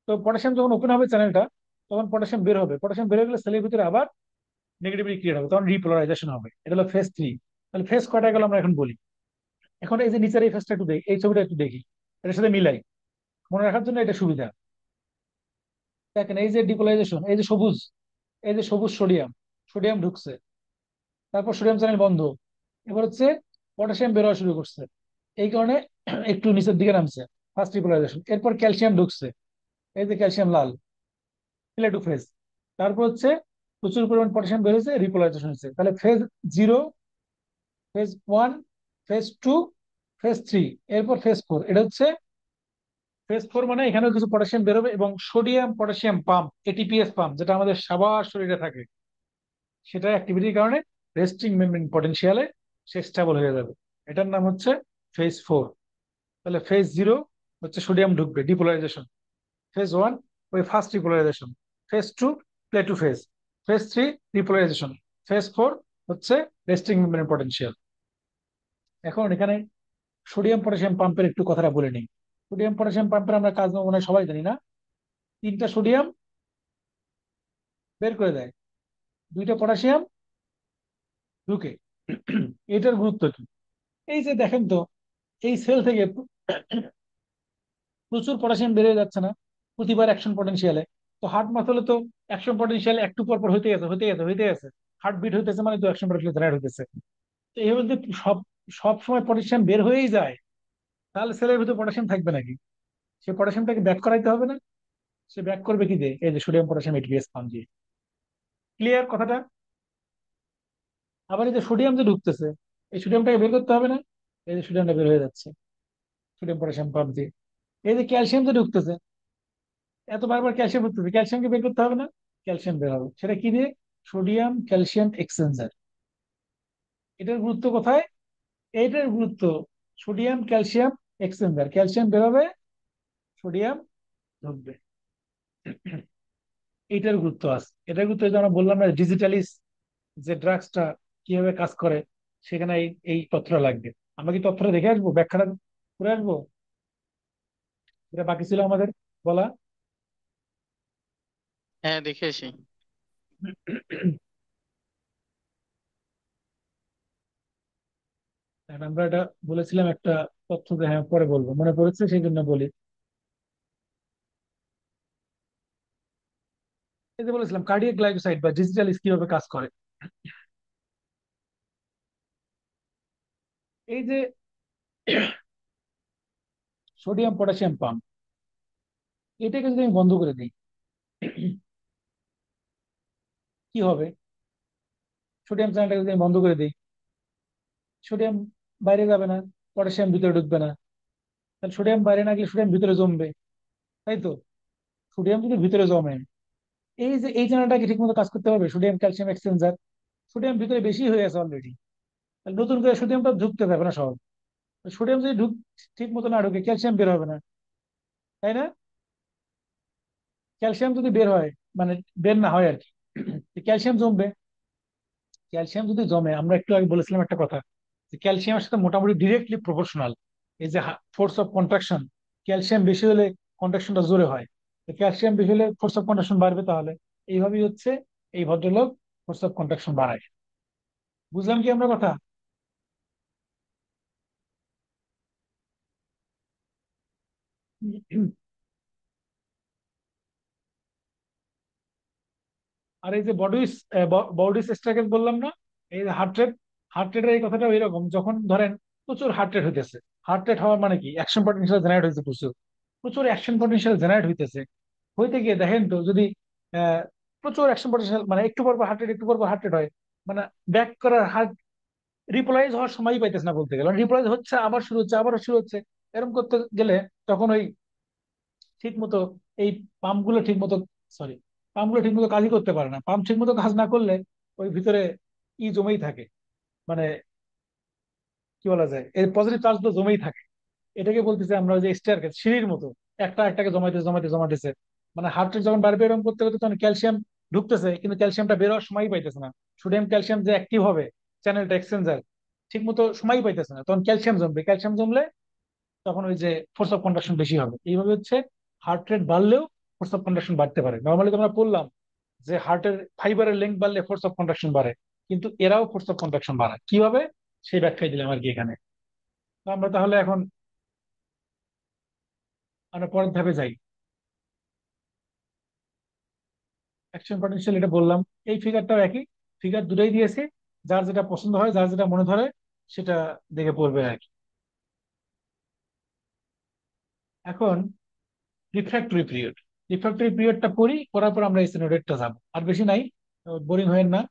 তো পটাশিয়াম যখন ওপেন হবে চ্যানেলটা, তখন পটাশিয়াম বের হবে। পটাশিয়াম বের হয়ে গেলে সেলের ভিতরে আবার নেগেটিভিটি ক্রিয়েট হবে, তখন রিপোলারাইজেশন হবে। এটা হলো ফেজ 3। তাহলে ফেজ কয়টা গেল আমরা এখন বলি। এখন এই যে নিচের এই ফেজটা একটু দেখি, এই ছবিটা একটু দেখি, এটার সাথে মিলাই, মনে রাখার জন্য এটা সুবিধা। দেখেন এই যে ডিপোলারাইজেশন, এই যে সবুজ, এই যে সবুজ সোডিয়াম, সোডিয়াম ঢুকছে, তারপর সোডিয়াম চ্যানেল বন্ধ। এবার হচ্ছে পটাশিয়াম বের হওয়া শুরু করছে, এই কারণে একটু নিচের দিকে নামছে, ফার্স্ট রিপোলারাইজেশন। এরপর ক্যালসিয়াম ঢুকছে, এই যে ক্যালসিয়াম লাল, প্লেটো ফেজ। তারপর হচ্ছে প্রচুর পরিমাণ পটাশিয়াম বের হয়েছে, রিপোলারাইজেশন হচ্ছে। তাহলে ফেজ 0, ফেজ 1, ফেজ 2, ফেজ 3, এরপর ফেজ 4। এটা হচ্ছে ফেজ 4, মানে এখানেও কিছু পটাশিয়াম বেরোবে এবং sodium potassium pump, ATPase pump, যেটা আমাদের সবার শরীরে থাকে, সেটার অ্যাক্টিভিটির কারণে রেস্টিং মেমব্রেন পটেনশিয়ালে সে স্টেবল হয়ে যাবে। এটার নাম হচ্ছে ফেজ 4। তাহলে ফেজ 0 হচ্ছে সোডিয়াম ঢুকবে, ডিপোলারাইজেশন। ফেজ 1 ওই first repolarisation. Phase 2 plateau phase. Phase 3 repolarisation. Phase 4 হচ্ছে রেস্টিং মেমব্রেন পটেনশিয়াল। এখন এখানে সোডিয়াম পটাশিয়াম পাম্পের একটু কথাটা বলে নিই। সোডিয়াম পটাশিয়াম পাম্পের আমরা কাজ মনে হয় সবাই জানি না? 3টা সোডিয়াম বের করে দেয়, 2টা পটাশিয়াম ঢুকে। এটার গুরুত্ব কি? এই যে দেখেন তো, এই সেল থেকে প্রচুর পটাশিয়াম বেড়ে যাচ্ছে না প্রতিবার অ্যাকশন পটেনশিয়ালে? তো হার্ট মাসলে তো অ্যাকশন পটেনশিয়াল একটু পর পর হইতে গেছে, হইতে গেছে, হইতে গেছে, হার্ট বিট হইতেছে, মানে তো অ্যাকশন পটেনশিয়াল জেনারেট হইতেছে। তো এইভাবে যদি সব সব সময় পটাশিয়াম বের হয়েই যায়, তাহলে সেলের ভিতরে পটাশিয়াম থাকবে নাকি? সে পটাশিয়ামটাকে ব্যাক করাইতে হবে না? সে ব্যাক করবে কি দিয়ে? এই যে সোডিয়াম পটাশিয়াম এটিপিএস পাম্প দিয়ে। ক্লিয়ার কথাটা? আবার এই যে সোডিয়াম যে ঢুকতেছে, এই সোডিয়ামটাকে বের করতে হবে না? এই যে সোডিয়ামটা বের হয়ে যাচ্ছে সোডিয়াম পটাশিয়াম পাম্প দিয়ে। এই যে ক্যালসিয়াম যে ঢুকতেছে, এত বারবার ক্যালসিয়াম ঢুকতেছে, ক্যালসিয়ামকে বের করতে হবে না? ক্যালসিয়াম বের হবে, সেটা কি দিয়ে? Sodium calcium exchanger. এটার গুরুত্ব কোথায়? এইটার গুরুত্ব সোডিয়াম ক্যালসিয়াম এক্সচেঞ্জার। ক্যালসিয়াম বেরোবে, সোডিয়াম ঢুকবে। এইটার গুরুত্ব আছে। এটার গুরুত্ব এই যে আমরা বললাম না, ডিজিটালিস যে ড্রাগসটা কিভাবে কাজ করে, সেখানে এই তথ্যটা লাগবে। আমরা কি তথ্যটা দেখে আসবো, ব্যাখ্যাটা করে আসবো? এটা বাকি ছিল আমাদের বলা। হ্যাঁ, দেখে আসি। আর আমরা এটা বলেছিলাম একটা তথ্য, যে হ্যাঁ পরে বলবো, মনে পড়েছে সেই জন্য বলি। এই যে বলেছিলাম কার্ডিয়াক গ্লাইকোসাইড বা ডিজিটাল কিভাবে কাজ করে। এই যে সোডিয়াম পটাশিয়াম পাম্প, এটাকে যদি আমি বন্ধ করে দিই কি হবে? সোডিয়াম চ্যানেলটাকে যদি আমি বন্ধ করে দিই, সোডিয়াম বাইরে যাবে না, পটাশিয়াম ভিতরে ঢুকবে না। তাহলে সোডিয়াম বাইরে না গেলে সোডিয়াম ভিতরে জমবে, তাই তো? সোডিয়াম যদি ভিতরে জমে, এই যে এই চ্যানেলটা কি ঠিক মতো কাজ করতে পারবে? সোডিয়াম ক্যালসিয়াম এক্সচেঞ্জার, সোডিয়াম ভিতরে বেশি হয়ে আছে অলরেডি, নতুন করে সোডিয়ামটা ঢুকতে পারবে না সহজ। সোডিয়াম যদি ঠিক মতো না ঢুকে ক্যালসিয়াম বের হবে না, তাই না? ক্যালসিয়াম যদি বের হয়, মানে বের না হয় আর কি, ক্যালসিয়াম জমবে। ক্যালসিয়াম যদি জমে, আমরা একটু আগে বলেছিলাম একটা কথা, যে ক্যালসিয়ামের সাথে মোটামুটি ডিরেক্টলি প্রপোর্শনাল এই যে ফোর্স অফ কন্ট্রাকশন। ক্যালসিয়াম বেশি হলে কন্ট্রাকশনটা জোরে হয়, তো ক্যালসিয়াম বেশি হলে ফোর্স অফ কন্ট্রাকশন বাড়বে। তাহলে এইভাবেই হচ্ছে এই ভদ্রলোক ফোর্স অফ কন্ট্রাকশন বাড়ায়। বুঝলাম কি আমরা কথা? আর এই যে বডিস স্ট্রাকেজ বললাম না, এই যে হার্ট রেটের এই কথাটা এরকম, যখন ধরেন প্রচুর হার্ট রেট হইতেছে। হার্ট রেট হওয়ার মানে কি? অ্যাকশন পটেনশিয়াল জেনারেট হয়েছে, প্রচুর প্রচুর অ্যাকশন পটেনশিয়াল জেনারেট হইতেছে। হইতে গিয়ে দেখেন তো, যদি আহ, প্রচুর অ্যাকশন পটেনশিয়াল, মানে একটু পর পর হার্ট রেট, একটু পর পর হার্ট রেট হয়, মানে ব্যাক করার রিপোলাইজ হওয়ার সময়ই পাইতেছে না বলতে গেলে। রিপোলাইজ হচ্ছে, আবার শুরু হচ্ছে, আবার শুরু হচ্ছে, এরকম করতে গেলে তখন ওই ঠিক মতো এই পাম্পগুলো ঠিক মতো, সরি, পাম্পগুলো ঠিক মতো কাজই করতে পারে না। পাম্প ঠিক মতো কাজ না করলে ওই ভিতরে জমেই থাকে, মানে কি বলা যায়, এই পজিটিভ চার্জ গুলো জমেই থাকে। এটাকে বলতেছি আমরা ওই যে স্টেয়ারকেস, সিঁড়ির মতো একটা একটাকে জমাইতে জমাইতে জমাইতেছে। মানে হার্ট রেট যখন বাড়বে এরকম করতে করতে, তখন ক্যালসিয়াম ঢুকতেছে কিন্তু ক্যালসিয়ামটা বের হওয়ার সময়ই পাইতেছে না। সোডিয়াম ক্যালসিয়াম যে অ্যাক্টিভ হবে, চ্যানেলটা এক্সচেঞ্জার, ঠিক মতো সময়ই পাইতেছে না, তখন ক্যালসিয়াম জমবে। ক্যালসিয়াম জমলে তখন ওই যে ফোর্স অফ কন্ডাকশন বেশি হবে। এইভাবে হচ্ছে হার্ট রেট বাড়লেও ফোর্স অফ কন্ডাকশন বাড়তে পারে। নর্মালি তোমরা পড়লাম যে হার্টের ফাইবারের লেন্থ বাড়লে ফোর্স অফ কন্ডাকশন বাড়ে, কিন্তু এরাও ফোর্স অফ কন্ডাকশন বাড়ায়। কিভাবে? সেই ব্যাখ্যাই দিলাম আর কি এখানে। তো আমরা তাহলে এখন আমরা পরের ধাপে যাই। অ্যাকশন পটেনশিয়াল এটা বললাম, এই ফিগারটাও একই, ফিগার দুটোই দিয়েছি। যার যেটা পছন্দ হয়, যার যেটা মনে ধরে সেটা দেখে পড়বে আর কি। এখন রিফ্র্যাক্টরি পিরিয়ড, রিফ্র্যাক্টরি পিরিয়ডটা পড়ি, করার পর আমরা স্টেনোডেটটা যাবো, আর বেশি নাই, বোরিং হয়েন না।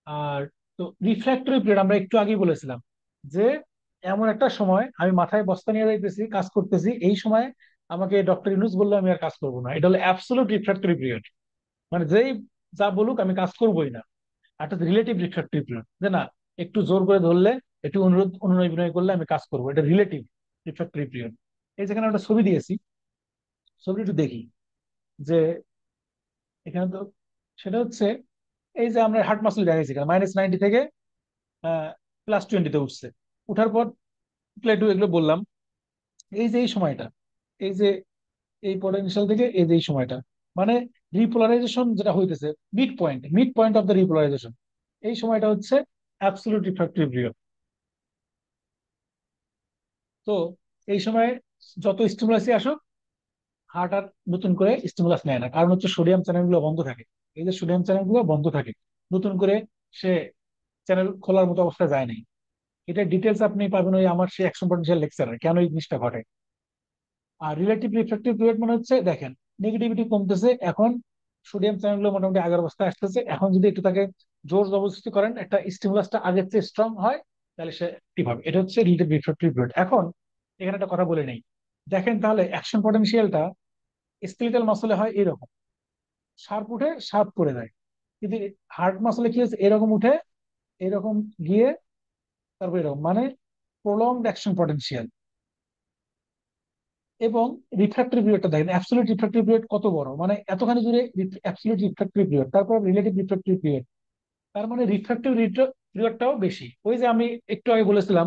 আর তো রিফ্র্যাক্টরি পিরিয়ড আমরা একটু আগেই বলেছিলাম যে এমন একটা সময় আমি মাথায় বস্তা নিয়ে যাইতেছি, কাজ করতেছি, এই সময় আমাকে ডক্টর ইউনুস বললো আমি আর কাজ করবো না, এটা হলো অ্যাবসলিউট রিফ্র্যাক্টরি পিরিয়ড। মানে যেই যা বলুক আমি কাজ করবোই না। একটা রিলেটিভ রিফ্র্যাক্টরি পিরিয়ড, যে না, একটু জোর করে ধরলে, একটু অনুরোধ অনুনয় বিনয় করলে আমি কাজ করবো, এটা রিলেটিভ রিফ্র্যাক্টরি পিরিয়ড। এই যেখানে একটা ছবি দিয়েছি, ছবি একটু দেখি যে এখানে তো সেটা হচ্ছে, এই যে আমরা হার্ট মাসল দেখাইছি এখানে -90 থেকে +20-তে উঠছে। উঠার পর প্লেটু এগুলো বললাম। এই যে এই সময়টা, এই যে এই পটেনশিয়াল থেকে এই যে এই সময়টা, মানে রিপোলারাইজেশন যেটা হইতেছে, mid point of the repolarisation, এই সময়টা হচ্ছে অ্যাবসলিউট রিফ্র্যাক্টরি পিরিয়ড। তো এই সময় যত স্টিমুলাসই আসুক, হার্ট আর নতুন করে স্টিমুলাস নেয় না, কারণ হচ্ছে সোডিয়াম চ্যানেল গুলো বন্ধ থাকে। এই যে সোডিয়াম চ্যানেল গুলো বন্ধ থাকে, নতুন করে সে চ্যানেল খোলার মতো অবস্থা যায় নাই। এটা ডিটেলস আপনি পাবেন ওই আমার সেই অ্যাকশন পটেনশিয়াল লেকচারে, কেন এই জিনিসটা ঘটে। আর রিলেটিভ রিফ্র্যাক্টিভ পিরিয়ড মানে হচ্ছে, দেখেন নেগেটিভিটি কমতেছে এখন, সোডিয়াম চ্যানেল গুলো মোটামুটি আগের অবস্থায় আসতেছে, এখন যদি একটু তাকে জোর জবরদস্তি করেন, একটা স্টিমুলাসটা আগের চেয়ে স্ট্রং হয়, তাহলে সে ঠিক হবে। এটা হচ্ছে রিলেটিভ রিফ্র্যাক্টিভ পিরিয়ড। এখন এখানে একটা কথা বলে নেই, দেখেন তাহলে অ্যাকশন পটেনশিয়ালটা স্কেলিটাল মাসলে হয় এরকম, শার্প উঠে শার্প করে দেয়, কিন্তু হার্ট মাসলে কি হচ্ছে, এরকম উঠে এরকম গিয়ে তারপর এরকম, মানে প্রলংড অ্যাকশন পটেনশিয়াল। এবং রিফ্র্যাক্টরি পিরিয়ডটা দেখেন, অ্যাবসলিউট রিফ্র্যাক্টরি পিরিয়ড কত বড়, মানে এতখানি জুড়ে অ্যাবসলিউট রিফ্র্যাক্টরি পিরিয়ড, তারপর রিলেটিভ রিফ্র্যাক্টরি পিরিয়ড, তার মানে রিফ্র্যাক্টরি পিরিয়ডটাও বেশি। ওই যে আমি একটু আগে বলেছিলাম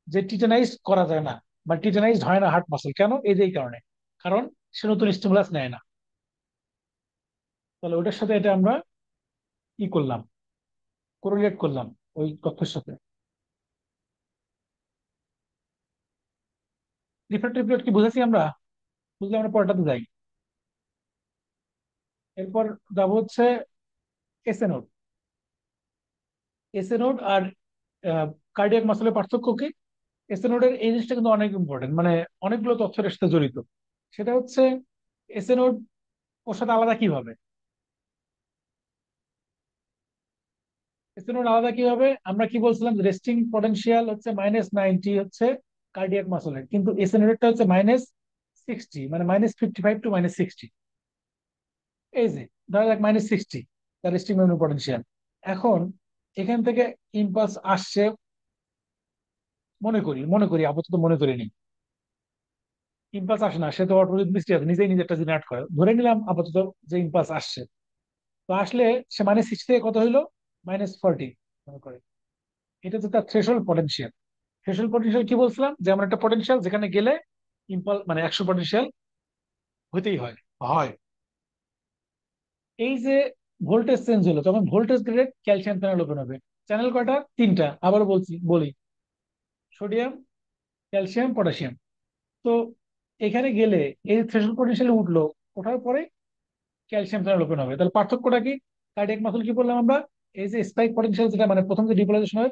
যে টিটেনাইজ করা যায় না বা টিটেনাইজড হয় না হার্ট মাসল, কেন? এই যে এই কারণে, কারণ সে নতুন স্টিমুলাস নেয় না। তাহলে ওটার সাথে এটা আমরা ই করলাম, কোরিলেট করলাম ওই তথ্যের সাথে। রিফ্র্যাক্টরি পিরিয়ড কি বুঝেছি আমরা? বুঝলে আমরা পরেরটাতে যাই। এরপর যাবো হচ্ছে এসএ নোড। এসএ নোড আর কার্ডিয়াক মাসলের পার্থক্য কি? এসএ নোডের এই জিনিসটা কিন্তু অনেক ইম্পর্টেন্ট, মানে অনেকগুলো তথ্যের সাথে জড়িত। সেটা হচ্ছে এসএ নোড ওর সাথে আলাদা কিভাবে, এসএ নোড আলাদা কিভাবে? আমরা কি বলছিলাম, রেস্টিং পটেনশিয়াল হচ্ছে -90 হচ্ছে কার্ডিয়াক মাসলের, কিন্তু এসএ নোডেরটা হচ্ছে -60, মানে -55 টু -60। এই যে ধরা যাক -60 তার রেস্টিং মেমরি পটেনশিয়াল। এখন এখান থেকে ইম্পালস আসছে, মনে করি আপাতত মনে করি নি, ইম্পালস আসে না, সে তো অটোরিথম মিস্ট্রি আছে, নিজেই নিজেরটা জেনারেট করে, ধরে নিলাম আপাতত যে ইম্পালস আসছে। তো আসলে সে -60 থেকে কত হইলো, -40 মনে করে। এটা হচ্ছে তার থ্রেশহোল্ড পটেনশিয়াল। থ্রেশহোল্ড পটেনশিয়াল কি বলছিলাম, যে এমন একটা পটেনশিয়াল যেখানে গেলে ইম্পাল মানে 100 পটেনশিয়াল হইতেই হয় হয়। এই যে ভোল্টেজ চেঞ্জ হলো, তখন voltage graded calcium channel open হবে। চ্যানেল কয়টা? তিনটা, আবার বলি: সোডিয়াম, ক্যালসিয়াম, পটাশিয়াম। তো এখানে গেলে এই থ্রেশহোল্ড পটেনশিয়ালে উঠলো, ওঠার পরে ক্যালসিয়াম চ্যানেল ওপেন হবে। তাহলে পার্থক্যটা কি? কার্ডিয়াক মাসল কি বললাম আমরা, এই যে স্পাইক পটেনশিয়াল যেটা, মানে প্রথম যে ডিপোলাইজেশন হয়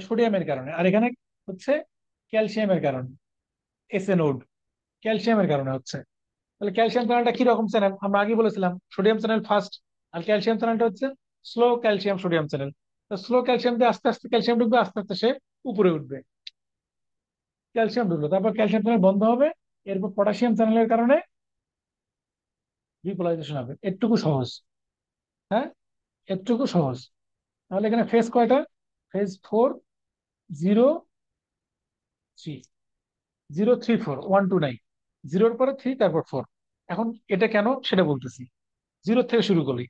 সোডিয়ামের কারণে, আর এখানে হচ্ছে ক্যালসিয়ামের কারণে। এসএ নোড ক্যালসিয়ামের কারণে হচ্ছে। তাহলে ক্যালসিয়াম চ্যানেলটা কি রকম চ্যানেল? আমরা আগে বলেছিলাম সোডিয়াম চ্যানেল ফার্স্ট, আর ক্যালসিয়াম চ্যানেলটা হচ্ছে স্লো ক্যালসিয়াম সোডিয়াম চ্যানেল। তো স্লো ক্যালসিয়াম দিয়ে আস্তে আস্তে ক্যালসিয়াম ঢুকবে, আস্তে আস্তে সে উপরে উঠবে। ক্যালসিয়াম ঢুকলো, তারপর ক্যালসিয়াম চ্যানেল বন্ধ হবে, এরপর পটাশিয়াম চ্যানেলের কারণে রিপোলাইজেশন হবে। এটুকু সহজ। হ্যাঁ, এটুকু সহজ। তাহলে এখানে ফেজ কয়টা? ফেজ 4, 0, 3। 0, 3, 4, 1, 2 নাই, জিরোর পরে 3, তারপর 4। এখন এটা কেন সেটা বলতেছি। জিরো থেকে শুরু করি।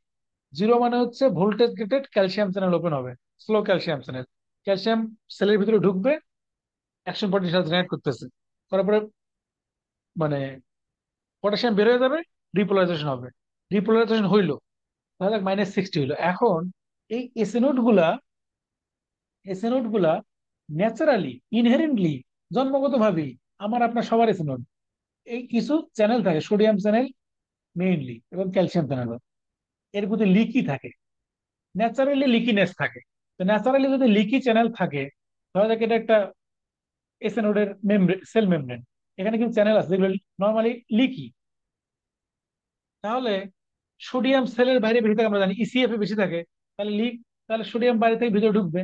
জিরো মানে হচ্ছে voltage gated calcium channel open হবে, স্লো ক্যালসিয়াম চ্যানেল। ক্যালসিয়াম সেলের ভিতরে ঢুকবে, অ্যাকশন পটেনশিয়াল জেনারেট করতেছে, তারপরে মানে পটাশিয়াম বের হয়ে যাবে, রিপোলারাইজেশন হবে। রিপোলারাইজেশন হইলো, তাহলে -60 হইলো। এখন এই এসএ নোড গুলা ন্যাচারালি, ইনহেরেন্টলি, জন্মগত ভাবেই আমার আপনার সবার এসএ নোড, এই কিছু চ্যানেল থাকে, সোডিয়াম চ্যানেল মেইনলি এবং ক্যালসিয়াম চ্যানেল, এর প্রতি লিকি থাকে, ন্যাচারালি লিকিনেস থাকে। তো ন্যাচারালি যদি লিকি চ্যানেল থাকে, ধরা যাক এটা একটা এসএ নোডের মেমব্রেন, সেল মেমব্রেন, এখানে কিন্তু চ্যানেল আছে যেগুলো নর্মালি লিকি। তাহলে সোডিয়াম সেলের বাইরে বেশি থাকে, আমরা জানি ইসিএফ এ বেশি থাকে, তাহলে লিক, তাহলে সোডিয়াম বাইরে থেকে ভিতরে ঢুকবে।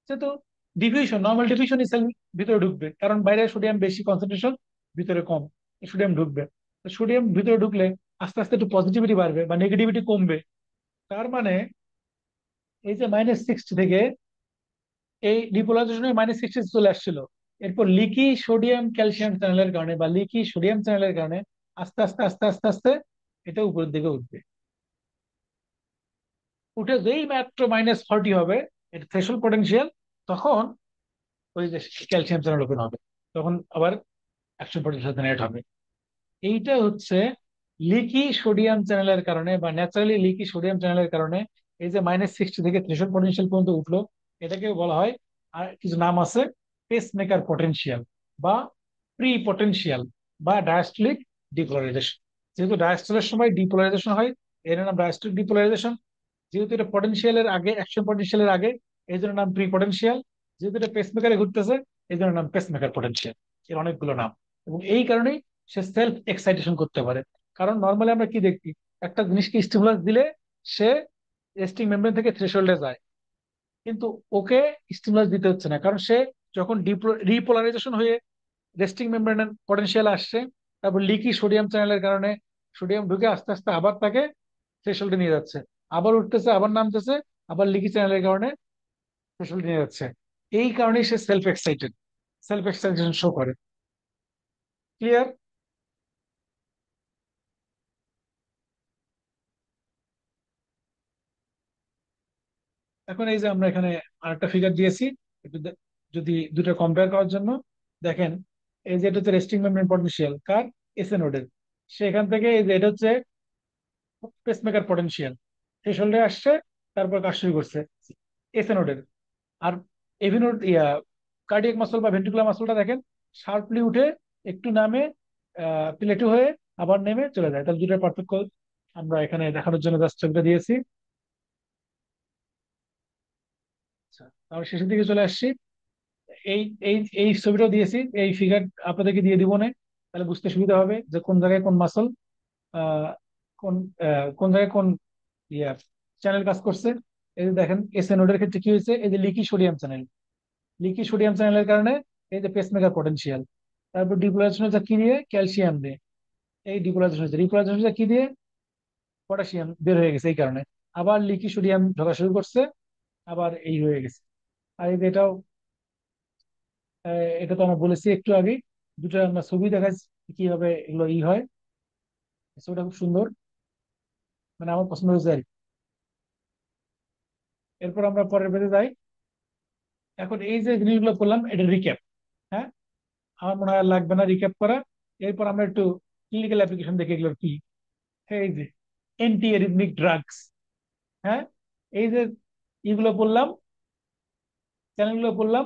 যেহেতু ডিফিউশন, নর্মাল ডিফিউশন সেল ভিতরে ঢুকবে, কারণ বাইরে সোডিয়াম বেশি কনসেন্ট্রেশন, ভিতরে কম, সোডিয়াম ঢুকবে। তো সোডিয়াম ভিতরে ঢুকলে আস্তে আস্তে একটু পজিটিভিটি বাড়বে বা নেগেটিভিটি কমবে। তার মানে এই যে -60 থেকে এই ডিপোলারাইজেশনের -60 চলে আসছিল, এরপর লিকি সোডিয়াম ক্যালসিয়াম চ্যানেলের কারণে বা লিকি সোডিয়াম চ্যানেলের কারণে আস্তে আস্তে আস্তে আস্তে আস্তে এটা উপরের দিকে উঠবে। উঠে যেই মাত্র -40 হবে, এটা থ্রেশহোল্ড পটেনশিয়াল, তখন ওই যে ক্যালসিয়াম চ্যানেল ওপেন হবে, তখন আবার অ্যাকশন পটেনশিয়াল জেনারেট হবে। এইটা হচ্ছে লিকি সোডিয়াম চ্যানেলের কারণে বা ন্যাচারালি লিকি সোডিয়াম চ্যানেলের কারণে এই যে -60 থেকে থ্রেশহোল্ড পটেনশিয়াল পর্যন্ত উঠলো, এটাকে বলা হয়, আর কিছু নাম আছে, পেস মেকার পটেনশিয়াল বা প্রি পটেনশিয়াল বা ডায়াস্টলিক ডিপোলারাইজেশন। যেহেতু ডায়াস্টলের সময় ডিপোলারাইজেশন হয়, এর নাম ডায়াস্টলিক ডিপোলারাইজেশন। যেহেতু এটা পটেনশিয়ালের আগে, অ্যাকশন পটেনশিয়ালের আগে, এই জন্য নাম প্রি পটেনশিয়াল। যেহেতু এটা পেসমেকারে ঘুরতেছে, এই জন্য নাম পেসমেকার পটেনশিয়াল। এর অনেকগুলো নাম, এবং এই কারণেই সে সেলফ এক্সাইটেশন করতে পারে। কারণ নর্মালি আমরা কি দেখি, একটা জিনিসকে স্টিমুলাস দিলে সে রেস্টিং মেমব্রেন থেকে থ্রেশহোল্ডে যায়, কিন্তু ওকে স্টিমুলাস দিতে হচ্ছে না, কারণ সে যখন রিপোলারাইজেশন হয়ে রেস্টিং মেমব্রেনের পটেনশিয়াল আসছে, তারপর লিকি সোডিয়াম চ্যানেলের কারণে সোডিয়াম ঢুকে আস্তে আস্তে আবার তাকে থ্রেশহোল্ডে নিয়ে যাচ্ছে, আবার উঠতেছে, আবার নামতেছে, আবার লিকি চ্যানেলের কারণে থ্রেশহোল্ডে নিয়ে যাচ্ছে। এই কারণেই সে সেলফ এক্সাইটেশন শো করে। ক্লিয়ার? এখন এই যে আমরা এখানে আরেকটা ফিগার দিয়েছি, একটু যদি দুটো কম্পেয়ার করার জন্য দেখেন, এই যে এটা হচ্ছে রেস্টিং মেমব্রেন পটেনশিয়াল কার, এসএ নোডের। সেখান থেকে এই যে এটা হচ্ছে পেসমেকার পটেনশিয়াল, থ্রেশহোল্ডে আসছে, তারপর কাজ শুরু করছে এসএ নোডের। আর এভি নোড, কার্ডিয়াক মাসল বা ভেন্ট্রিকুলার মাসলটা দেখেন, শার্পলি উঠে একটু নামে, প্লেটু হয়ে আবার নেমে চলে যায়। তাহলে দুটোর পার্থক্য আমরা এখানে দেখানোর জন্য জাস্ট ছবিটা দিয়েছি। আচ্ছা, আমরা শেষের দিকে চলে আসছি। এই এই এই ছবিটাও দিয়েছি, এই ফিগার আপনাদেরকে দিয়ে দিব না, তাহলে বুঝতে সুবিধা হবে যে কোন জায়গায় কোন মাসল, আহ কোন কোন জায়গায় কোন ইয়া চ্যানেল কাজ করছে। এই যে দেখেন এসএ নোডের ক্ষেত্রে কি হয়েছে, এই যে leaky sodium channel, leaky sodium চ্যানেলের কারণে এই যে পেসমেকার পটেনশিয়াল। তারপর ডিপোলাইজেশন হচ্ছে কি দিয়ে, ক্যালসিয়াম দিয়ে। এই ডিপোলাইজেশন হচ্ছে, রিপোলাইজেশন হচ্ছে কি দিয়ে, পটাশিয়াম বের হয়ে গেছে এই কারণে। আবার লিকি সোডিয়াম ঢোকা শুরু করছে, আবার এই হয়ে গেছে। আর এই যে এটাও, এটা তো আমরা বলেছি একটু আগে, দুটো আমরা ছবি দেখাচ্ছি কিভাবে এগুলো হয়। ছবিটা খুব সুন্দর, মানে আমার পছন্দ হয়েছে আর কি। এরপর আমরা পরের পেজে যাই। এখন এই যে জিনিসগুলো করলাম এটা রিক্যাপ। হ্যাঁ, আমার মনে হয় আর লাগবে না রিক্যাপ করা। এরপর আমরা একটু ক্লিনিক্যাল অ্যাপ্লিকেশন দেখি এগুলোর কি। এই যে অ্যান্টি এরিথমিক ড্রাগস। হ্যাঁ, এই যে এগুলো বললাম, চ্যানেলগুলো বললাম,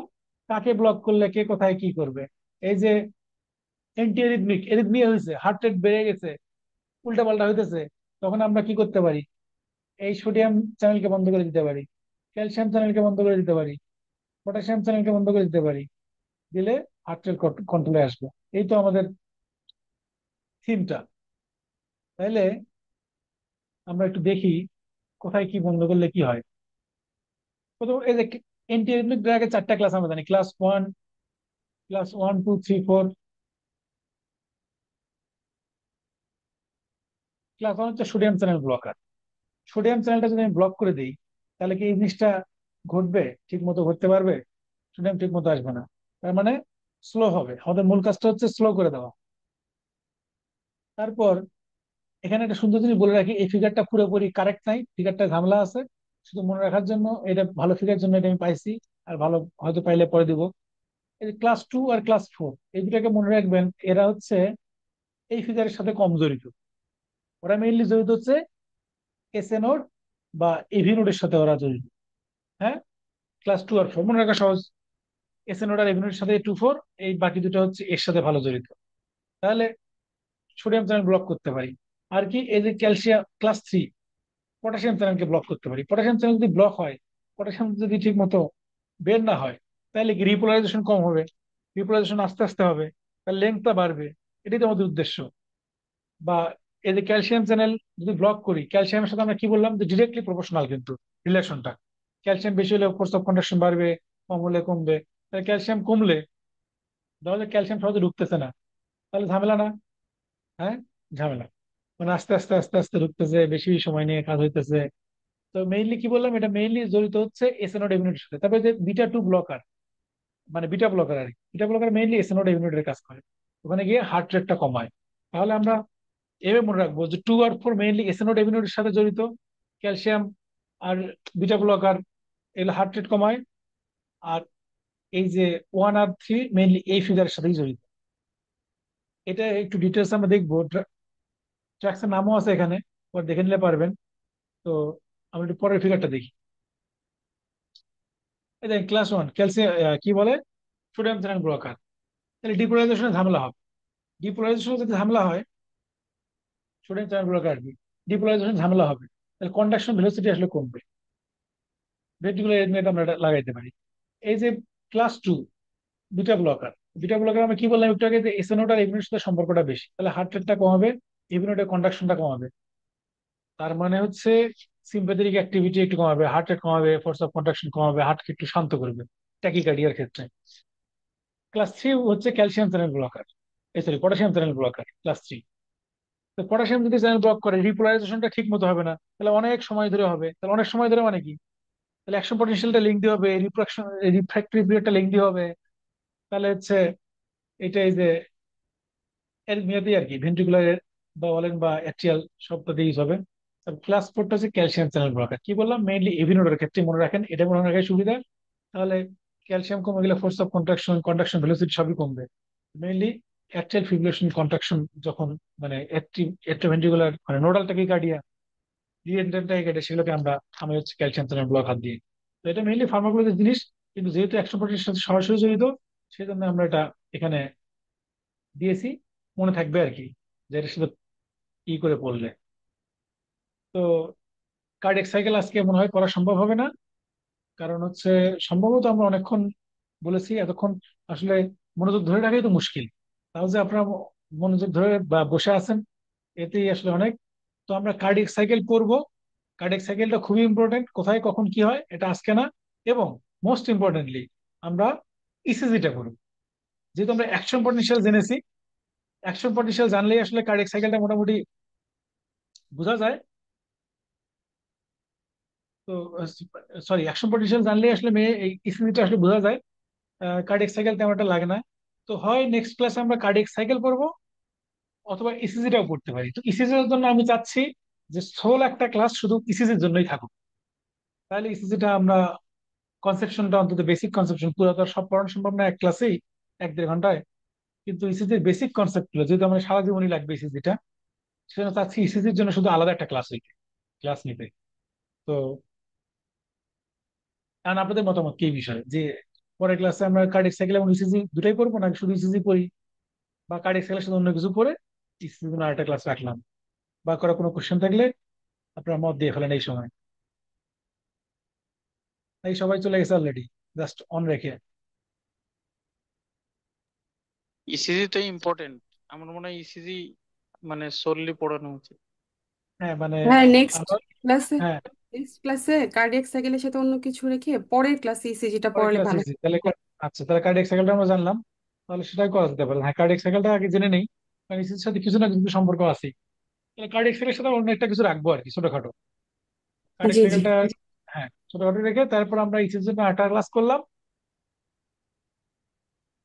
কাকে ব্লক করলে কে কোথায় কি করবে। এই যে অ্যান্টি এরিথমিক, এরিথমিয়া হয়েছে, হার্ট রেট বেড়ে গেছে, উল্টা পাল্টা হইতেছে, তখন আমরা কি করতে পারি, এই সোডিয়াম চ্যানেলকে বন্ধ করে দিতে পারি, ক্যালসিয়াম চ্যানেলকে বন্ধ করে দিতে পারি, পটাশিয়াম চ্যানেলকে বন্ধ করে দিতে পারি। দিলে হার্ট রেট কন্ট্রোলে আসবে। এই তো আমাদের থিমটা। তাইলে আমরা একটু দেখি কোথায় কি বন্ধ করলে কি হয়। প্রথম এই যে অ্যান্টি এরিথমিক ড্রাগের 4টা ক্লাস আমরা জানি, ক্লাস 1, ক্লাস 1, 2, 3, 4। ক্লাস 1 হচ্ছে সোডিয়াম চ্যানেল ব্লকার। সোডিয়াম চ্যানেলটা যদি আমি ব্লক করে দিই, তাহলে কি এই জিনিসটা ঘটবে, ঠিক মতো ঘটতে পারবে? সোডিয়াম ঠিক মতো আসবে না, তার মানে স্লো হবে। আমাদের মূল কাজটা হচ্ছে স্লো করে দেওয়া। তারপর এখানে একটা সুন্দর জিনিস বলে রাখি, এই ফিগারটা পুরোপুরি কারেক্ট নাই, ফিগারটা ঝামেলা আছে। শুধু মনে রাখার জন্য, এটা ভালো ফিগার জন্য এটা আমি পাইছি, আর ভালো হয়তো পাইলে পরে দিব। এই যে ক্লাস 2 আর ক্লাস 4, এই দুটাকে মনে রাখবেন, এরা হচ্ছে এই ফিগারের সাথে কম জড়িত। ওরা মেইনলি জড়িত হচ্ছে এসএ নোড বা এভি নোডের সাথে ওরা জড়িত। হ্যাঁ, ক্লাস 2 আর 4 মনে রাখা সহজ। এসএ নোড আর এভি নোডের সাথে 2, 4, এই বাকি দুটো হচ্ছে এর সাথে ভালো জড়িত। তাহলে সোডিয়াম চ্যানেল ব্লক করতে পারি। আর কি, এই যে ক্যালসিয়াম ক্লাস 3, পটাশিয়াম চ্যানেলকে ব্লক করতে পারি। পটাশিয়াম চ্যানেল যদি ব্লক হয়, পটাশিয়াম যদি ঠিক মতো বের না হয়, তাহলে কি রিপোলারাইজেশন কম হবে, রিপোলারাইজেশন আস্তে আস্তে হবে, তার লেন্থটা বাড়বে। এটাই তো আমাদের উদ্দেশ্য। বা এই যে ক্যালসিয়াম চ্যানেল যদি ব্লক করি, ক্যালসিয়ামের সাথে আমরা কি বললাম, যে ডিরেক্টলি প্রপোর্শনাল কিন্তু রিলেশনটা। ক্যালসিয়াম বেশি হলে ফোর্স অফ কন্ডাকশন বাড়বে, কম হলে কমবে। তাহলে ক্যালসিয়াম কমলে, ধরো যে ক্যালসিয়াম সহজে ঢুকতেছে না, তাহলে ঝামেলা না? হ্যাঁ, ঝামেলা। মানে আস্তে আস্তে আস্তে আস্তে ঢুকতেছে, বেশি সময় নিয়ে কাজ হইতেছে। তো মেইনলি কি বললাম, এটা মেইনলি জড়িত হচ্ছে এসএনওড ইমিউনিটির সাথে। তারপরে যে বিটা 2 ব্লকার, মানে বিটা ব্লকার আর কি, বিটা ব্লকার মেইনলি এসএনওড ইমিউনিটির কাজ করে, ওখানে গিয়ে হার্ট রেটটা কমায়। তাহলে আমরা এভাবে মনে রাখবো যে 2 আর 4 মেইনলি এসএনওড ইমিউনিটির সাথে জড়িত, ক্যালসিয়াম আর বিটা ব্লকার এগুলো হার্ট রেট কমায়। আর এই যে 1 আর 3 মেইনলি এই ফিগারের সাথেই জড়িত। এটা একটু ডিটেলস আমরা দেখবো, ট্র্যাক্সের নামও আছে এখানে, পরে দেখে নিলে পারবেন। তো আমরা একটু পরের ফিগারটা দেখি। এই দেখেন ক্লাস 1 ক্যালসিয়াম, কি বলে, সোডিয়াম চ্যানেল ব্লকার। তাহলে ডিপোলারাইজেশনে ঝামেলা হবে। ডিপোলারাইজেশনে যদি ঝামেলা হয়, সোডিয়াম চ্যানেল ব্লকার আর কি, ডিপোলারাইজেশন ঝামেলা হবে, তাহলে কন্ডাকশন ভেলোসিটি আসলে কমবে। ভেন্ট্রিকুলার এরিথমিয়াতে আমরা এটা লাগাইতে পারি। এই যে class 2 beta blocker, beta blocker আমরা কি বললাম একটু আগে, যে এসএনওড আর এভিনোর সাথে সম্পর্কটা বেশি, তাহলে হার্ট রেটটা কমাবে, এভিনোডের কন্ডাকশনটা কমাবে। তার মানে হচ্ছে সিম্প্যাথেটিক অ্যাক্টিভিটি একটু কমাবে, হার্ট রেট কমাবে, ফোর্স অফ কন্ডাকশন কমাবে, হার্টকে একটু শান্ত করবে ট্যাকিকার্ডিয়ার ক্ষেত্রে। ক্লাস 3 হচ্ছে calcium channel blocker, sorry potassium channel blocker class 3। তো পটাশিয়াম যদি চ্যানেল ব্লক করে, রিপোলারাইজেশনটা ঠিক মতো হবে না, তাহলে অনেক সময় ধরে হবে। তাহলে অনেক সময় ধরে মানে কি, তাহলে অ্যাকশন পটেনশিয়ালটা লিংদি হবে, রিফ্র্যাক্টরি পিরিয়ডটা লিংদি হবে। তাহলে হচ্ছে এটা এই যে এর মেয়াদি আর কি, ভেন্ট্রিকুলার বা বলেন বা অ্যাট্রিয়াল সবটাতে ইউজ হবে। ক্লাস 4টা হচ্ছে ক্যালসিয়াম চ্যানেল ব্লকার। কি বললাম, মেইনলি এভিনোডের ক্ষেত্রে মনে রাখেন, এটা মনে রাখার সুবিধা। তাহলে ক্যালসিয়াম কমে গেলে force of contraction, contraction velocity সবই কমবে। মেইনলি অ্যাট্রিয়াল ফিব্রিলেশন কন্ট্রাকশন যখন, মানে অ্যাট্রোভেন্ট্রিকুলার মানে নোডাল ট্যাকিকার্ডিয়া, রিএন্ট্রান্ট ট্যাকিকার্ডিয়া, সেগুলোকে আমি হচ্ছে ক্যালসিয়াম চ্যানেল ব্লক হাত দিয়ে। তো এটা মেইনলি ফার্মাকোলজির জিনিস, কিন্তু যেহেতু অ্যাকশন পটেনশিয়ালের সাথে সরাসরি জড়িত, সেই জন্য আমরা এটা এখানে দিয়েছি। মনে থাকবে আর কি, যে এটা শুধু ই করে পড়লে। তো কার্ডিয়াক সাইকেল আজকে মনে হয় করা সম্ভব হবে না, কারণ হচ্ছে সম্ভবত আমরা অনেকক্ষণ বলেছি এতক্ষণ। আসলে মনোযোগ ধরে রাখাই তো মুশকিল। তাও যে আপনারা মনোযোগ ধরে বা বসে আছেন, এতেই আসলে অনেক। তো আমরা কার্ডিয়াক সাইকেল পড়বো। কার্ডিয়াক সাইকেলটা খুবই ইম্পর্টেন্ট, কোথায় কখন কি হয় এটা আজকে না। এবং মোস্ট ইম্পর্টেন্টলি আমরা ইসিজিটা করবো। যেহেতু আমরা অ্যাকশন পটেনশিয়াল জেনেছি, অ্যাকশন পটেনশিয়াল জানলেই আসলে কার্ডিয়াক সাইকেলটা মোটামুটি বোঝা যায়। তো সরি, অ্যাকশন পটেনশিয়াল জানলেই আসলে এই ইসিজিটা আসলে বোঝা যায়। কার্ডিয়াক সাইকেল তেমন একটা লাগে না। তো হয় নেক্সট ক্লাসে আমরা কার্ডিয়াক সাইকেল পড়বো, অথবা ইসিজিটাও পড়তে পারি। তো ইসিজির জন্য আমি চাচ্ছি যে সোল একটা ক্লাস শুধু ইসিজির জন্যই থাকুক। তাহলে ইসিজিটা আমরা কনসেপশনটা, অন্তত বেসিক কনসেপশন, পুরো তো আর সব পড়ানো সম্ভব না এক ক্লাসেই, 1-1.5 ঘন্টায়। কিন্তু ইসিজির বেসিক কনসেপ্ট গুলো যেহেতু আমার সারা জীবনই লাগবে ইসিজিটা, সেজন্য চাচ্ছি ইসিজির জন্য শুধু আলাদা একটা ক্লাস নিতে। তো আর আপনাদের মতামত কি এই বিষয়ে, যে পরের ক্লাসে আমরা কার্ডিয়াক সাইকেল এবং ইসিজি দুটাই পড়বো, নাকি শুধু ইসিজি পড়ি, বা কার্ডিয়াক সাইকেলের সাথে অন্য কিছু পড়ে ইসিজির জন্য আরেকটা ক্লাস রাখলাম? বা করা কোনো কোশ্চেন থাকলে আপনারা মত দিয়ে ফেলেন এই সময়। এই সবাই চলে গেছে অলরেডি, জাস্ট অন রেখে। ইসিজি তো ইম্পর্টেন্ট। আমার মনে হয় ইসিজি মানে সোললি পড়ানো উচিত। হ্যাঁ মানে হ্যাঁ, নেক্সট আমার, ক্লাসে হ্যাঁ, নেক্সট ক্লাসে কার্ডিয়াক সাইকেলের সাথে অন্য কিছু রেখে পরের ক্লাসে ইসিজিটা পরের পড়ালে ক্লাস ভালো ইসিজি তাহলে আচ্ছা, তাহলে কার্ডিয়াক সাইকেলটা আমরা জানলাম, তাহলে সেটাই করা যেতে পারে। হ্যাঁ, কার্ডিয়াক সাইকেলটা আগে জেনে নেই, কারণ ইসিজির সাথে কিছু না কিছু সম্পর্ক আছে। তাহলে কার্ডিয়াক সাইকেলের সাথে অন্য একটা কিছু রাখবো আর কি, ছোটখাটো হয়। কার্ডিয়াক জি জি। সাইকেলটা। হ্যাঁ, ছোটখাটো রেখে তারপর আমরা ইসিজির জন্য একটা ক্লাস করলাম।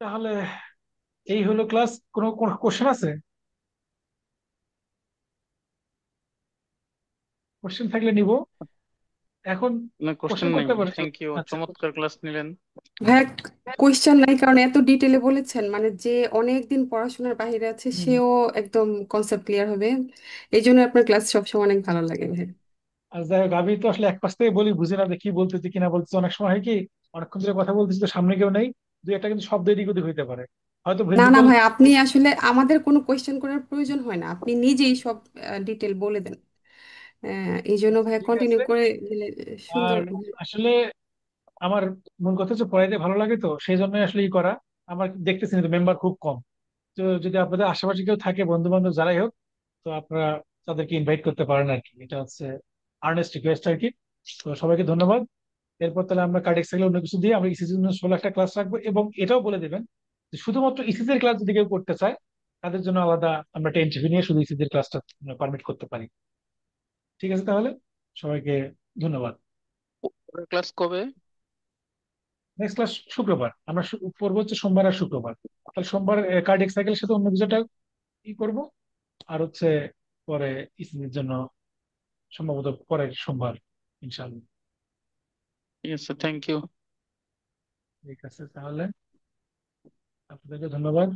তাহলে এই হলো ক্লাস। কোনো কোশ্চেন আছে? কোশ্চেন থাকলে নিব এখন। না, কোশ্চেন কোশ্চেন নেই। করতে পারে তো। থ্যাংক ইউ, আচ্ছা, চমৎকার ক্লাস নিলেন। ভাইয়া, কোয়েশ্চেন নাই, কারণ এত ডিটেলে বলেছেন, মানে যে অনেক দিন পড়াশোনার বাইরে আছে হুম। সেও একদম কনসেপ্ট ক্লিয়ার হবে। এই জন্য আপনার ক্লাস সবসময় অনেক ভালো লাগে ভাই। আর যাই হোক, আমি তো আসলে এক পাশ থেকে বলি, বুঝি না যে কি বলতেছি কিনা বলতেছি। অনেক সময় হয় কি, অনেকক্ষণ ধরে কথা বলতেছি তো সামনে কেউ নেই, দুই একটা কিন্তু শব্দ এদিক ওদিক হইতে পারে, হয়তো না না ভেন্ট্রিকল। ভাই, আপনি আসলে আমাদের কোনো কোয়েশ্চেন করার প্রয়োজন হয় না, আপনি নিজেই সব ডিটেল বলে দেন। এই জন্য ভাইয়া ঠিক কন্টিনিউ আছে। করে গেলে সুন্দর। আর আসলে আমার মূল কথা হচ্ছে পড়াইতে ভালো লাগে, তো সেই জন্য আসলে ই করা। আমার দেখতেছি তো মেম্বার খুব কম। তো যদি আপনাদের আশেপাশে কেউ থাকে, বন্ধু বান্ধব যারাই হোক, তো আপনারা তাদেরকে ইনভাইট করতে পারেন আর কি। এটা হচ্ছে আর্নেস্ট রিকোয়েস্ট আর কি। তো সবাইকে ধন্যবাদ। এরপর তাহলে আমরা কার্ডিয়াক সাইকেল অন্য কিছু দিয়ে আমরা ইসিজির জন্য 16 একটা ক্লাস রাখবো, এবং এটাও বলে দেবেন যে শুধুমাত্র ইসিজির ক্লাস যদি কেউ করতে চায়, তাদের জন্য আলাদা আমরা 10 নিয়ে শুধু ইসিজির ক্লাসটা পারমিট করতে পারি। ঠিক আছে তাহলে, সবাইকে ধন্যবাদ। পরের ক্লাস কবে? নেক্সট ক্লাস শুক্রবার। আমরা পড়বো হচ্ছে সোমবার আর শুক্রবার। তাহলে সোমবার কার্ডিয়াক সাইকেলের সাথে অন্য কিছুটা ই করবো, আর হচ্ছে পরে ইসিজির জন্য সম্ভবত পরের সোমবার, ইনশাআল্লাহ। ঠিক আছে, থ্যাংক ইউ। ঠিক আছে তাহলে, আপনাদেরকে ধন্যবাদ।